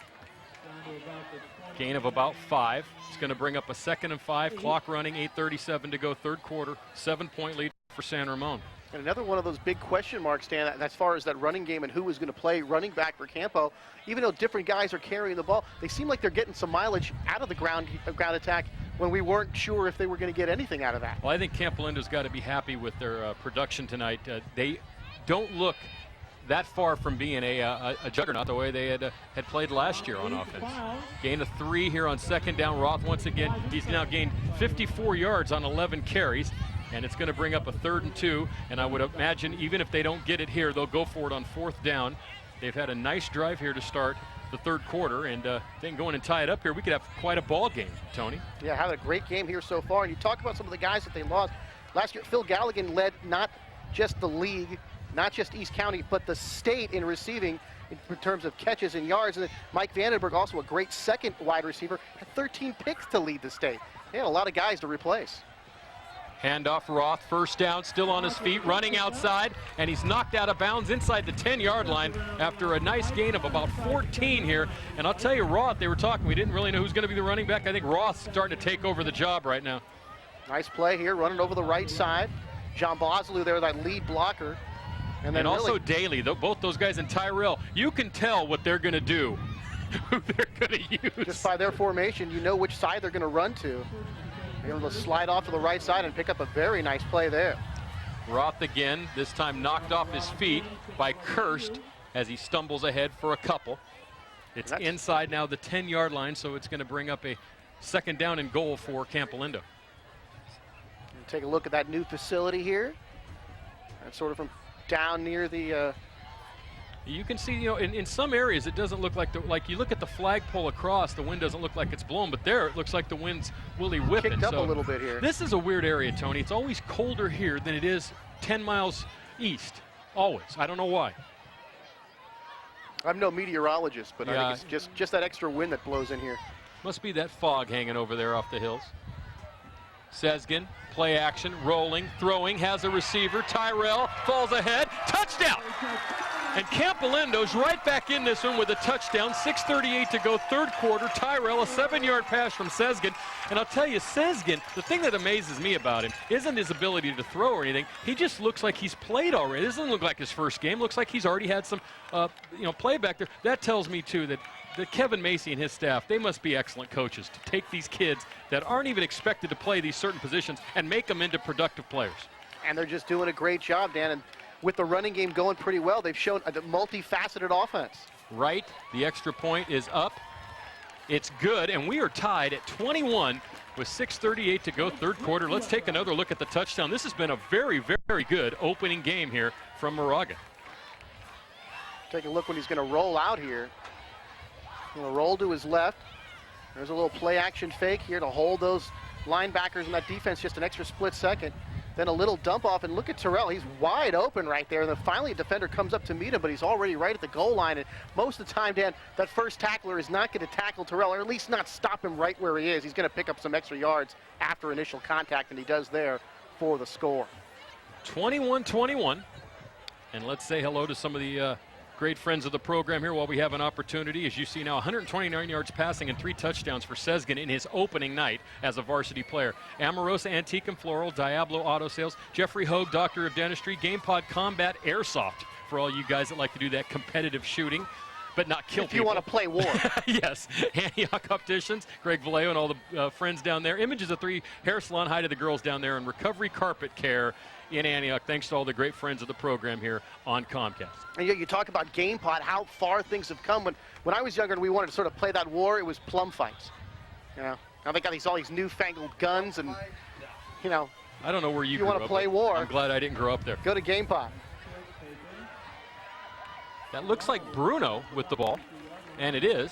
Gain of about 5. It's going to bring up a 2nd and 5. Clock running, 8:37 to go, third quarter. 7-point lead for San Ramon. And another one of those big question marks, Dan, as far as that running game and who is going to play running back for Campo. Even though different guys are carrying the ball, they seem like they're getting some mileage out of the ground attack when we weren't sure if they were going to get anything out of that. Well, I think Campolindo's got to be happy with their production tonight. They don't look that far from being a juggernaut the way they had played last year on offense. Gain of 3 here on 2nd down. Roth once again, he's now gained 54 yards on 11 carries, and it's going to bring up a 3rd and 2, and I would imagine even if they don't get it here, they'll go for it on 4th down. They've had a nice drive here to start the third quarter, and they can go in and tie it up here. We could have quite a ball game, Tony. Yeah, had a great game here so far, and you talk about some of the guys that they lost. Last year, Phil Galligan led not just the league, not just East County, but the state in receiving in terms of catches and yards. And then Mike Vandenberg, also a great second wide receiver, had 13 picks to lead the state. They had a lot of guys to replace. Handoff Roth, first down, still on his feet, running outside, and he's knocked out of bounds inside the 10-yard line after a nice gain of about 14 here. And I'll tell you, Roth, they were talking, we didn't really know who's going to be the running back. I think Roth's starting to take over the job right now. Nice play here, running over the right side. John Bosley there, that lead blocker. And also Daly, both those guys, and Tyrell, you can tell what they're going to do, who they're going to use. Just by their formation, you know which side they're going to run to. They're able to slide off to the right side and pick up a very nice play there. Roth again, this time knocked off his feet by Kirst as he stumbles ahead for a couple. It's inside now the 10-yard line, so it's going to bring up a 2nd down and goal for Campolindo. Take a look at that new facility here. That's sort of from down near the you can see, in some areas it doesn't look like you look at the flagpole across, the wind doesn't look like it's blown, but there it looks like the wind's willy whipping. Kicked up a little bit here. This is a weird area, Tony. It's always colder here than it is 10 miles east. Always. I don't know why. I'm no meteorologist, but I think it's just that extra wind that blows in here. Must be that fog hanging over there off the hills. Sezgin, play action, rolling, throwing, has a receiver. Tyrell falls ahead, touchdown! And Campolindo's right back in this one with a touchdown. 6:38 to go, third quarter. Tyrell, a 7-yard pass from Sezgin. And I'll tell you, Sezgin, the thing that amazes me about him isn't his ability to throw or anything. He just looks like he's played already. It doesn't look like his first game. Looks like he's already had some, play back there. That tells me, too, that Kevin Macy and his staff, they must be excellent coaches to take these kids that aren't even expected to play these certain positions and make them into productive players. And they're just doing a great job, Dan. And with the running game going pretty well, they've shown a multifaceted offense. Right, the extra point is up. It's good, and we are tied at 21 with 6:38 to go, third quarter. Let's take another look at the touchdown. This has been a very, very good opening game here from Moraga. Take a look when he's going to roll out here. Going to roll to his left. There's a little play action fake here to hold those linebackers in that defense just an extra split second. Then a little dump off, and look at Terrell. He's wide open right there. And then finally a defender comes up to meet him, but he's already right at the goal line. And most of the time, Dan, that first tackler is not going to tackle Terrell, or at least not stop him right where he is. He's going to pick up some extra yards after initial contact, and he does there for the score. 21-21. And let's say hello to some of the great friends of the program here while we have an opportunity. As you see now, 129 yards passing and 3 touchdowns for Sezgin in his opening night as a varsity player. Amorosa Antique and Floral, Diablo Auto Sales, Jeffrey Hogue, Doctor of Dentistry, GamePod Combat Airsoft, for all you guys that like to do that competitive shooting, but not kill people. If you want to play war. Yes. Antioch Opticians, Greg Vallejo and all the friends down there. Images of 3 hair salon, hi to the girls down there, and Recovery Carpet Care in Antioch. Thanks to all the great friends of the program here on Comcast. And you talk about GamePod, how far things have come. When I was younger and we wanted to sort of play that war, it was plum fights. Now they got all these newfangled guns, and I don't know where you want to play war. I'm glad I didn't grow up there. Go to GamePod. That looks like Bruno with the ball, and it is.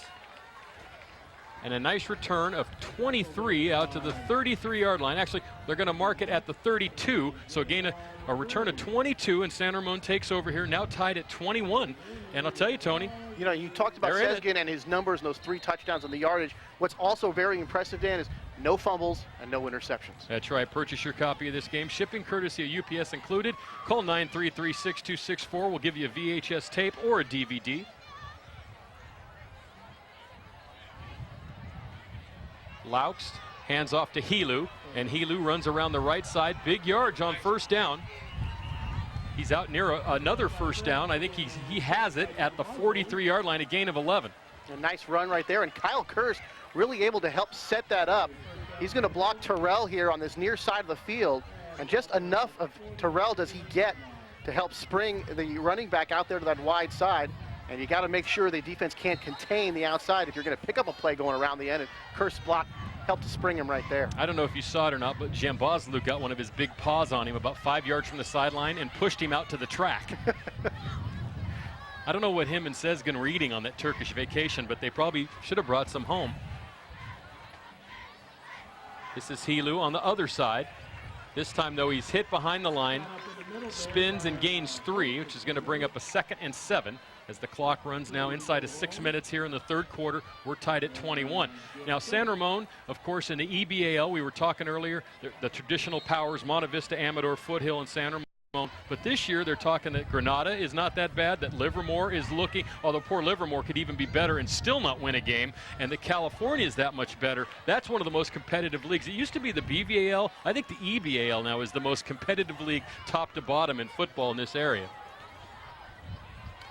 And a nice return of 23 out to the 33-yard line. Actually, they're going to mark it at the 32, so again, a return of 22, and San Ramon takes over here, now tied at 21. And I'll tell you, Tony, you know, you talked about Sezgin and his numbers and those 3 touchdowns and the yardage. What's also very impressive, Dan, is no fumbles and no interceptions. That's right. Purchase your copy of this game. Shipping courtesy of UPS included. Call 933-6264. We'll give you a VHS tape or a DVD. Laux hands off to Helu, and Helu runs around the right side. Big yards on first down. He's out near another first down. I think he has it at the 43-yard line, a gain of 11. A nice run right there, and Kyle Kurst really able to help set that up. He's going to block Terrell here on this near side of the field, and just enough of Terrell does he get to help spring the running back out there to that wide side. And you got to make sure the defense can't contain the outside if you're going to pick up a play going around the end. And Kurst's block helped to spring him right there. I don't know if you saw it or not, but Jambazlu got one of his big paws on him about 5 yards from the sideline and pushed him out to the track. I don't know what him and Sezgin were eating on that Turkish vacation, but they probably should have brought some home. This is Helu on the other side. This time, though, he's hit behind the line, spins and gains 3, which is going to bring up a 2nd and 7. As the clock runs now inside of 6 minutes here in the third quarter. We're tied at 21. Now, San Ramon, of course, in the EBAL, we were talking earlier, the traditional powers, Monte Vista, Amador, Foothill, and San Ramon. But this year, they're talking that Granada is not that bad, that Livermore is looking, although poor Livermore could even be better and still not win a game, and that California is that much better. That's one of the most competitive leagues. It used to be the BVAL. I think the EBAL now is the most competitive league top to bottom in football in this area.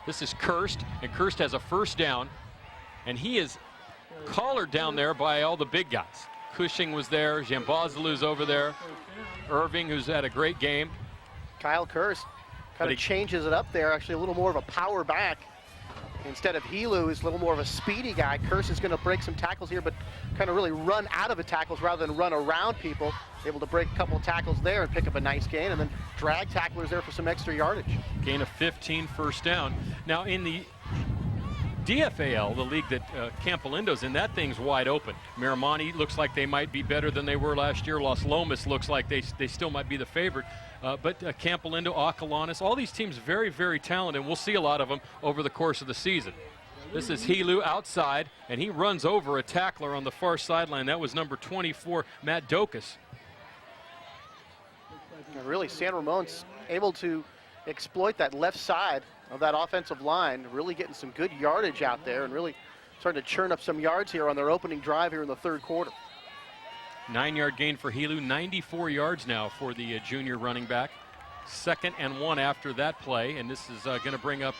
This is Kurst, and Kurst has a first down, and he is collared down there by all the big guys. Cushing was there, Jambazlu's over there, Irving, who's had a great game. Kyle Kurst kind of changes it up there, actually a little more of a power back. Instead of Helu, who's a little more of a speedy guy. Kurst is going to break some tackles here, but kind of really run out of the tackles rather than run around people. Able to break a couple of tackles there and pick up a nice gain, and then drag tacklers there for some extra yardage. Gain of 15, first down. Now in the DFAL, the league that Campolindo's in, that thing's wide open. Miramani looks like they might be better than they were last year. Los Lomas looks like they still might be the favorite. But Campolindo, Acalanes, all these teams very, very talented, and we'll see a lot of them over the course of the season. This is Helu outside, and he runs over a tackler on the far sideline. That was number 24, Matt Dokas. And really, San Ramon's able to exploit that left side of that offensive line, really getting some good yardage out there and really starting to churn up some yards here on their opening drive here in the third quarter. 9-yard gain for Helu, 94 yards now for the junior running back. 2nd and 1 after that play, and this is going to bring up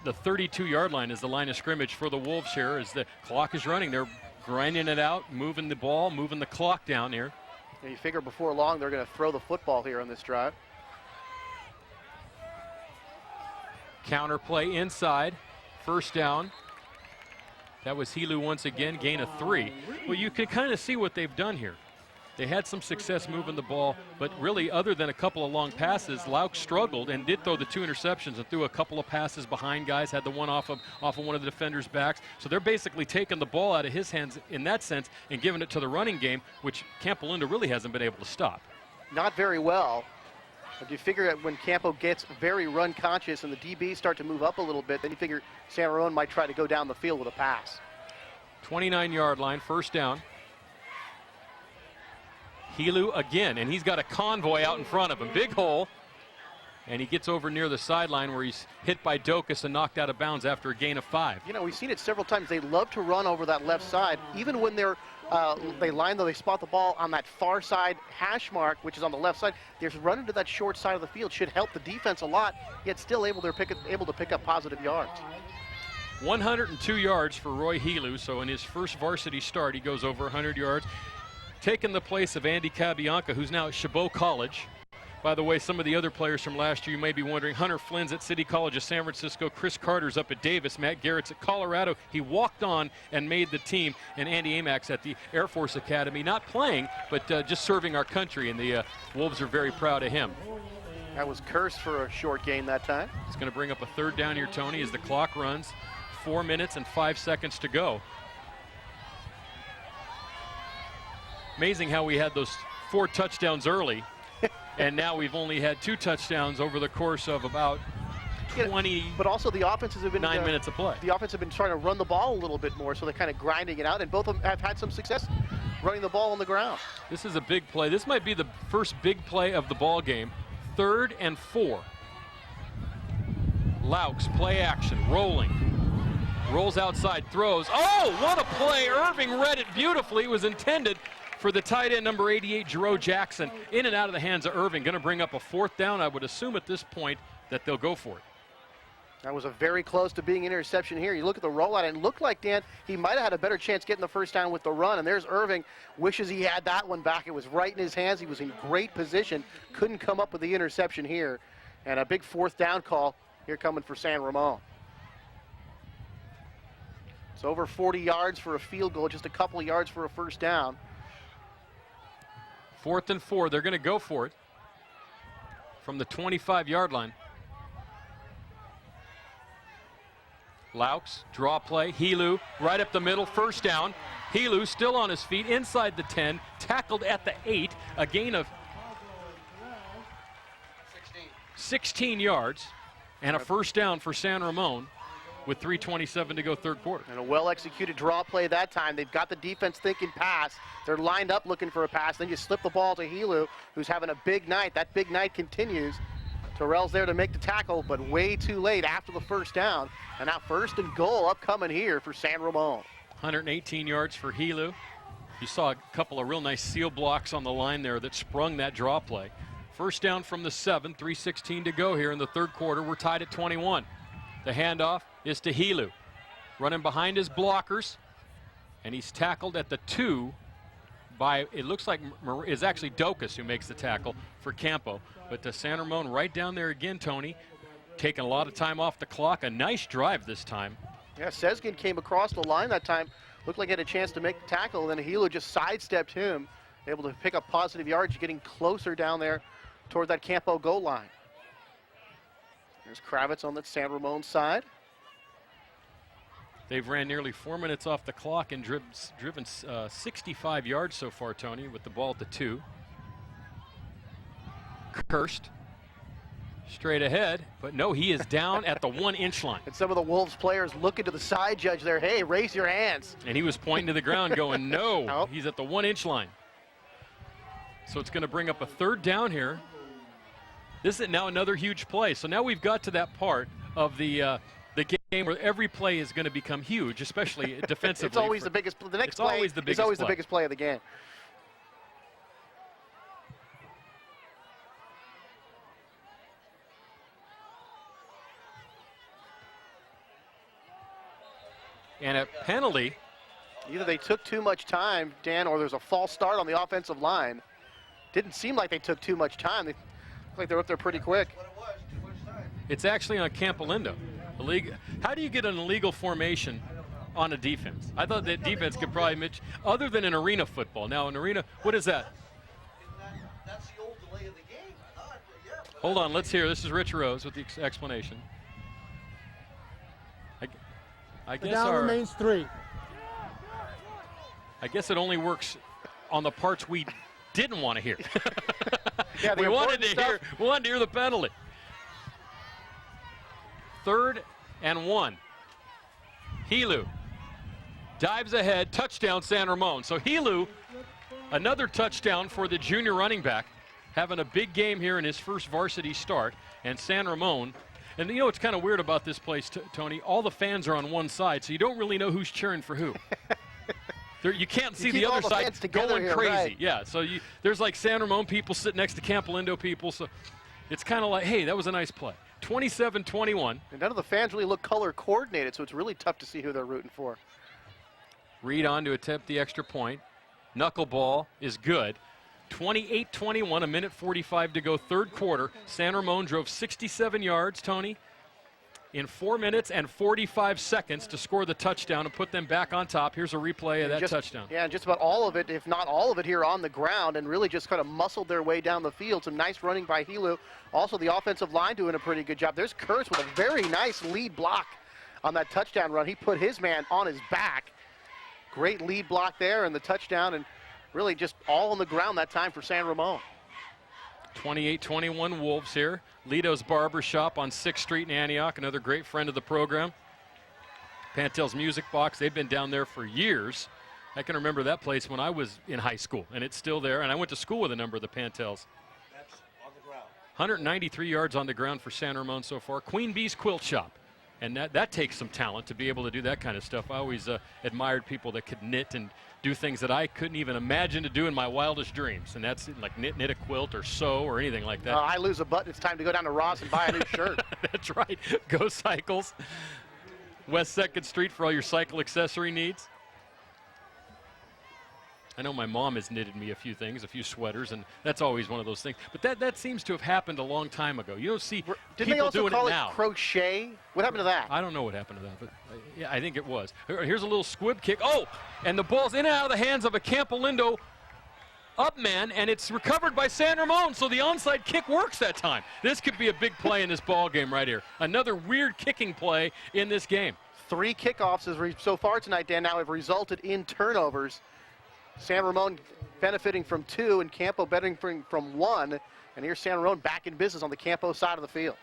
the 32-yard line is the line of scrimmage for the Wolves here as the clock is running. They're grinding it out, moving the ball, moving the clock down here. And you figure before long they're going to throw the football here on this drive. Counter play inside, first down. That was Helu once again, gain of 3. Well, you can kind of see what they've done here. They had some success moving the ball, but really other than a couple of long passes, Laux struggled and did throw the 2 interceptions and threw a couple of passes behind guys, had the one off of one of the defenders' backs. So they're basically taking the ball out of his hands in that sense and giving it to the running game, which Campolindo really hasn't been able to stop. Not very well. But you figure that when Campo gets very run conscious and the DBs start to move up a little bit, then you figure San Ramon might try to go down the field with a pass. 29-yard line, first down. Helu again, and he's got a convoy out in front of him. Big hole, and he gets over near the sideline where he's hit by Dokas and knocked out of bounds after a gain of 5. You know, we've seen it several times. They love to run over that left side, even when they're they spot the ball on that far side hash mark, which is on the left side. They're running to that short side of the field. Should help the defense a lot, yet still able to pick up positive yards. 102 yards for Roy Helu, so in his first varsity start, he goes over 100 yards. Taking the place of Andy Cabianca, who's now at Chabot College. By the way, some of the other players from last year, you may be wondering, Hunter Flynn's at City College of San Francisco, Chris Carter's up at Davis, Matt Garrett's at Colorado. He walked on and made the team, and Andy Amack's at the Air Force Academy, not playing, but just serving our country, and the Wolves are very proud of him. That was cursed for a short gain that time. It's going to bring up a third down here, Tony, as the clock runs. 4 minutes and 5 seconds to go. Amazing how we had those 4 touchdowns early, and now we've only had 2 touchdowns over the course of about 20. But also the offenses have been 9 minutes of play. The offense have been trying to run the ball a little bit more, so they're kind of grinding it out, and both of them have had some success running the ball on the ground. This is a big play. This might be the first big play of the ball game. 3rd and 4. Laux, play action, rolling. Rolls outside, throws. Oh, what a play. Irving read it beautifully. It was intended for the tight end, number 88, Jerome Jackson. In and out of the hands of Irving. Going to bring up a 4th down. I would assume at this point that they'll go for it. That was a very close to being an interception here. You look at the rollout, and it looked like, Dan, he might have had a better chance getting the first down with the run. And there's Irving. Wishes he had that one back. It was right in his hands. He was in great position. Couldn't come up with the interception here. And a big 4th down call here coming for San Ramon. It's over 40 yards for a field goal, just a couple of yards for a first down. 4th and 4. They're going to go for it from the 25-yard line. Laux, draw play. Helu right up the middle, first down. Helu still on his feet inside the 10, tackled at the 8, a gain of 16 yards, and a first down for San Ramon with 3:27 to go, 3rd quarter. And a well-executed draw play that time. They've got the defense thinking pass. They're lined up looking for a pass. Then you slip the ball to Helu, who's having a big night. That big night continues. Terrell's there to make the tackle, but way too late after the first down. And now 1st and goal upcoming here for San Ramon. 118 yards for Helu. You saw a couple of real nice seal blocks on the line there that sprung that draw play. First down from the 7, 3:16 to go here in the 3rd quarter. We're tied at 21. The handoff is to Helu. Running behind his blockers, and he's tackled at the 2 by, it looks like is actually Dokas who makes the tackle for Campo. But to San Ramon right down there again, Tony, taking a lot of time off the clock. A nice drive this time. Yeah, Sezgin came across the line that time. Looked like he had a chance to make the tackle, and then Helu just sidestepped him, able to pick up positive yards, getting closer down there toward that Campo goal line. There's Kravitz on the San Ramon side. They've ran nearly 4 minutes off the clock and driven 65 yards so far, Tony, with the ball at the 2. Cursed. Straight ahead, but no, he is down at the 1-inch line. And some of the Wolves players looking to the side judge there, hey, raise your hands. And he was pointing to the ground going, no, nope. He's at the 1-inch line. So it's going to bring up a 3rd down here. This is now another huge play. So now we've got to that part of the game where every play is going to become huge, especially defensively. It's always the biggest. The next play is always the biggest play of the game. And a penalty. Either they took too much time, Dan, or there's a false start on the offensive line. Didn't seem like they took too much time. They look like they're up there pretty quick. It's actually on Campolindo. How do you get an illegal formation on a defense? I thought that defense could probably other than an arena football. Now, an arena, what is that? That's the old delay of the game. Hold on, let's hear. This is Rich Rose with the explanation. I guess down remains 3. I guess it only works on the parts we didn't want to hear. Yeah, we wanted to hear the penalty. 3rd and 1. Helu dives ahead, touchdown San Ramon. So Helu, another touchdown for the junior running back, having a big game here in his first varsity start. And San Ramon, and you know what's kind of weird about this place, Tony? All the fans are on one side, so you don't really know who's cheering for who. You can't see the other side going here, crazy. right. Yeah, so there's like San Ramon people sitting next to Campolindo people, so it's kind of like, hey, that was a nice play. 27-21. And none of the fans really look color coordinated, so it's really tough to see who they're rooting for. Reed on to attempt the extra point. Knuckleball is good. 28-21, a minute 45 to go, 3rd quarter. San Ramon drove 67 yards, Tony. in 4 minutes and 45 seconds to score the touchdown and put them back on top. Here's a replay of that touchdown. Yeah, just about all of it, if not all of it, here on the ground, and really just kind of muscled their way down the field. Some nice running by Helu. Also, the offensive line doing a pretty good job. There's Kurtz with a very nice lead block on that touchdown run. He put his man on his back. Great lead block there and the touchdown, and really just all on the ground that time for San Ramon. 28-21 Wolves here. Lito's Barber Shop on 6th Street in Antioch, another great friend of the program. Pantel's Music Box, they've been down there for years. I can remember that place when I was in high school, and it's still there. And I went to school with a number of the Pantels. That's on the ground. 193 yards on the ground for San Ramon so far. Queen Bee's Quilt Shop. And that takes some talent to be able to do that kind of stuff. I always admired people that could knit and do things that I couldn't even imagine to do in my wildest dreams. And that's like knit a quilt or sew or anything like that. I lose a button, it's time to go down to Ross and buy a new shirt. That's right. Go Cycles. West 2nd Street for all your cycle accessory needs. I know my mom has knitted me a few things, a few sweaters, and that's always one of those things. But that seems to have happened a long time ago. You don't see Didn't they also doing call it now. Crochet? What happened to that? I don't know what happened to that, but yeah, I think it was. Here's a little squib kick. Oh, and the ball's in and out of the hands of a Campolindo up man, and it's recovered by San Ramon, so the onside kick works that time. This could be a big play in this ball game right here. Another weird kicking play in this game. 3 kickoffs so far tonight, Dan, now have resulted in turnovers. San Ramon benefiting from 2 and Campo benefiting from 1. And here's San Ramon back in business on the Campo side of the field.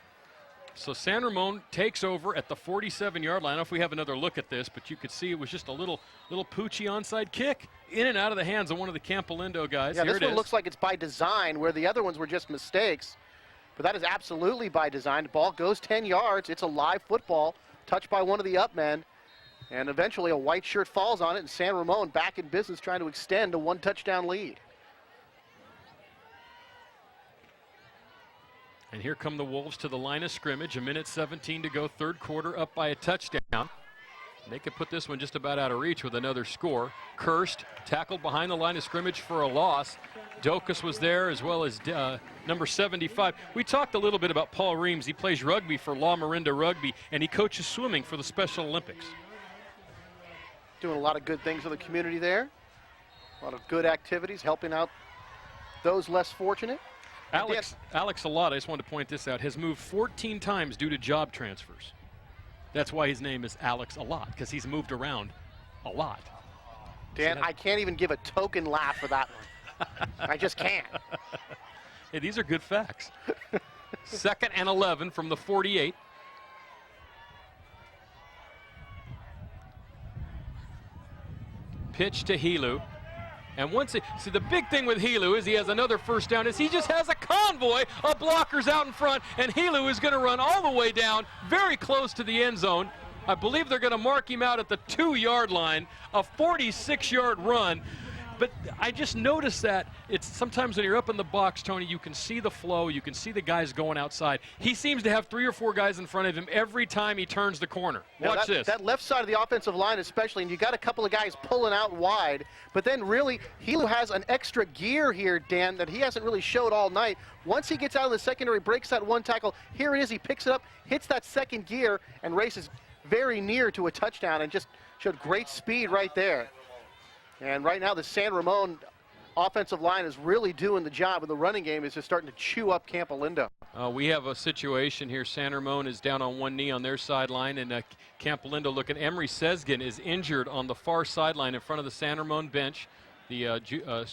So San Ramon takes over at the 47-yard line. I don't know if we have another look at this, but you could see it was just a little poochy onside kick in and out of the hands of one of the Campolindo guys. Yeah, Here this it one is. looks like it's by design, where the other ones were just mistakes. But that is absolutely by design. The ball goes 10 yards. It's a live football, touched by one of the up men. And eventually a white shirt falls on it, and San Ramon back in business trying to extend a 1-touchdown lead. And here come the Wolves to the line of scrimmage. 1:17 to go, third quarter, up by a touchdown. They could put this one just about out of reach with another score. Kirst tackled behind the line of scrimmage for a loss. Dokas was there, as well as number 75. We talked a little bit about Paul Reams. He plays rugby for La Marinda Rugby, and he coaches swimming for the Special Olympics. Doing a lot of good things for the community there. A lot of good activities, helping out those less fortunate. Alex Alata, I just wanted to point this out, has moved 14 times due to job transfers. That's why his name is Alex Alata, because he's moved around a lot. Dan, I can't even give a token laugh for that one. I just can't. Hey, these are good facts. 2nd and 11 from the 48. Pitch to Helu. And see, the big thing with Helu is he has another first down, is he just has a convoy of blockers out in front, and Helu is going to run all the way down, very close to the end zone. I believe they're going to mark him out at the 2-yard line, a 46-yard run. But I just noticed that it's sometimes when you're up in the box, Tony, you can see the flow, you can see the guys going outside. He seems to have 3 or 4 guys in front of him every time he turns the corner. Watch this. That left side of the offensive line especially, and you got a couple of guys pulling out wide, but then really, Helu has an extra gear here, Dan, that he hasn't really showed all night. Once he gets out of the secondary, breaks that one tackle, here it is, he picks it up, hits that second gear, and races very near to a touchdown, and just showed great speed right there. And right now, the San Ramon offensive line is really doing the job, and the running game is just starting to chew up Campolindo. We have a situation here. San Ramon is down on one knee on their sideline, and Campolindo looking. Emery Sesgen is injured on the far sideline in front of the San Ramon bench. The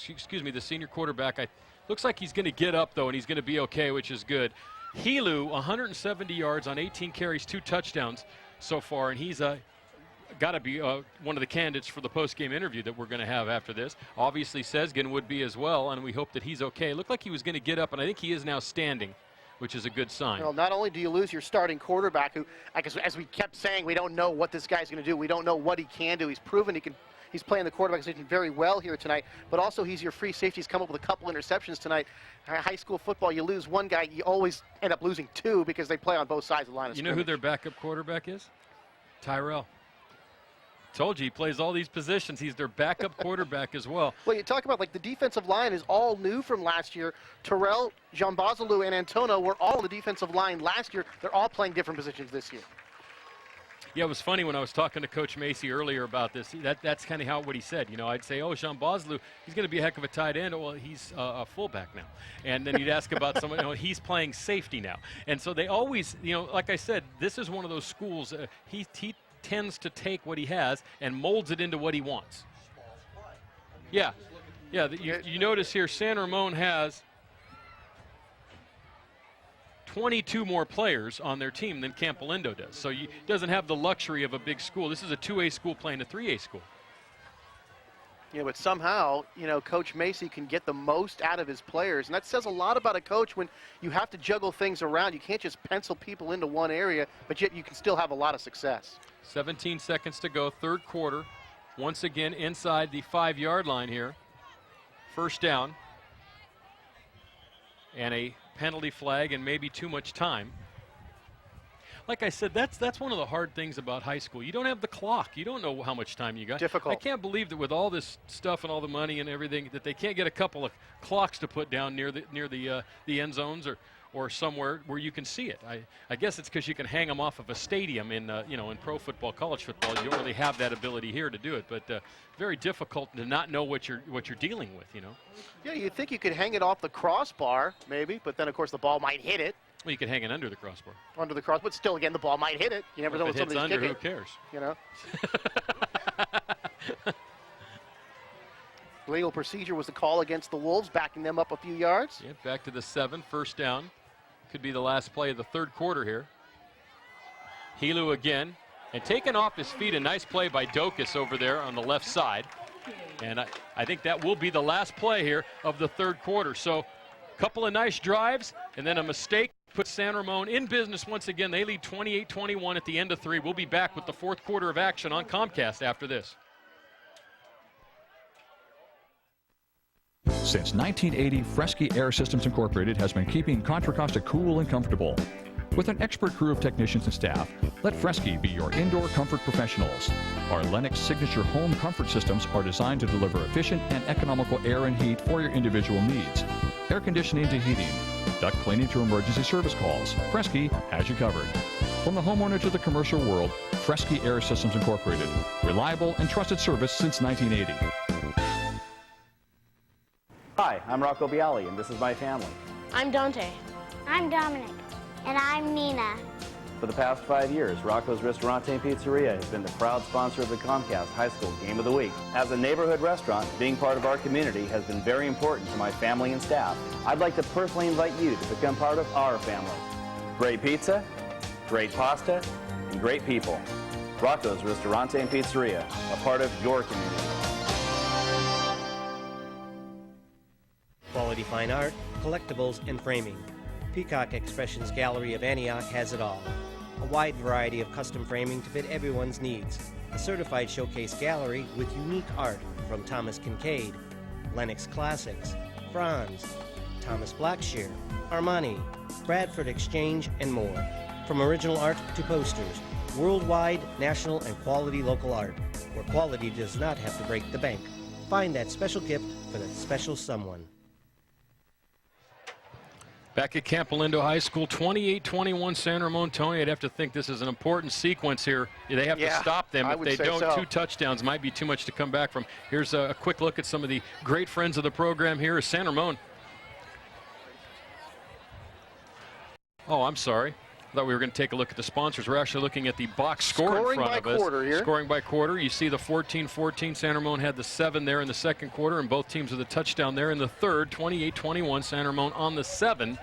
senior quarterback. Looks like he's going to get up, though, and he's going to be okay, which is good. Helu, 170 yards on 18 carries, 2 touchdowns so far, and he's got to be one of the candidates for the post-game interview that we're going to have after this. Obviously, Sesgen would be as well, and we hope that he's okay. It looked like he was going to get up, and I think he is now standing, which is a good sign. Well, not only do you lose your starting quarterback, who, as we kept saying, we don't know what this guy's going to do. We don't know what he can do. He's proven he's playing the quarterback position very well here tonight, but also he's your free safety. He's come up with a couple interceptions tonight. High school football, you lose one guy, you always end up losing 2 because they play on both sides of the line of scrimmage. You know who their backup quarterback is? Tyrell. Told you, he plays all these positions. He's their backup quarterback as well. Well, you talk about like the defensive line is all new from last year. Terrell, Jean Bazalou, and Antono were all on the defensive line last year. They're all playing different positions this year. Yeah, it was funny when I was talking to Coach Macy earlier about this. That's kind of what he said. You know, I'd say, oh, Jean Boslou, he's going to be a heck of a tight end. Well, he's a fullback now. And then you'd ask about someone, you know, he's playing safety now. And so they always, you know, like I said, this is one of those schools. He tends to take what he has and molds it into what he wants. Yeah. Yeah, you notice here San Ramon has 22 more players on their team than Campolindo does. So he doesn't have the luxury of a big school. This is a 2A school playing a 3A school. Yeah, but somehow, you know, Coach Macy can get the most out of his players. And that says a lot about a coach when you have to juggle things around. You can't just pencil people into one area, but yet you can still have a lot of success. 17 seconds to go, third quarter. Once again inside the 5-yard line here. First down. And a penalty flag and maybe too much time. Like I said, that's one of the hard things about high school. You don't have the clock. You don't know how much time you got. Difficult. I can't believe that with all this stuff and all the money and everything that they can't get a couple of clocks to put down near the end zones or somewhere where you can see it. I guess it's because you can hang them off of a stadium in in pro football, college football. You don't really have that ability here to do it, but very difficult to not know what you're dealing with. You know. Yeah, you'd think you could hang it off the crossbar maybe, but then of course the ball might hit it. Well, you can hang it under the crossbar. Under the cross, but still, again, the ball might hit it. You never know when somebody's under, kicking. Who cares? You know. Legal procedure was the call against the Wolves, backing them up a few yards. Yeah, back to the 7, first down. Could be the last play of the third quarter here. Helu again, and taken off his feet. A nice play by Dokas over there on the left side. And I think that will be the last play here of the third quarter. So a couple of nice drives, and then a mistake puts San Ramon in business once again. They lead 28-21 at the end of 3. We'll be back with the fourth quarter of action on Comcast after this. Since 1980, Fresky Air Systems Incorporated has been keeping Contra Costa cool and comfortable. With an expert crew of technicians and staff, let Fresky be your indoor comfort professionals. Our Lennox Signature home comfort systems are designed to deliver efficient and economical air and heat for your individual needs. Air conditioning to heating, duct cleaning to emergency service calls, Fresky has you covered. From the homeowner to the commercial world, Fresky Air Systems Incorporated. Reliable and trusted service since 1980. Hi, I'm Rocco Bialy, and this is my family. I'm Dante. I'm Dominic. And I'm Nina. For the past 5 years, Rocco's Ristorante and Pizzeria has been the proud sponsor of the Comcast High School Game of the Week. As a neighborhood restaurant, being part of our community has been very important to my family and staff. I'd like to personally invite you to become part of our family. Great pizza, great pasta, and great people. Rocco's Ristorante and Pizzeria, a part of your community. Quality fine art, collectibles, and framing. Peacock Expressions Gallery of Antioch has it all. A wide variety of custom framing to fit everyone's needs. A certified showcase gallery with unique art from Thomas Kincaid, Lenox Classics, Franz, Thomas Blackshear, Armani, Bradford Exchange, and more. From original art to posters, worldwide, national, and quality local art, where quality does not have to break the bank. Find that special gift for that special someone. Back at Campolindo High School, 28-21 San Ramon. Tony, I'd have to think this is an important sequence here. They have to stop them. If they don't, so. 2 touchdowns might be too much to come back from. Here's a quick look at some of the great friends of the program here. San Ramon. Oh, I'm sorry. I thought we were going to take a look at the sponsors. We're actually looking at the box score in front of us. Scoring by quarter. You see the 14-14. San Ramon had the 7 there in the second quarter, and both teams with a touchdown there in the third. 28-21. San Ramon on the 7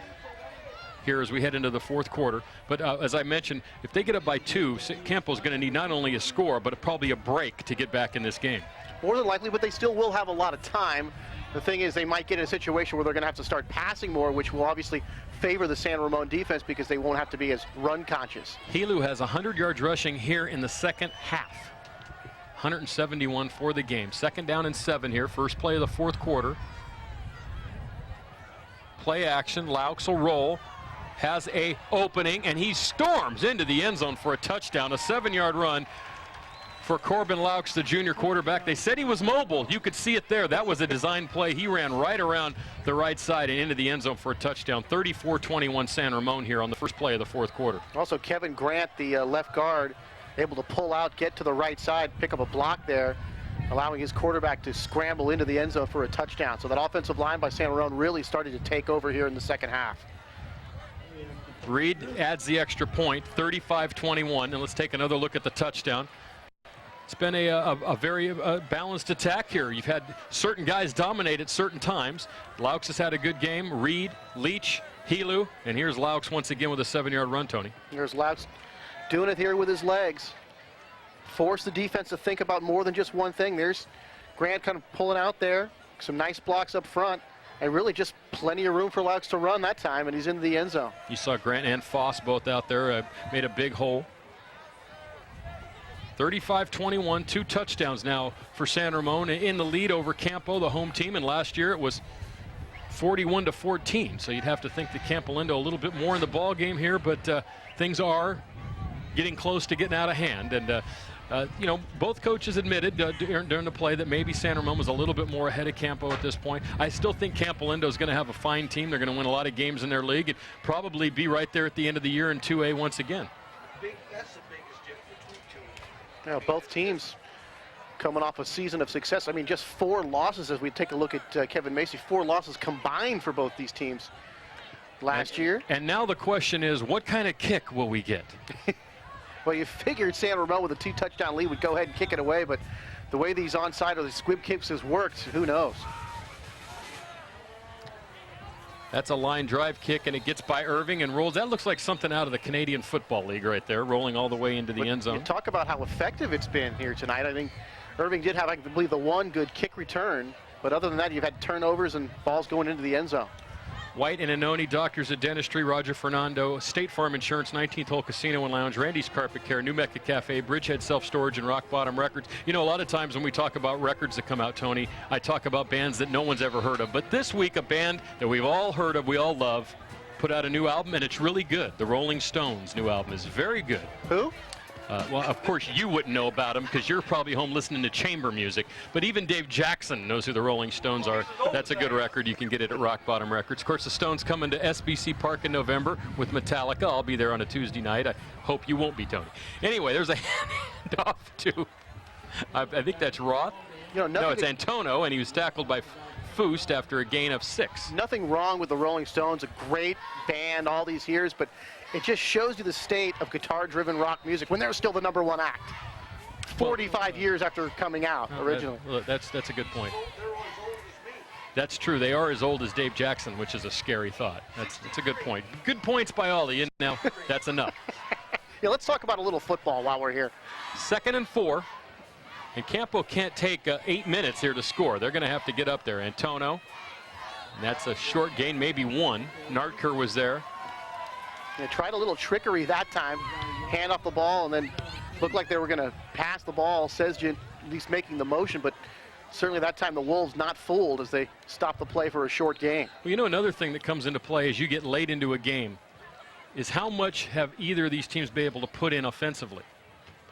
here as we head into the fourth quarter. But as I mentioned, if they get up by 2, Campo's going to need not only a score, but probably a break to get back in this game. More than likely, but they still will have a lot of time. The thing is, they might get in a situation where they're going to have to start passing more, which will obviously favor the San Ramon defense because they won't have to be as run conscious. Helu has 100 yards rushing here in the second half. 171 for the game. Second down and 7 here. First play of the fourth quarter. Play action. Laux will roll. Has a opening, and he storms into the end zone for a touchdown. A 7-yard run for Corbin Laux, the junior quarterback. They said he was mobile. You could see it there. That was a design play. He ran right around the right side and into the end zone for a touchdown. 34-21 San Ramon here on the first play of the fourth quarter. Also, Kevin Grant, the left guard, able to pull out, get to the right side, pick up a block there, allowing his quarterback to scramble into the end zone for a touchdown. So that offensive line by San Ramon really started to take over here in the second half. Reed adds the extra point, 35-21, and let's take another look at the touchdown. It's been a very balanced attack here. You've had certain guys dominate at certain times. Laux has had a good game. Reed, Leach, Helu, and here's Laux once again with a 7-yard run, Tony. Here's Laux doing it here with his legs. Force the defense to think about more than just one thing. There's Grant kind of pulling out there. Some nice blocks up front. And really just plenty of room for Laux to run that time, and he's into the end zone. You saw Grant and Foss both out there, made a big hole. 35-21, 2 touchdowns now for San Ramon in the lead over Campo, the home team, and last year it was 41-14. So you'd have to think that Campolindo a little bit more in the ball game here, but things are getting close to getting out of hand. And you know, both coaches admitted during the play that maybe San Ramon was a little bit more ahead of Campo at this point. I still think Campolindo is going to have a fine team. They're going to win a lot of games in their league and probably be right there at the end of the year in 2A once again. That's the biggest difference between two. Yeah, both teams coming off a season of success. I mean, just 4 losses as we take a look at Kevin Macy. 4 losses combined for both these teams last year. And now the question is, what kind of kick will we get? Well, you figured San Ramon with a 2-touchdown lead would go ahead and kick it away, but the way these onside or the squib kicks has worked, who knows? That's a line drive kick, and it gets by Irving and rolls. That looks like something out of the Canadian Football League right there, rolling all the way into the end zone. You talk about how effective it's been here tonight. I think Irving did have, I believe, the one good kick return, but other than that, you've had turnovers and balls going into the end zone. White and Anoni, Doctors of Dentistry, Roger Fernando, State Farm Insurance, 19th Hole Casino and Lounge, Randy's Carpet Care, New Mecca Cafe, Bridgehead Self-Storage, and Rock Bottom Records. You know, a lot of times when we talk about records that come out, Tony, I talk about bands that no one's ever heard of. But this week, a band that we've all heard of, we all love, put out a new album, and it's really good. The Rolling Stones' new album is very good. Who? Well, of course, you wouldn't know about them because you're probably home listening to chamber music. But even Dave Jackson knows who the Rolling Stones are. That's a good record. You can get it at Rock Bottom Records. Of course, the Stones coming to SBC Park in November with Metallica. I'll be there on a Tuesday night. I hope you won't be, Tony. Anyway, there's a handoff to, I think that's Roth. You know, no, it's Antono, and he was tackled by Foost after a gain of 6. Nothing wrong with the Rolling Stones, a great band all these years, but it just shows you the state of guitar-driven rock music when they're still the #1 act. 45 years after coming out originally. That's a good point. That's true. They are as old as Dave Jackson, which is a scary thought. That's a good point. Good points by all of you. Now, that's enough. Yeah, let's talk about a little football while we're here. 2nd and 4. And Campo can't take 8 minutes here to score. They're going to have to get up there. Antono. And that's a short gain, maybe 1. Nartker was there. They tried a little trickery that time. Hand off the ball and then looked like they were going to pass the ball. Sezgin at least making the motion, but certainly that time the Wolves not fooled as they stopped the play for a short gain. Well, you know, another thing that comes into play as you get late into a game is how much have either of these teams been able to put in offensively?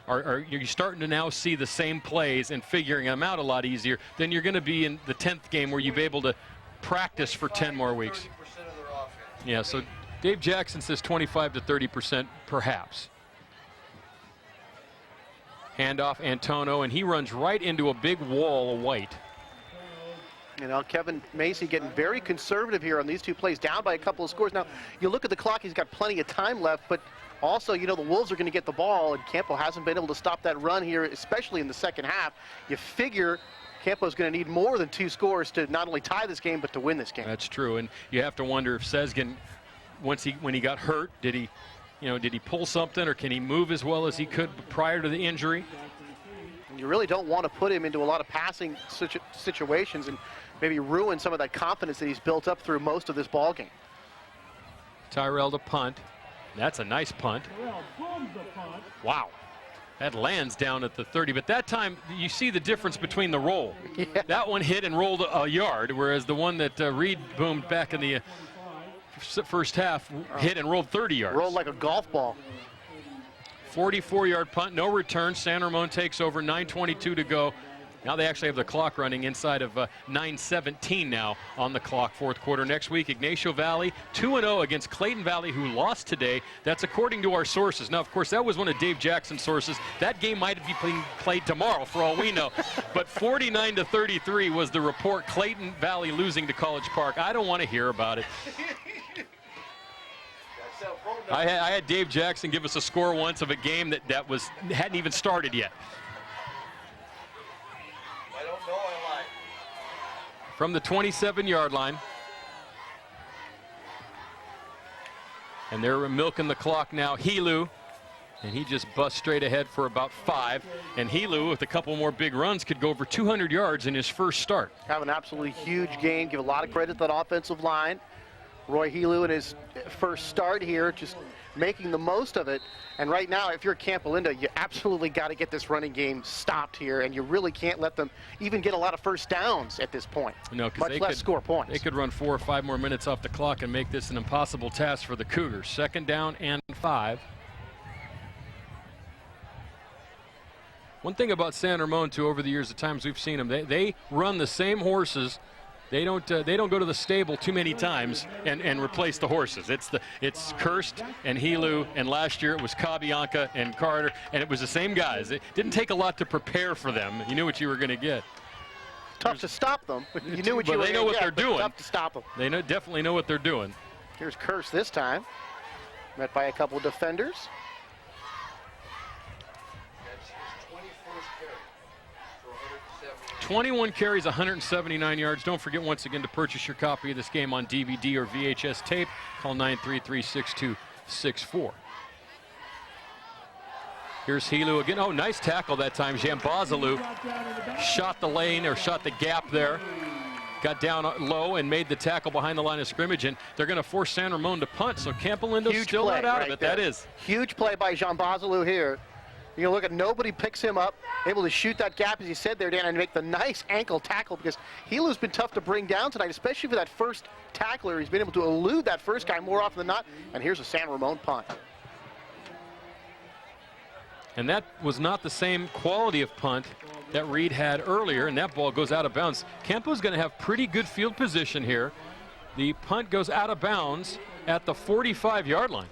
Are you starting to now see the same plays and figuring them out a lot easier than you're going to be in the 10th game where you've been able to practice for 10 more weeks? Yeah, so Dave Jackson says 25 to 30% perhaps. Handoff Antono, and he runs right into a big wall of White. You know, Kevin Macy getting very conservative here on these 2 plays, down by a couple of scores. Now, you look at the clock, he's got plenty of time left, but also, you know, the Wolves are going to get the ball, and Campo hasn't been able to stop that run here, especially in the second half. You figure Campo's going to need more than 2 scores to not only tie this game, but to win this game. That's true, and you have to wonder if Sezgin, when he got hurt, did he pull something, or can he move as well as he could prior to the injury? And you really don't want to put him into a lot of passing situations and maybe ruin some of that confidence that he's built up through most of this ball game. Tyrell to punt. That's a nice punt. Wow. That lands down at the 30, but that time you see the difference between the roll. Yeah. That one hit and rolled a yard, whereas the one that Reed boomed back in the first half hit and rolled 30 yards. Rolled like a golf ball. 44-yard punt, no return. San Ramon takes over, 9:22 to go. Now they actually have the clock running inside of 9:17 now on the clock, fourth quarter. Next week, Ignacio Valley 2-0 against Clayton Valley, who lost today. That's according to our sources. Now, of course, that was one of Dave Jackson's sources. That game might be played tomorrow for all we know. But 49-33 was the report. Clayton Valley losing to College Park. I don't want to hear about it. I had Dave Jackson give us a score once of a game that hadn't even started yet. I don't know, I lied. From the 27-yard line. And they're milking the clock now. Helu, and he just busts straight ahead for about 5. And Helu, with a couple more big runs, could go over 200 yards in his first start. Have an absolutely huge game. Give a lot of credit to that offensive line. Roy Helu in his first start here, just making the most of it. And right now, if you're Campolindo, you absolutely got to get this running game stopped here, and you really can't let them even get a lot of first downs at this point. No, much less score points. They could run 4 or 5 more minutes off the clock and make this an impossible task for the Cougars. 2nd down and 5. One thing about San Ramon, too, over the years, the times we've seen them, they run the same horses. They don't go to the stable too many times and replace the horses. It's Kirst and Helu, and last year it was Cabianca and Carter, and it was the same guys. It didn't take a lot to prepare for them. You knew what you were going to get. Tough to stop them, but you knew what you were going to get. They know what they're doing. Tough to stop them. They definitely know what they're doing. Here's Kirst this time, met by a couple of defenders. 21 carries, 179 yards. Don't forget once again to purchase your copy of this game on DVD or VHS tape. Call 933-6264. Here's Helu again. Oh, nice tackle that time. Jambazalu shot the lane, or shot the gap there. Got down low and made the tackle behind the line of scrimmage, and they're going to force San Ramon to punt. So Campolindo's still not out of it. That is. Huge play by Jambazalu here. You look at, nobody picks him up, able to shoot that gap, as you said there, Dan, and make the nice ankle tackle, because Helu's been tough to bring down tonight, especially for that first tackler. He's been able to elude that first guy more often than not, and here's a San Ramon punt. And that was not the same quality of punt that Reed had earlier, and that ball goes out of bounds. Campo's going to have pretty good field position here. The punt goes out of bounds at the 45-yard line.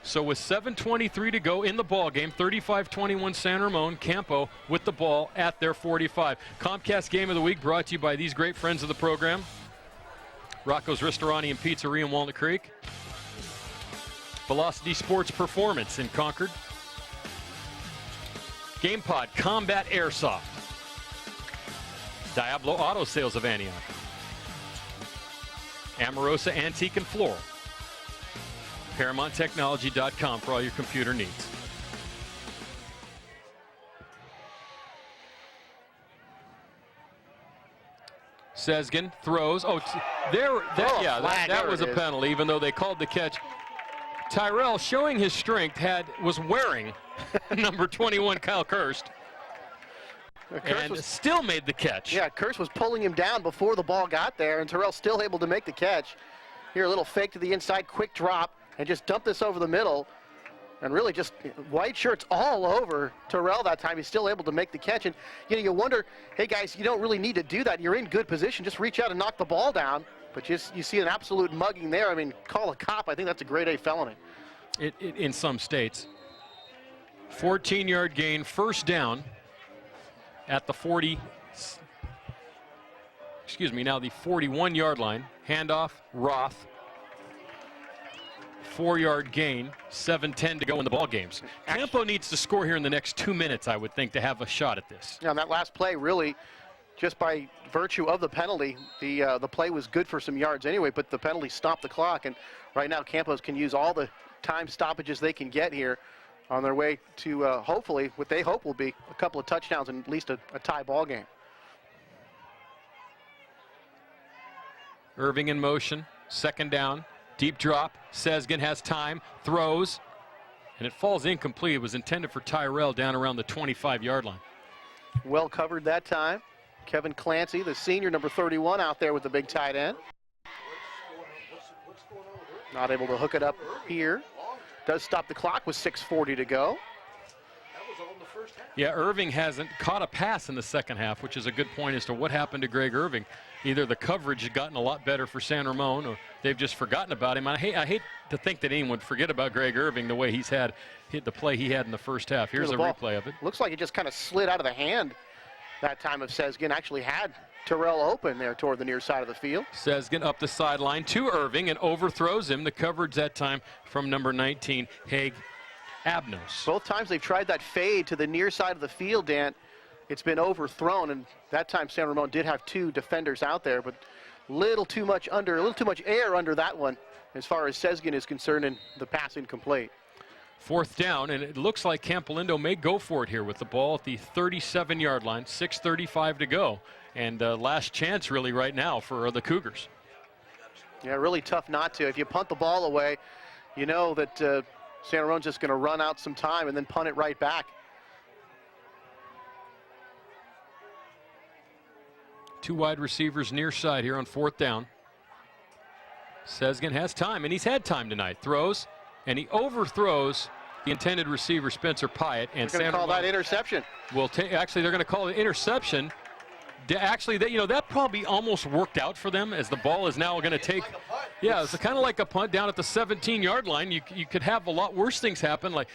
So with 7:23 to go in the ball game, 35-21 San Ramon, Campo with the ball at their 45. Comcast Game of the Week brought to you by these great friends of the program. Rocco's Ristorani and Pizzeria in Walnut Creek. Velocity Sports Performance in Concord. GamePod Combat Airsoft. Diablo Auto Sales of Antioch. Amorosa Antique and Floral. ParamountTechnology.com for all your computer needs. Sesgen throws. Oh, that was a penalty, even though they called the catch. Tyrell, showing his strength, was wearing number 21 Kyle Kirst. And still made the catch. Yeah, Kirst was pulling him down before the ball got there, and Terrell still able to make the catch. Here, a little fake to the inside, quick drop, and just dump this over the middle. And really just white shirts all over Terrell that time. He's still able to make the catch. And you wonder, hey guys, you don't really need to do that. You're in good position. Just reach out and knock the ball down. But you see an absolute mugging there. I mean, call a cop. I think that's a grade A felony. In some states. 14-yard gain, first down at the 40. Now the 41-yard line. Handoff, Roth. 4-yard gain, 7:10 to go in the ball games. Campo needs to score here in the next 2 minutes, I would think, to have a shot at this. Yeah, and that last play, really, just by virtue of the penalty, the play was good for some yards anyway, but the penalty stopped the clock, and right now Campos can use all the time stoppages they can get here on their way to hopefully what they hope will be a couple of touchdowns and at least a tie ball game. Irving in motion, second down. Deep drop, Sesgen has time, throws, and it falls incomplete. It was intended for Tyrell down around the 25-yard line. Well covered that time. Kevin Clancy, the senior, number 31, out there with the big tight end. Not able to hook it up here. Does stop the clock with 6:40 to go. That was on the Yeah, Irving hasn't caught a pass in the second half, which is a good point as to what happened to Greg Irving. Either the coverage has gotten a lot better for San Ramon, or they've just forgotten about him. I hate to think that anyone would forget about Greg Irving the way he's hit the play he had in the first half. Here's a replay of it. Looks like it just kind of slid out of the hand that time of Sezgin. Actually had Terrell open there toward the near side of the field. Sezgin up the sideline to Irving and overthrows him. The coverage that time from number 19, Haig Abnos. Both times they've tried that fade to the near side of the field, Dan. It's been overthrown, and that time San Ramon did have 2 defenders out there, but a little too much air under that one as far as Sezgin is concerned, and the pass incomplete. 4th down, and it looks like Campolindo may go for it here with the ball at the 37-yard line, 6:35 to go, and last chance really right now for the Cougars. Yeah, really tough not to. If you punt the ball away, you know that San Ramon's just going to run out some time and then punt it right back. 2 wide receivers near side here on 4th down. Sezgin has time, and he's had time tonight. Throws, and he overthrows the intended receiver, Spencer Pyatt. And they're going to call that interception. Well, actually, they're going to call it interception. Actually, that probably almost worked out for them, as the ball is now going to take. Yeah, it's kind of like a punt down at the 17-yard line. You could have a lot worse things happen, like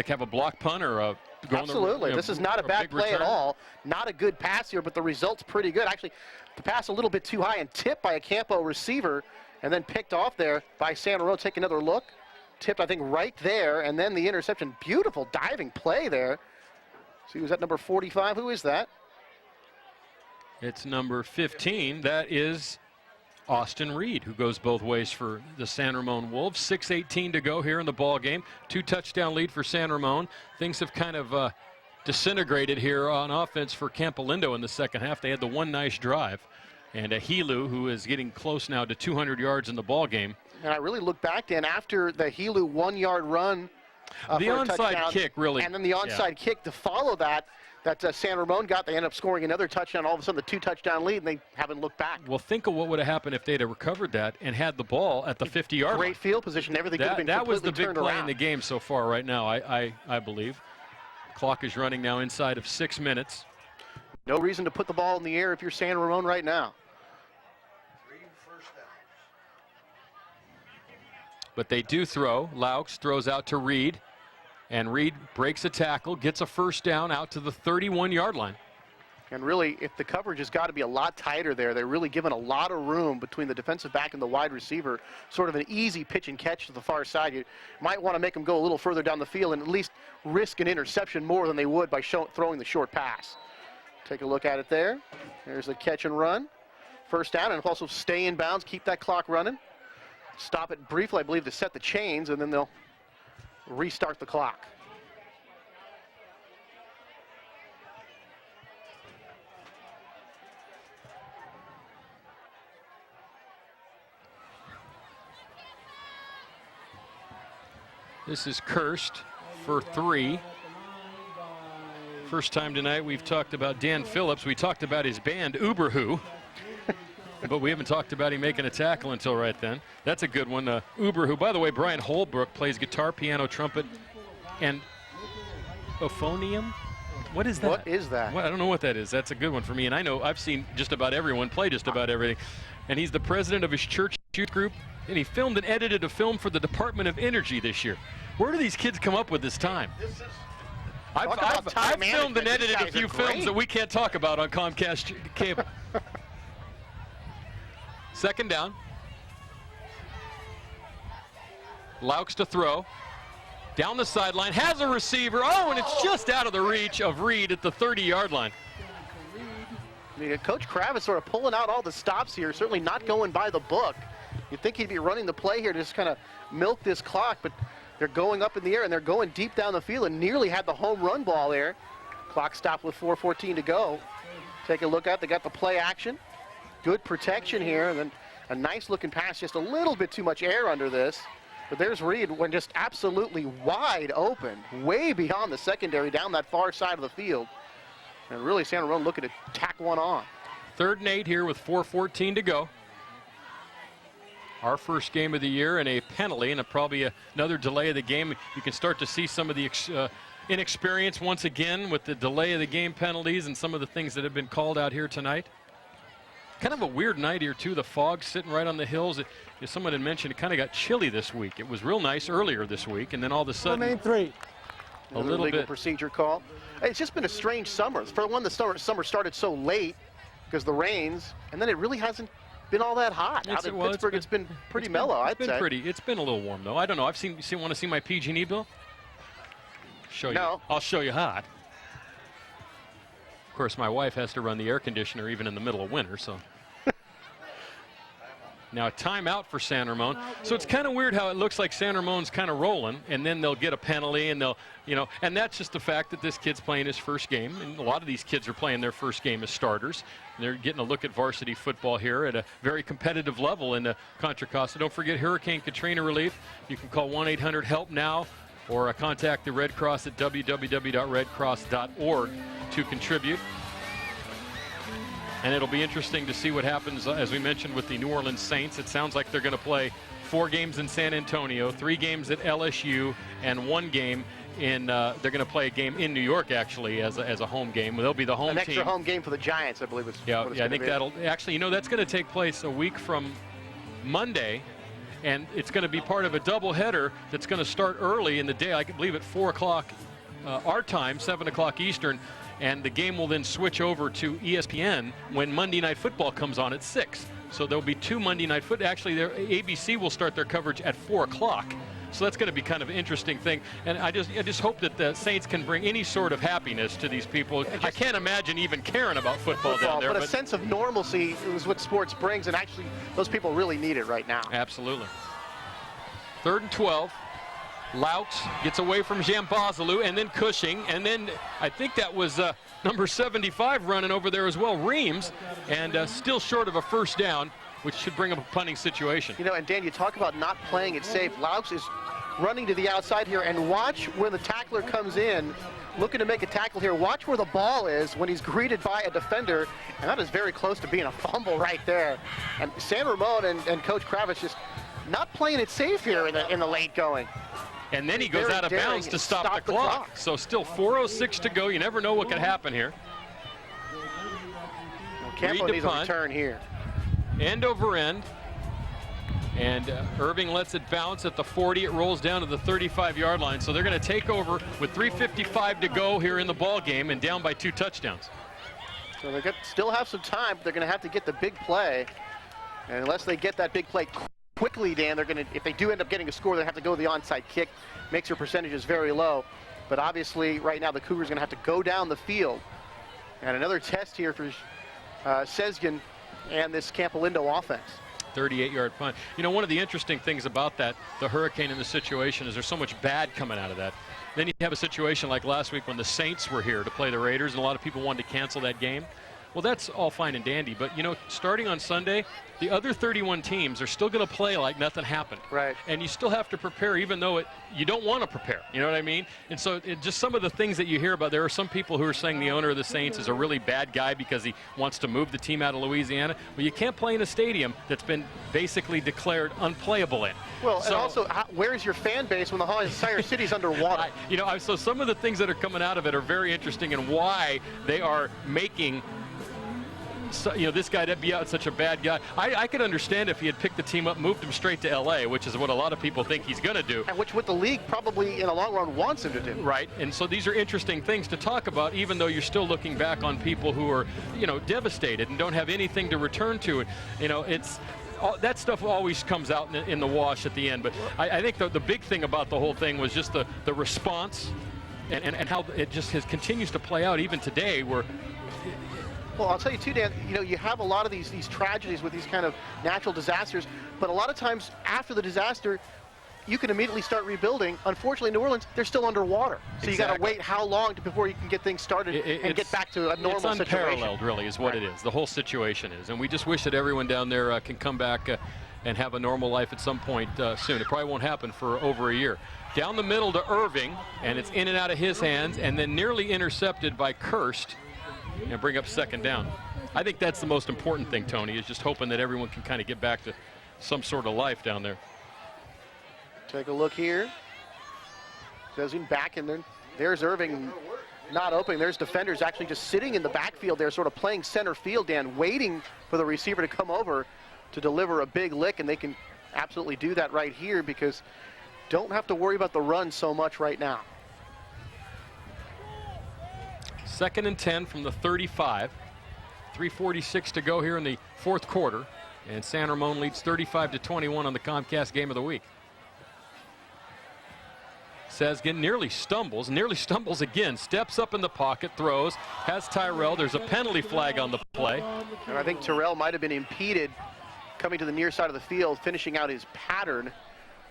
have a block punt or a. Absolutely. This is not a bad play at all. Not a good pass here, but the result's pretty good. Actually, the pass a little bit too high and tipped by a Campo receiver, and then picked off there by San Ramon. Take another look. Tipped, I think, right there, and then the interception. Beautiful diving play there. See, was that number 45? Who is that? It's number 15. That is Austin Reed, who goes both ways for the San Ramon Wolves. 6:18 to go here in the ball game. 2-touchdown lead for San Ramon. Things have kind of disintegrated here on offense for Campolindo in the second half. They had the one nice drive, and Helu, who is getting close now to 200 yards in the ball game. And I really look back, Dan, after the Helu 1-yard run, the onside kick really, and then the onside kick to follow that San Ramon got. They end up scoring another touchdown. All of a sudden, the 2-touchdown lead, and they haven't looked back. Well, think of what would have happened if they'd have recovered that and had the ball at the 50-yard line. Great field position. Everything could have been completely turned around. That was the big play in the game so far right now, I believe. Clock is running now inside of 6 minutes. No reason to put the ball in the air if you're San Ramon right now. But they do throw. Laux throws out to Reed. And Reed breaks a tackle, gets a first down out to the 31-yard line. And really, if the coverage has got to be a lot tighter there, they're really given a lot of room between the defensive back and the wide receiver. Sort of an easy pitch and catch to the far side. You might want to make them go a little further down the field and at least risk an interception more than they would by throwing the short pass. Take a look at it there. There's a catch and run. First down, and also stay in bounds, keep that clock running. Stop it briefly, I believe, to set the chains, and then they'll restart the clock. This is Kirst for 3. First time tonight we've talked about Dan Phillips. We talked about his band, Uberwho. But we haven't talked about him making a tackle until right then. That's a good one. Uberwho. By the way, Brian Holbrook plays guitar, piano, trumpet, and euphonium. What is that? What is that? Well, I don't know what that is. That's a good one for me. And I know I've seen just about everyone play just about everything. And he's the president of his church youth group. And he filmed and edited a film for the Department of Energy this year. Where do these kids come up with this time? I've filmed and edited a few films that we can't talk about on Comcast cable. Second down. Laux to throw. Down the sideline, has a receiver. Oh, and it's just out of the reach of Reed at the 30-yard line. I mean, Coach Kravitz sort of pulling out all the stops here, certainly not going by the book. You'd think he'd be running the play here to just kind of milk this clock, but they're going up in the air and they're going deep down the field and nearly had the home run ball there. Clock stopped with 4:14 to go. Take a look at it. They got the play action. Good protection here, and then a nice looking pass, just a little bit too much air under this. But there's Reed when just absolutely wide open, way beyond the secondary down that far side of the field. And really San Ramon looking to tack one on. 3rd and 8 here with 4:14 to go. Our first game of the year and a penalty and probably another delay of the game. You can start to see some of the inexperience once again with the delay of the game penalties and some of the things that have been called out here tonight. Kind of a weird night here, too. The fog sitting right on the hills. As someone had mentioned, it kind of got chilly this week. It was real nice earlier this week, and then all of a sudden, main three. A little legal bit. procedure call. It's just been a strange summer. For one, the summer started so late because the rains, and then it really hasn't been all that hot. Out in Pittsburgh, it's been pretty mellow, I'd say. It's been a little warm, though. I don't know. Want to see my PG&E bill? Show you. No. I'll show you hot. Of course, my wife has to run the air conditioner even in the middle of winter, so. Now a timeout for San Ramon. So it's kind of weird how it looks like San Ramon's kind of rolling, and then they'll get a penalty, and they'll, and that's just the fact that this kid's playing his first game, and a lot of these kids are playing their first game as starters. And they're getting a look at varsity football here at a very competitive level in Contra Costa. Don't forget Hurricane Katrina relief. You can call 1-800-HELP-NOW or contact the Red Cross at www.redcross.org to contribute. And it'll be interesting to see what happens, as we mentioned, with the New Orleans Saints. It sounds like they're going to play 4 games in San Antonio, 3 games at LSU, and 1 game in, they're going to play a game in New York, actually, as a home game. They'll be the home team. An extra home game for the Giants, I believe. Yeah, I think that'll, actually, that's going to take place a week from Monday. And it's going to be part of a doubleheader that's going to start early in the day, I believe at 4 o'clock our time, 7 o'clock Eastern. And the game will then switch over to ESPN when Monday Night Football comes on at 6. So there'll be 2 Monday Night Football. Actually, ABC will start their coverage at 4 o'clock. So that's going to be kind of an interesting thing. And I just hope that the Saints can bring any sort of happiness to these people. I can't imagine even caring about football down there. But a sense of normalcy is what sports brings, and actually those people really need it right now. Absolutely. 3rd and 12. Louts gets away from Jambazalu, and then Cushing, and then I think that was number 75 running over there as well, Reams, and still short of a first down, which should bring up a punting situation. And Dan, you talk about not playing it safe. Louts is running to the outside here, and watch where the tackler comes in, looking to make a tackle here. Watch where the ball is when he's greeted by a defender, and that is very close to being a fumble right there. And San Ramon and Coach Kravitz just not playing it safe here in the late going. And then he goes out of bounds to stop the clock. So still 4:06 to go. You never know what could happen here. Campo needs a return here. End over end. And Irving lets it bounce at the 40. It rolls down to the 35-yard line. So they're going to take over with 3:55 to go here in the ball game and down by 2 touchdowns. So they still have some time, but they're going to have to get the big play. And unless they get that big play quickly, Dan, they're going to, if they do end up getting a score, they have to go the onside kick. Makes their percentages very low. But obviously, right now, the Cougars are going to have to go down the field. And another test here for Sezgin and this Campolindo offense. 38-yard punt. One of the interesting things about that, the Hurricane in the situation, is there's so much bad coming out of that. Then you have a situation like last week when the Saints were here to play the Raiders, and a lot of people wanted to cancel that game. Well, that's all fine and dandy, but starting on Sunday, the other 31 teams are still going to play like nothing happened. Right. And you still have to prepare, even though you don't want to prepare. You know what I mean? And so just some of the things that you hear about, there are some people who are saying the owner of the Saints is a really bad guy because he wants to move the team out of Louisiana. Well, you can't play in a stadium that's been basically declared unplayable in. Well, and also, where's your fan base when the whole entire city's underwater? So some of the things that are coming out of it are very interesting, and why they are making this guy to be out such a bad guy. I could understand if he had picked the team up, moved him straight to L.A., which is what a lot of people think he's going to do. And what the league probably in the long run wants him to do. Right, and so these are interesting things to talk about, even though you're still looking back on people who are, devastated and don't have anything to return to. That stuff always comes out in the wash at the end. But I think the big thing about the whole thing was just the response and how it just continues to play out even today, where. Well, I'll tell you too, Dan, you have a lot of these tragedies with these kind of natural disasters, but a lot of times after the disaster, you can immediately start rebuilding. Unfortunately, New Orleans, they're still underwater. So you got to wait how long before you can get things started and get back to a normal situation. It's unparalleled, really, is what it is. The whole situation is. And we just wish that everyone down there can come back and have a normal life at some point soon. It probably won't happen for over a year. Down the middle to Irving, and it's in and out of his hands, and then nearly intercepted by Kirst. And bring up 2nd down. I think that's the most important thing, Tony, is just hoping that everyone can kind of get back to some sort of life down there. Take a look here. Goes in back, and then There's Irving not opening. There's defenders actually just sitting in the backfield there, sort of playing center field, Dan, waiting for the receiver to come over to deliver a big lick, and they can absolutely do that right here because don't have to worry about the run so much right now. 2nd and 10 from the 35. 3:46 to go here in the fourth quarter, and San Ramon leads 35-21 on the Comcast Game of the Week. Sezgin nearly stumbles again, steps up in the pocket, throws, has Tyrell. There's a penalty flag on the play. And I think Terrell might have been impeded coming to the near side of the field, finishing out his pattern.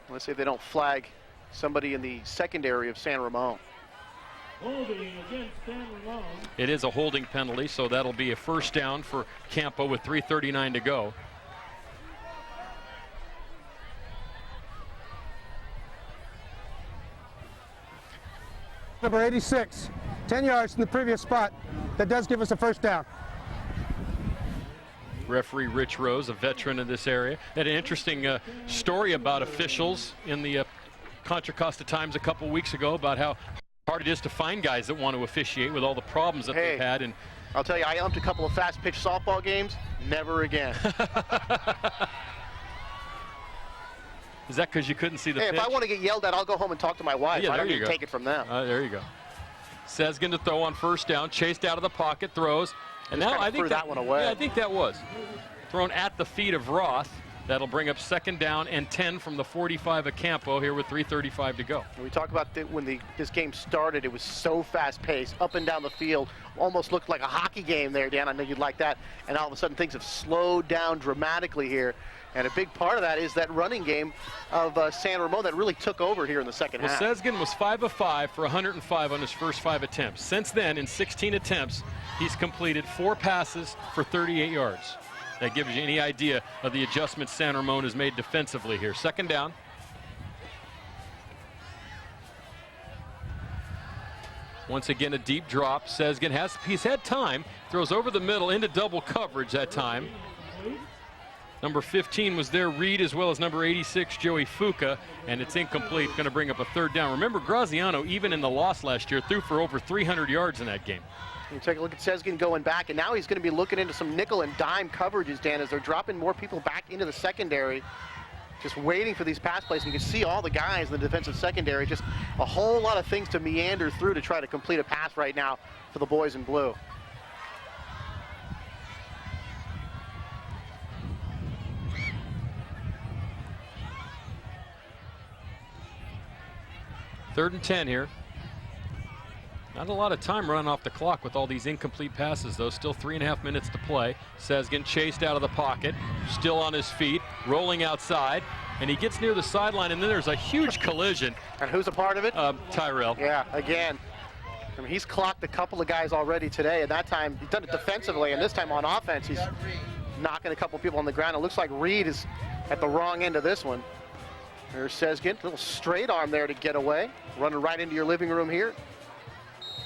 Let's see if they don't flag somebody in the secondary of San Ramon. Holding against San Ramon. It is a holding penalty, so that'll be a first down for Campo with 3:39 to go. Number 86, 10 yards from the previous spot. That does give us a first down. Referee Rich Rose, a veteran of this area. Had an interesting story about officials in the Contra Costa Times a couple weeks ago about how hard it is to find guys that want to officiate with all the problems that they've had. And I'll tell you, I umped a couple of fast pitch softball games. Never again. Is that because you couldn't see the pitch? If I want to get yelled at, I'll go home and talk to my wife. Yeah, I don't need to take it from them. There you go. Sezgin to throw on first down, chased out of the pocket, throws. And now I think threw that one away. Yeah, I think that was thrown at the feet of Roth. That'll bring up 2nd down and 10 from the 45 of Campo here with 3:35 to go. We talk about when this game started, it was so fast-paced, up and down the field, almost looked like a hockey game there, Dan. I know you'd like that. And all of a sudden, things have slowed down dramatically here. And a big part of that is that running game of San Ramon that really took over here in the second half. Sezgin was 5 of 5 for 105 on his first 5 attempts. Since then, in 16 attempts, he's completed 4 passes for 38 yards. That gives you any idea of the adjustments San Ramon has made defensively here. 2nd down. Once again, a deep drop. Sezgin he's had time, throws over the middle into double coverage that time. Number 15 was there, Reed, as well as number 86, Joey Fuca, and it's incomplete. Going to bring up a 3rd down. Remember, Graziano, even in the loss last year, threw for over 300 yards in that game. You take a look at Sezgin going back, and now he's going to be looking into some nickel and dime coverages, Dan, as they're dropping more people back into the secondary, just waiting for these pass plays. And you can see all the guys in the defensive secondary, just a whole lot of things to meander through to try to complete a pass right now for the boys in blue. Third and 10 here. Not a lot of time running off the clock with all these incomplete passes, though. Still 3.5 minutes to play. Sezgin chased out of the pocket, still on his feet, rolling outside, and he gets near the sideline, and then there's a huge collision. And who's a part of it? Tyrell. Yeah, again. I mean, he's clocked a couple of guys already today, and that time he's done it defensively, and this time on offense he's knocking a couple people on the ground. It looks like Reed is at the wrong end of this one. There's Sezgin, a little straight arm there to get away, running right into your living room here.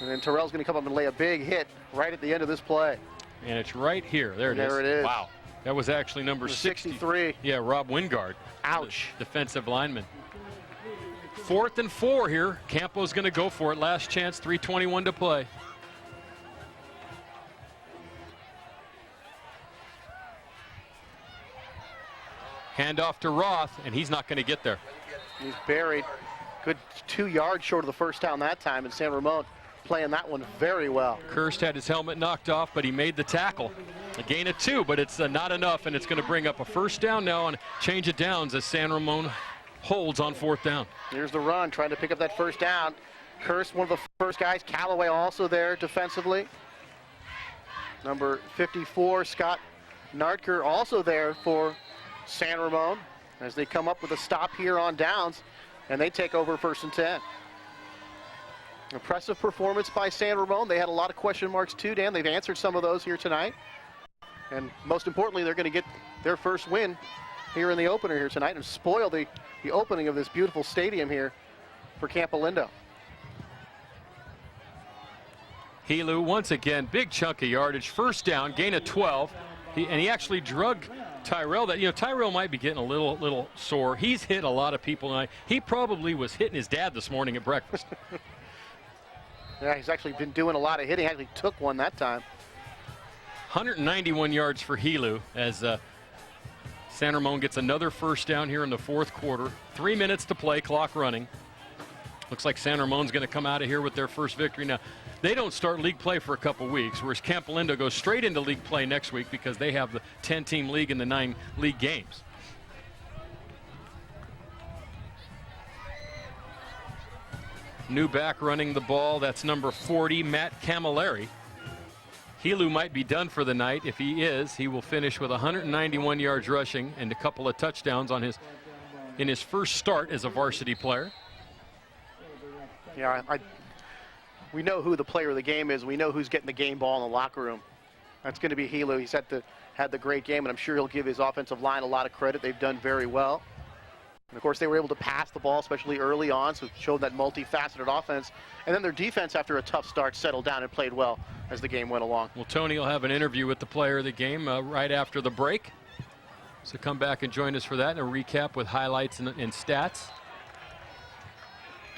And then Terrell's going to come up and lay a big hit right at the end of this play. And it's right here. There it is. Wow. That was actually number 63. Yeah, Rob Wingard. Ouch. Defensive lineman. 4th and 4 here. Campo's going to go for it. Last chance, 3:21 to play. Hand off to Roth, and he's not going to get there. He's buried. Good 2 yards short of the first down that time, and San Ramon playing that one very well. Kirst had his helmet knocked off, but he made the tackle. A gain of 2, but it's not enough, and it's going to bring up a first down now and change it downs as San Ramon holds on 4th down. Here's the run, trying to pick up that first down. Kirst, one of the first guys. Callaway also there defensively. Number 54, Scott Nardker, also there for San Ramon as they come up with a stop here on downs, and they take over 1st and 10. Impressive performance by San Ramon. They had a lot of question marks too, Dan. They've answered some of those here tonight. And most importantly, they're going to get their first win here in the opener here tonight and spoil the opening of this beautiful stadium here for Campolindo. Helu once again, big chunk of yardage. First down, gain of 12. He actually drug Tyrell. Tyrell might be getting a little sore. He's hit a lot of people tonight. He probably was hitting his dad this morning at breakfast. Yeah, he's actually been doing a lot of hitting. Actually took one that time. 191 yards for Helu as San Ramon gets another first down here in the fourth quarter. 3 minutes to play, clock running. Looks like San Ramon's going to come out of here with their first victory. Now, they don't start league play for a couple weeks, whereas Campolindo goes straight into league play next week because they have the 10-team league and the 9 league games. New back running the ball, that's number 40, Matt Camilleri. Helu might be done for the night. If he is, he will finish with 191 yards rushing and a couple of touchdowns on in his first start as a varsity player. Yeah, we know who the player of the game is. We know who's getting the game ball in the locker room. That's going to be Helu. He's had the great game, and I'm sure he'll give his offensive line a lot of credit. They've done very well. And of course, they were able to pass the ball, especially early on, so it showed that multifaceted offense. And then their defense, after a tough start, settled down and played well as the game went along. Well, Tony will have an interview with the player of the game right after the break. So come back and join us for that, and a recap with highlights and stats.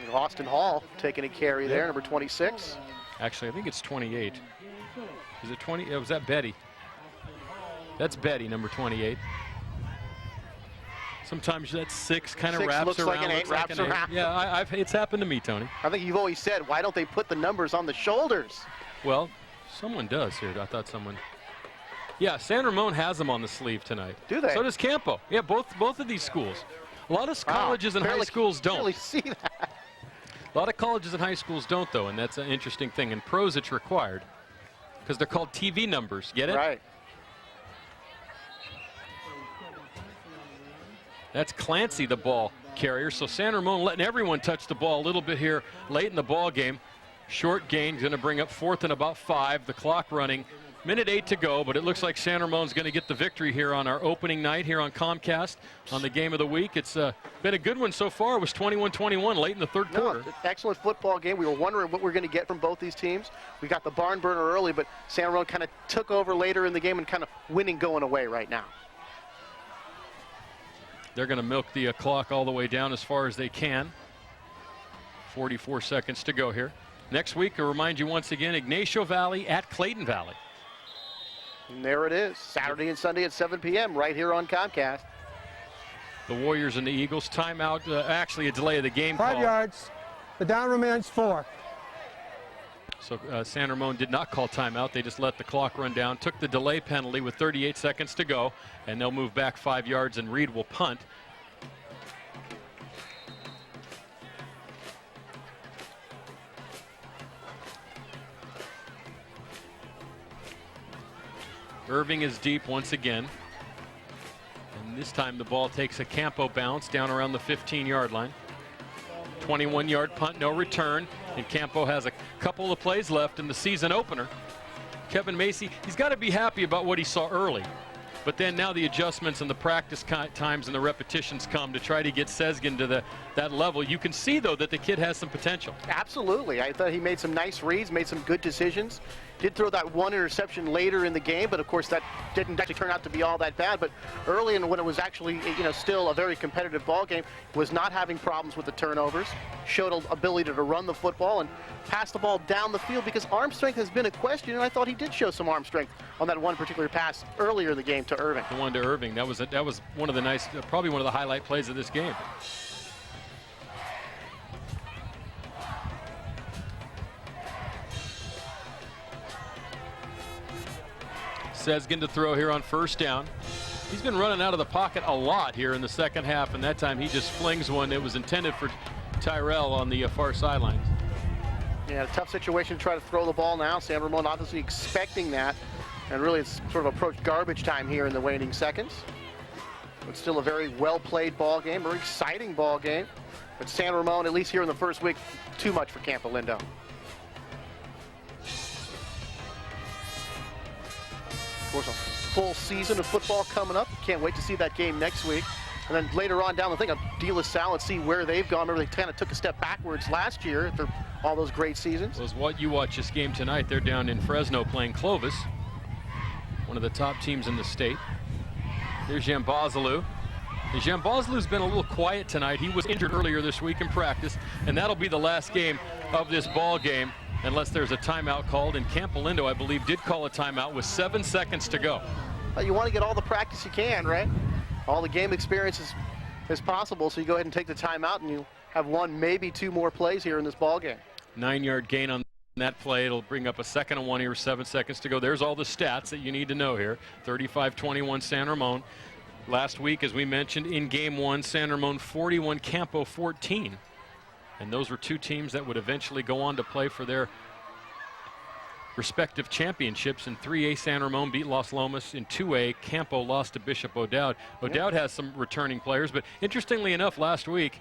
And Austin Hall taking a carry there, number 26. Actually, I think it's 28. Is it 20? Was that Betty? That's Betty, number 28. Sometimes that 6 kind of wraps looks around. Like an 8 wraps around. Yeah, it's happened to me, Tony. I think you've always said, why don't they put the numbers on the shoulders? Well, someone does here. I thought someone. Yeah, San Ramon has them on the sleeve tonight. Do they? So does Campo. Yeah, both of these schools. A lot of colleges and high schools don't. Barely see that. A lot of colleges and high schools don't, though, and that's an interesting thing. In pros, it's required because they're called TV numbers. Get it? Right. That's Clancy, the ball carrier. So San Ramon letting everyone touch the ball a little bit here late in the ball game. Short gain, going to bring up 4th and about 5. The clock running. Minute 8 to go, but it looks like San Ramon's going to get the victory here on our opening night here on Comcast on the game of the week. It's been a good one so far. It was 21-21 late in the third quarter. Excellent football game. We were wondering what we're going to get from both these teams. We got the barn burner early, but San Ramon kind of took over later in the game and kind of winning going away right now. They're going to milk the clock all the way down as far as they can. 44 seconds to go here. Next week, I'll remind you once again, Ignacio Valley at Clayton Valley. And there it is, Saturday and Sunday at 7 p.m. right here on Comcast. The Warriors and the Eagles, timeout, actually a delay of the game 5 call. yards, the down remains 4. So San Ramon did not call timeout. They just let the clock run down, took the delay penalty with 38 seconds to go, and they'll move back 5 yards, and Reed will punt. Irving is deep once again. And this time the ball takes a Campo bounce down around the 15-yard line. 21-yard punt, no return. And Campo has a couple of plays left in the season opener. Kevin Macy, he's got to be happy about what he saw early. But then now the adjustments and the practice times and the repetitions come to try to get Sezgin to that level. You can see, though, that the kid has some potential. Absolutely. I thought he made some nice reads, made some good decisions. Did throw that one interception later in the game, but of course that didn't actually turn out to be all that bad. But early in when it was actually, still a very competitive ball game, was not having problems with the turnovers. Showed an ability to run the football and pass the ball down the field because arm strength has been a question, and I thought he did show some arm strength on that one particular pass earlier in the game to Irving. The one to Irving, that was one of the nice, probably one of the highlight plays of this game. Sezgin to throw here on first down. He's been running out of the pocket a lot here in the second half, and that time he just flings one that was intended for Tyrell on the far sidelines. Yeah, tough situation to try to throw the ball now. San Ramon obviously expecting that, and really it's sort of approached garbage time here in the waning seconds. But still a very well-played ball game, very exciting ball game. But San Ramon, at least here in the first week, too much for Campolindo. Of course, a full season of football coming up. Can't wait to see that game next week. And then later on down the thing, De La Salle, let's see where they've gone. Remember, they kind of took a step backwards last year after all those great seasons. Well, what you watch this game tonight, they're down in Fresno playing Clovis, one of the top teams in the state. There's Jambazalu. And Jambazalu's been a little quiet tonight. He was injured earlier this week in practice, and that'll be the last game of this ball game. unless there's a timeout called, and Campolindo, I believe, did call a timeout with 7 seconds to go. Well, you want to get all the practice you can, right? All the game experience as possible, so you go ahead and take the timeout, and you have one, maybe two more plays here in this ball game. 9-yard gain on that play. It'll bring up a 2nd and 1 here, 7 seconds to go. There's all the stats that you need to know here. 35-21 San Ramon. Last week, as we mentioned, in game 1, San Ramon 41, Campo 14. And those were two teams that would eventually go on to play for their respective championships. In 3A, San Ramon beat Los Lomas. In 2A, Campo lost to Bishop O'Dowd. O'Dowd has some returning players, but interestingly enough, last week,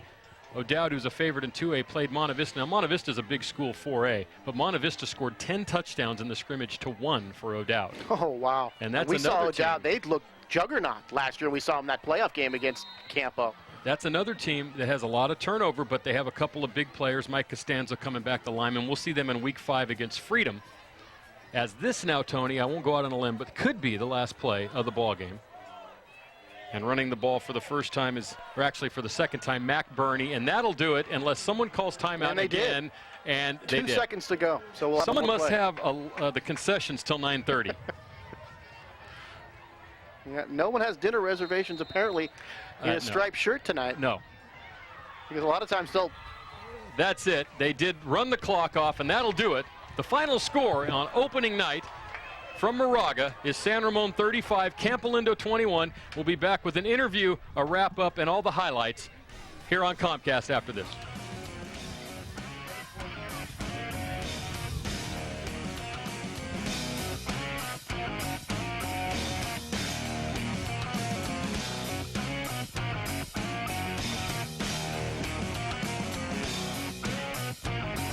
O'Dowd, who's a favorite in 2A, played Monte Vista. Now, Monte Vista is a big school, 4A, but Monte Vista scored 10 touchdowns in the scrimmage to 1 for O'Dowd. Oh, wow. And that's we saw team. O'Dowd. They looked juggernaut last year. We saw them that playoff game against Campo. That's another team that has a lot of turnover, but they have a couple of big players. Mike Costanzo coming back to lineman. We'll see them in week 5 against Freedom. As this now, Tony, I won't go out on a limb, but could be the last play of the ball game. And running the ball for the first time is, or actually for the second time, Mac Burney, and that'll do it unless someone calls timeout again. And they did. 2 seconds to go. So we'll someone must play. have the concessions till 9:30. Yeah, no one has dinner reservations apparently in a striped shirt tonight. No. Because a lot of times they'll. That's it. They did run the clock off, and that'll do it. The final score on opening night from Moraga is San Ramon 35, Campolindo 21. We'll be back with an interview, a wrap-up, and all the highlights here on Comcast after this.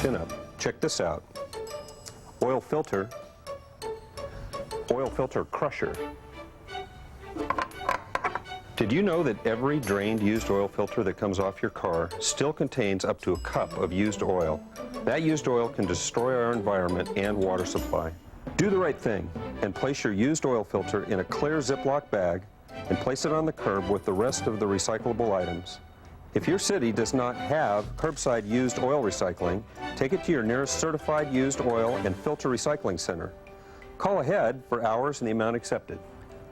Pinup, check this out. Oil filter crusher. Did you know that every drained used oil filter that comes off your car still contains up to a cup of used oil? That used oil can destroy our environment and water supply. Do the right thing and place your used oil filter in a clear Ziploc bag and place it on the curb with the rest of the recyclable items. If your city does not have curbside used oil recycling, take it to your nearest certified used oil and filter recycling center. Call ahead for hours and the amount accepted.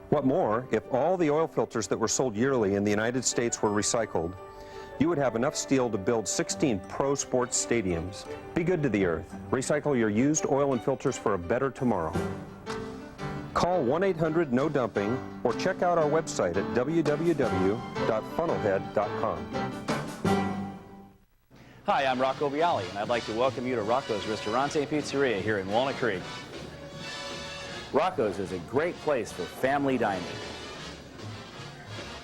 What more, if all the oil filters that were sold yearly in the United States were recycled, you would have enough steel to build 16 pro sports stadiums. Be good to the earth. Recycle your used oil and filters for a better tomorrow. Call 1-800-NO-DUMPING or check out our website at www.funnelhead.com. Hi, I'm Rocco Vialli, and I'd like to welcome you to Rocco's Ristorante Pizzeria here in Walnut Creek. Rocco's is a great place for family dining.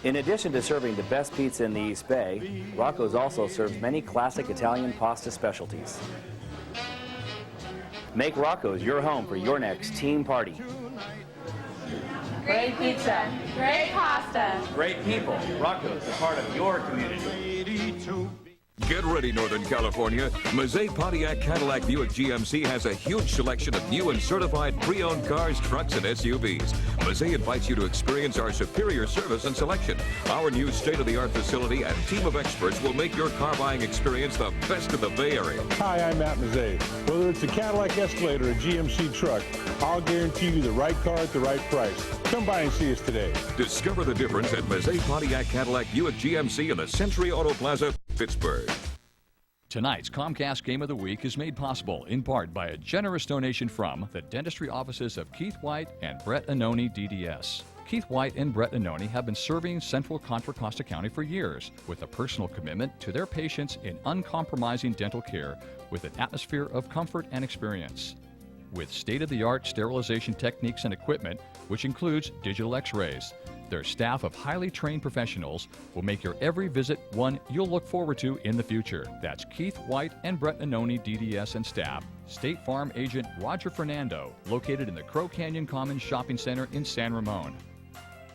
In addition to serving the best pizza in the East Bay, Rocco's also serves many classic Italian pasta specialties. Make Rocco's your home for your next team party. Great pizza, great pasta, Great people. Rocco's, a part of your community. Get ready, Northern California. Mazay Pontiac Cadillac Buick GMC has a huge selection of new and certified pre-owned cars, trucks, and SUVs. Mazay invites you to experience our superior service and selection. Our new state-of-the-art facility and team of experts will make your car buying experience the best in the Bay Area. Hi, I'm Matt Mazay. Whether it's a Cadillac Escalade or a GMC truck, I'll guarantee you the right car at the right price. Come by and see us today. Discover the difference at Mazay Pontiac Cadillac Buick GMC in the Century Auto Plaza, Pittsburgh. Tonight's Comcast Game of the Week is made possible in part by a generous donation from the dentistry offices of Keith White and Brett Annoni DDS. Keith White and Brett Annoni have been serving Central Contra Costa County for years with a personal commitment to their patients in uncompromising dental care with an atmosphere of comfort and experience. With state-of-the-art sterilization techniques and equipment, which includes digital x-rays, their staff of highly trained professionals will make your every visit one you'll look forward to in the future. That's Keith White and Brett Annoni DDS and staff. State Farm agent Roger Fernando, located in the Crow Canyon Commons Shopping Center in San Ramon.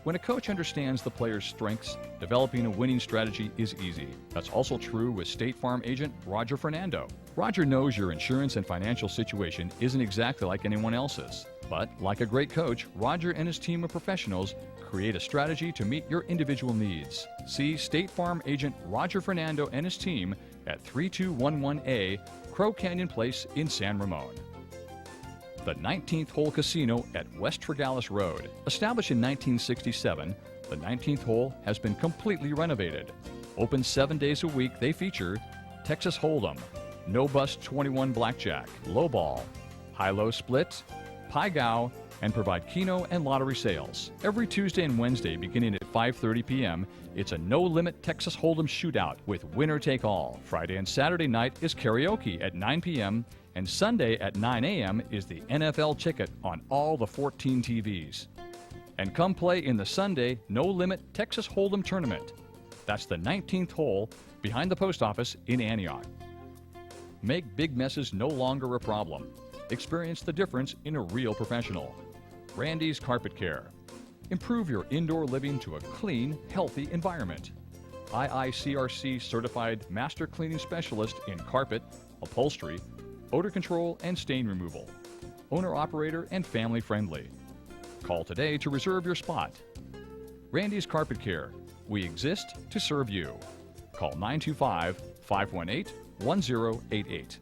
When a coach understands the player's strengths, developing a winning strategy is easy. That's also true with State Farm agent Roger Fernando. Roger knows your insurance and financial situation isn't exactly like anyone else's. But like a great coach, Roger and his team of professionals create a strategy to meet your individual needs. See State Farm agent Roger Fernando and his team at 3211A Crow Canyon Place in San Ramon. The 19th Hole Casino at West Tregallis Road. Established in 1967, the 19th Hole has been completely renovated. Open 7 days a week, they feature Texas Hold'em, No Bust 21 Blackjack, Lowball, High-Low Split, Pai Gow, and provide Keno and lottery sales. Every Tuesday and Wednesday beginning at 5:30 p.m., it's a no-limit Texas Hold'em shootout with winner-take-all. Friday and Saturday night is karaoke at 9 p.m., and Sunday at 9 a.m. is the NFL ticket on all the 14 TVs. And come play in the Sunday no-limit Texas Hold'em tournament. That's the 19th hole behind the post office in Antioch. Make big messes no longer a problem. Experience the difference in a real professional. Randy's Carpet Care. Improve your indoor living to a clean, healthy environment. IICRC certified master cleaning specialist in carpet, upholstery, odor control, and stain removal. Owner-operator and family friendly. Call today to reserve your spot. Randy's Carpet Care. We exist to serve you. Call 925-518-1088.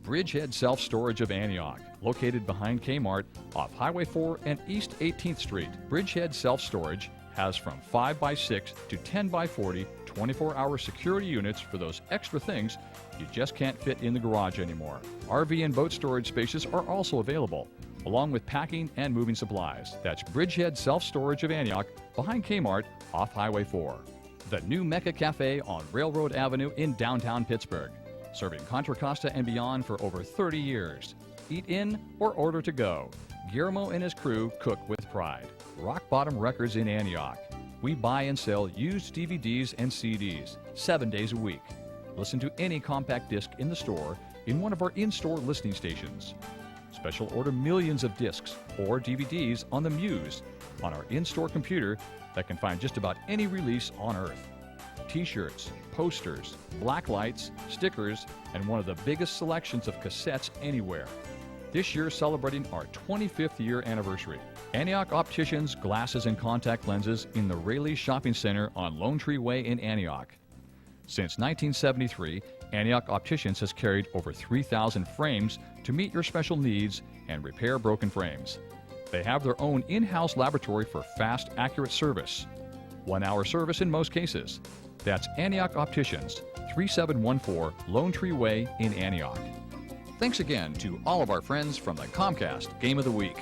Bridgehead Self-Storage of Antioch, located behind Kmart off Highway 4 and East 18th Street. Bridgehead Self-Storage has from 5x6 to 10x40 24-hour security units for those extra things you just can't fit in the garage anymore. RV and boat storage spaces are also available, along with packing and moving supplies. That's Bridgehead Self-Storage of Antioch behind Kmart off Highway 4. The new Mecca Cafe on Railroad Avenue in downtown Pittsburgh. Serving Contra Costa and beyond for over 30 years. Eat in or order to go. Guillermo and his crew cook with pride. Rock Bottom Records in Antioch. We buy and sell used DVDs and CDs 7 days a week. Listen to any compact disc in the store in one of our in-store listening stations. Special order millions of discs or DVDs on the Muse on our in-store computer that can find just about any release on Earth. T-shirts, posters, black lights, stickers, and one of the biggest selections of cassettes anywhere. This year celebrating our 25th year anniversary. Antioch Opticians Glasses and Contact Lenses in the Rayleigh Shopping Center on Lone Tree Way in Antioch. Since 1973, Antioch Opticians has carried over 3,000 frames to meet your special needs and repair broken frames. They have their own in-house laboratory for fast, accurate service. 1-hour service in most cases. That's Antioch Opticians, 3714 Lone Tree Way in Antioch. Thanks again to all of our friends from the Comcast Game of the Week.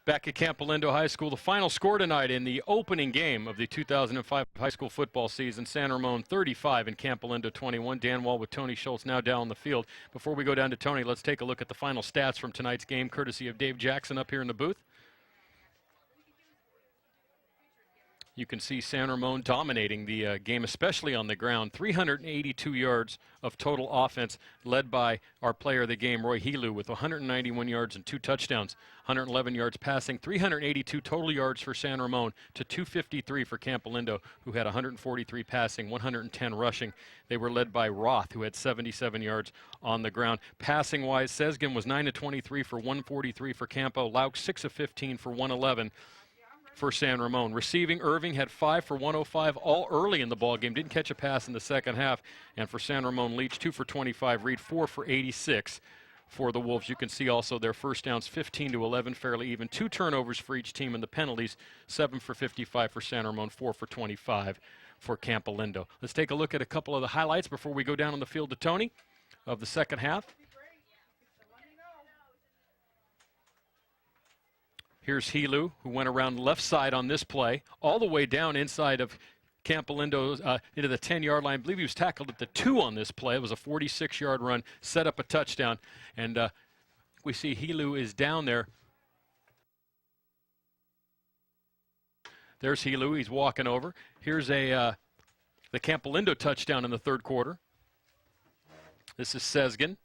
Back at Campolindo High School, the final score tonight in the opening game of the 2005 high school football season. San Ramon 35 and Campolindo 21. Dan Wall with Tony Schultz now down the field. Before we go down to Tony, let's take a look at the final stats from tonight's game, courtesy of Dave Jackson up here in the booth. You can see San Ramon dominating the game, especially on the ground. 382 yards of total offense, led by our player of the game, Roy Helu, with 191 yards and 2 touchdowns, 111 yards passing, 382 total yards for San Ramon to 253 for Campolindo, who had 143 passing, 110 rushing. They were led by Roth, who had 77 yards on the ground. Passing-wise, Sesgen was 9 of 23 for 143 for Campo, Lauk 6 of 15 for 111. For San Ramon. Receiving, Irving had 5 for 105 all early in the ball game. Didn't catch a pass in the second half. And for San Ramon, Leach 2 for 25, Reed 4 for 86 for the Wolves. You can see also their first downs 15 to 11, fairly even. 2 turnovers for each team, and the penalties 7 for 55 for San Ramon, 4 for 25 for Campolindo. Let's take a look at a couple of the highlights before we go down on the field to Tony of the second half. Here's Helu, who went around left side on this play, all the way down inside of Campolindo into the 10-yard line. I believe he was tackled at the 2 on this play. It was a 46-yard run, set up a touchdown. And we see Helu is down there. There's Helu. He's walking over. Here's the Campolindo touchdown in the third quarter. This is Sesgen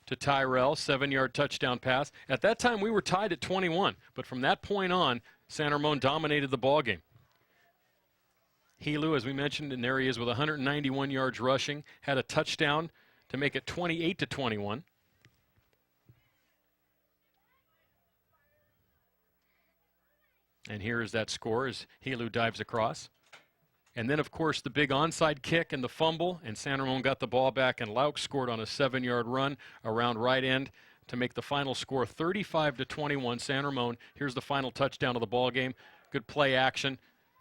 to Tyrell, 7-yard touchdown pass. At that time, we were tied at 21, but from that point on, San Ramon dominated the ballgame. Helu, as we mentioned, and there he is with 191 yards rushing, had a touchdown to make it 28-21. And here is that score as Helu dives across. And then, of course, the big onside kick and the fumble, and San Ramon got the ball back, and Lauk scored on a 7-yard run around right end to make the final score 35-21 San Ramon. Here's the final touchdown of the ball game. Good play action,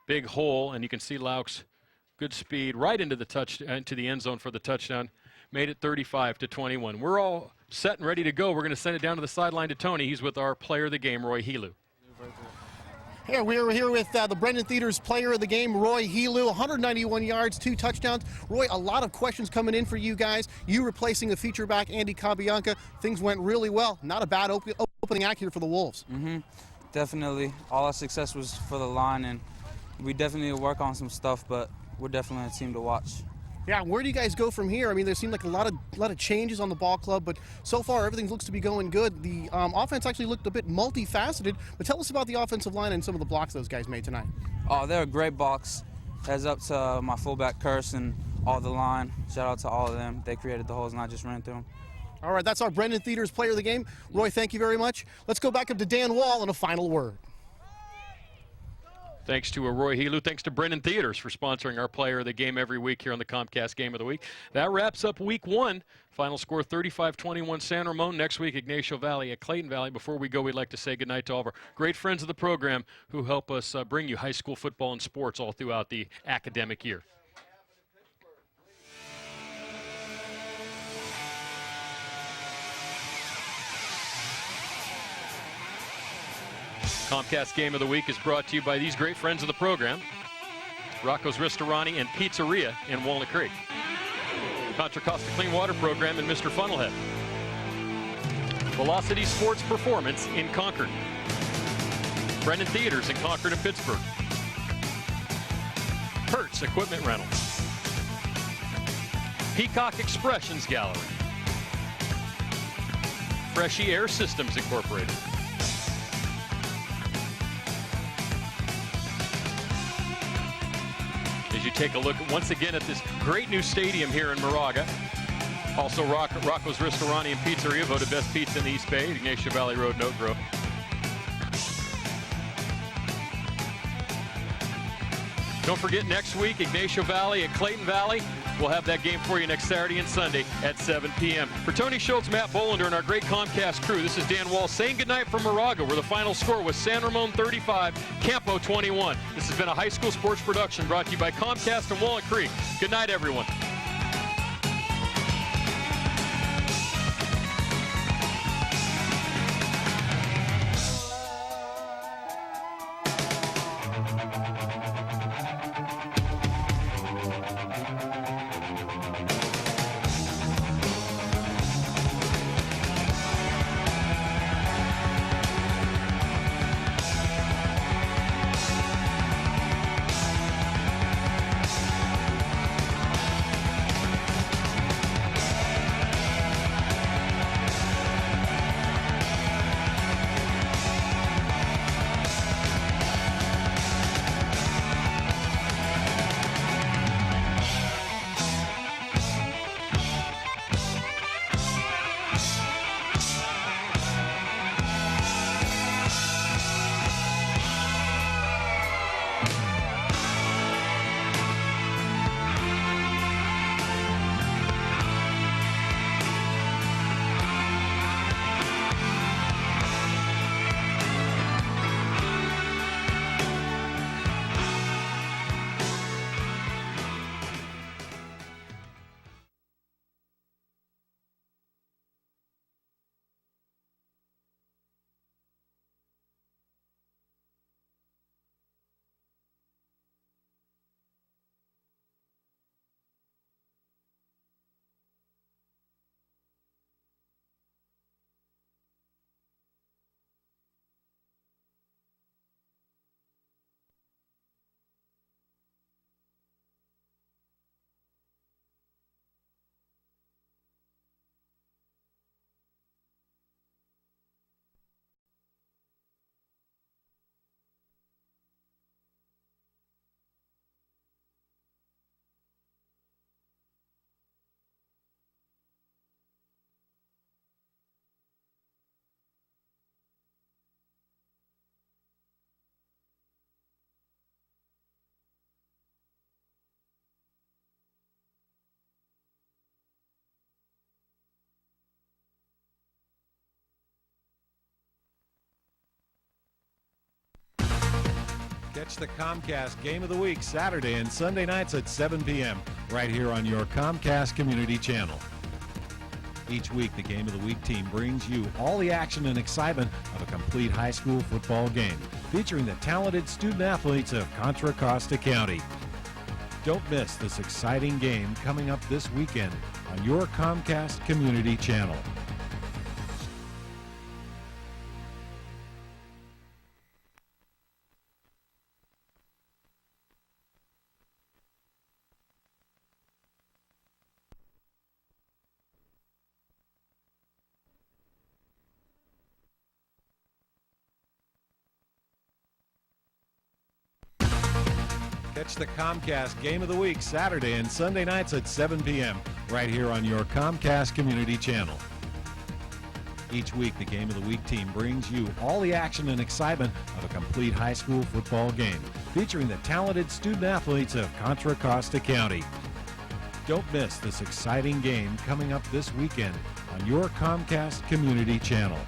big hole, and you can see Lauk's good speed right into the end zone for the touchdown. Made it 35-21. We're all set and ready to go. We're going to send it down to the sideline to Tony. He's with our player of the game, Roy Helu. Yeah, we're here with the Brendan Theaters player of the game, Roy Helu, 191 yards, 2 touchdowns. Roy, a lot of questions coming in for you guys. You replacing the feature back, Andy Cabianca. Things went really well. Not a bad opening act here for the Wolves. Definitely. All our success was for the line, and we definitely need to work on some stuff, but we're definitely a team to watch. Yeah, where do you guys go from here? I mean, there seemed like a lot of changes on the ball club, but so far everything looks to be going good. The offense actually looked a bit multifaceted, but tell us about the offensive line and some of the blocks those guys made tonight. Oh, they're a great box. Heads up to my fullback, Curse, and all the line. Shout out to all of them. They created the holes, and I just ran through them. All right, that's our Brendan Theaters player of the game. Roy, thank you very much. Let's go back up to Dan Wall and a final word. Thanks to Roy Helu. Thanks to Brendan Theaters for sponsoring our player of the game every week here on the Comcast Game of the Week. That wraps up week 1. Final score 35-21 San Ramon. Next week, Ignacio Valley at Clayton Valley. Before we go, we'd like to say goodnight to all of our great friends of the program who help us bring you high school football and sports all throughout the academic year. Comcast Game of the Week is brought to you by these great friends of the program. Rocco's Ristorani and Pizzeria in Walnut Creek. Contra Costa Clean Water Program and Mr. Funnelhead. Velocity Sports Performance in Concord. Brendan Theaters in Concord and Pittsburgh. Hertz Equipment Rental. Peacock Expressions Gallery. Freshy Air Systems Incorporated. As you take a look once again at this great new stadium here in Moraga. Also Rocco's Ristorani and Pizzeria, voted best pizza in the East Bay, Ignacio Valley Road in Oak Grove. Don't forget next week, Ignacio Valley at Clayton Valley. We'll have that game for you next Saturday and Sunday at 7 p.m. For Tony Schultz, Matt Bolander, and our great Comcast crew, this is Dan Wall saying goodnight from Moraga, where the final score was San Ramon 35, Campo 21. This has been a high school sports production brought to you by Comcast and Walnut Creek. Good night, everyone. Catch the Comcast Game of the Week Saturday and Sunday nights at 7 p.m. right here on your Comcast Community Channel. Each week, the Game of the Week team brings you all the action and excitement of a complete high school football game, featuring the talented student athletes of Contra Costa County. Don't miss this exciting game coming up this weekend on your Comcast Community Channel. Catch the Comcast Game of the Week Saturday and Sunday nights at 7 p.m. right here on your Comcast Community Channel. Each week, the Game of the Week team brings you all the action and excitement of a complete high school football game, featuring the talented student athletes of Contra Costa County. Don't miss this exciting game coming up this weekend on your Comcast Community Channel.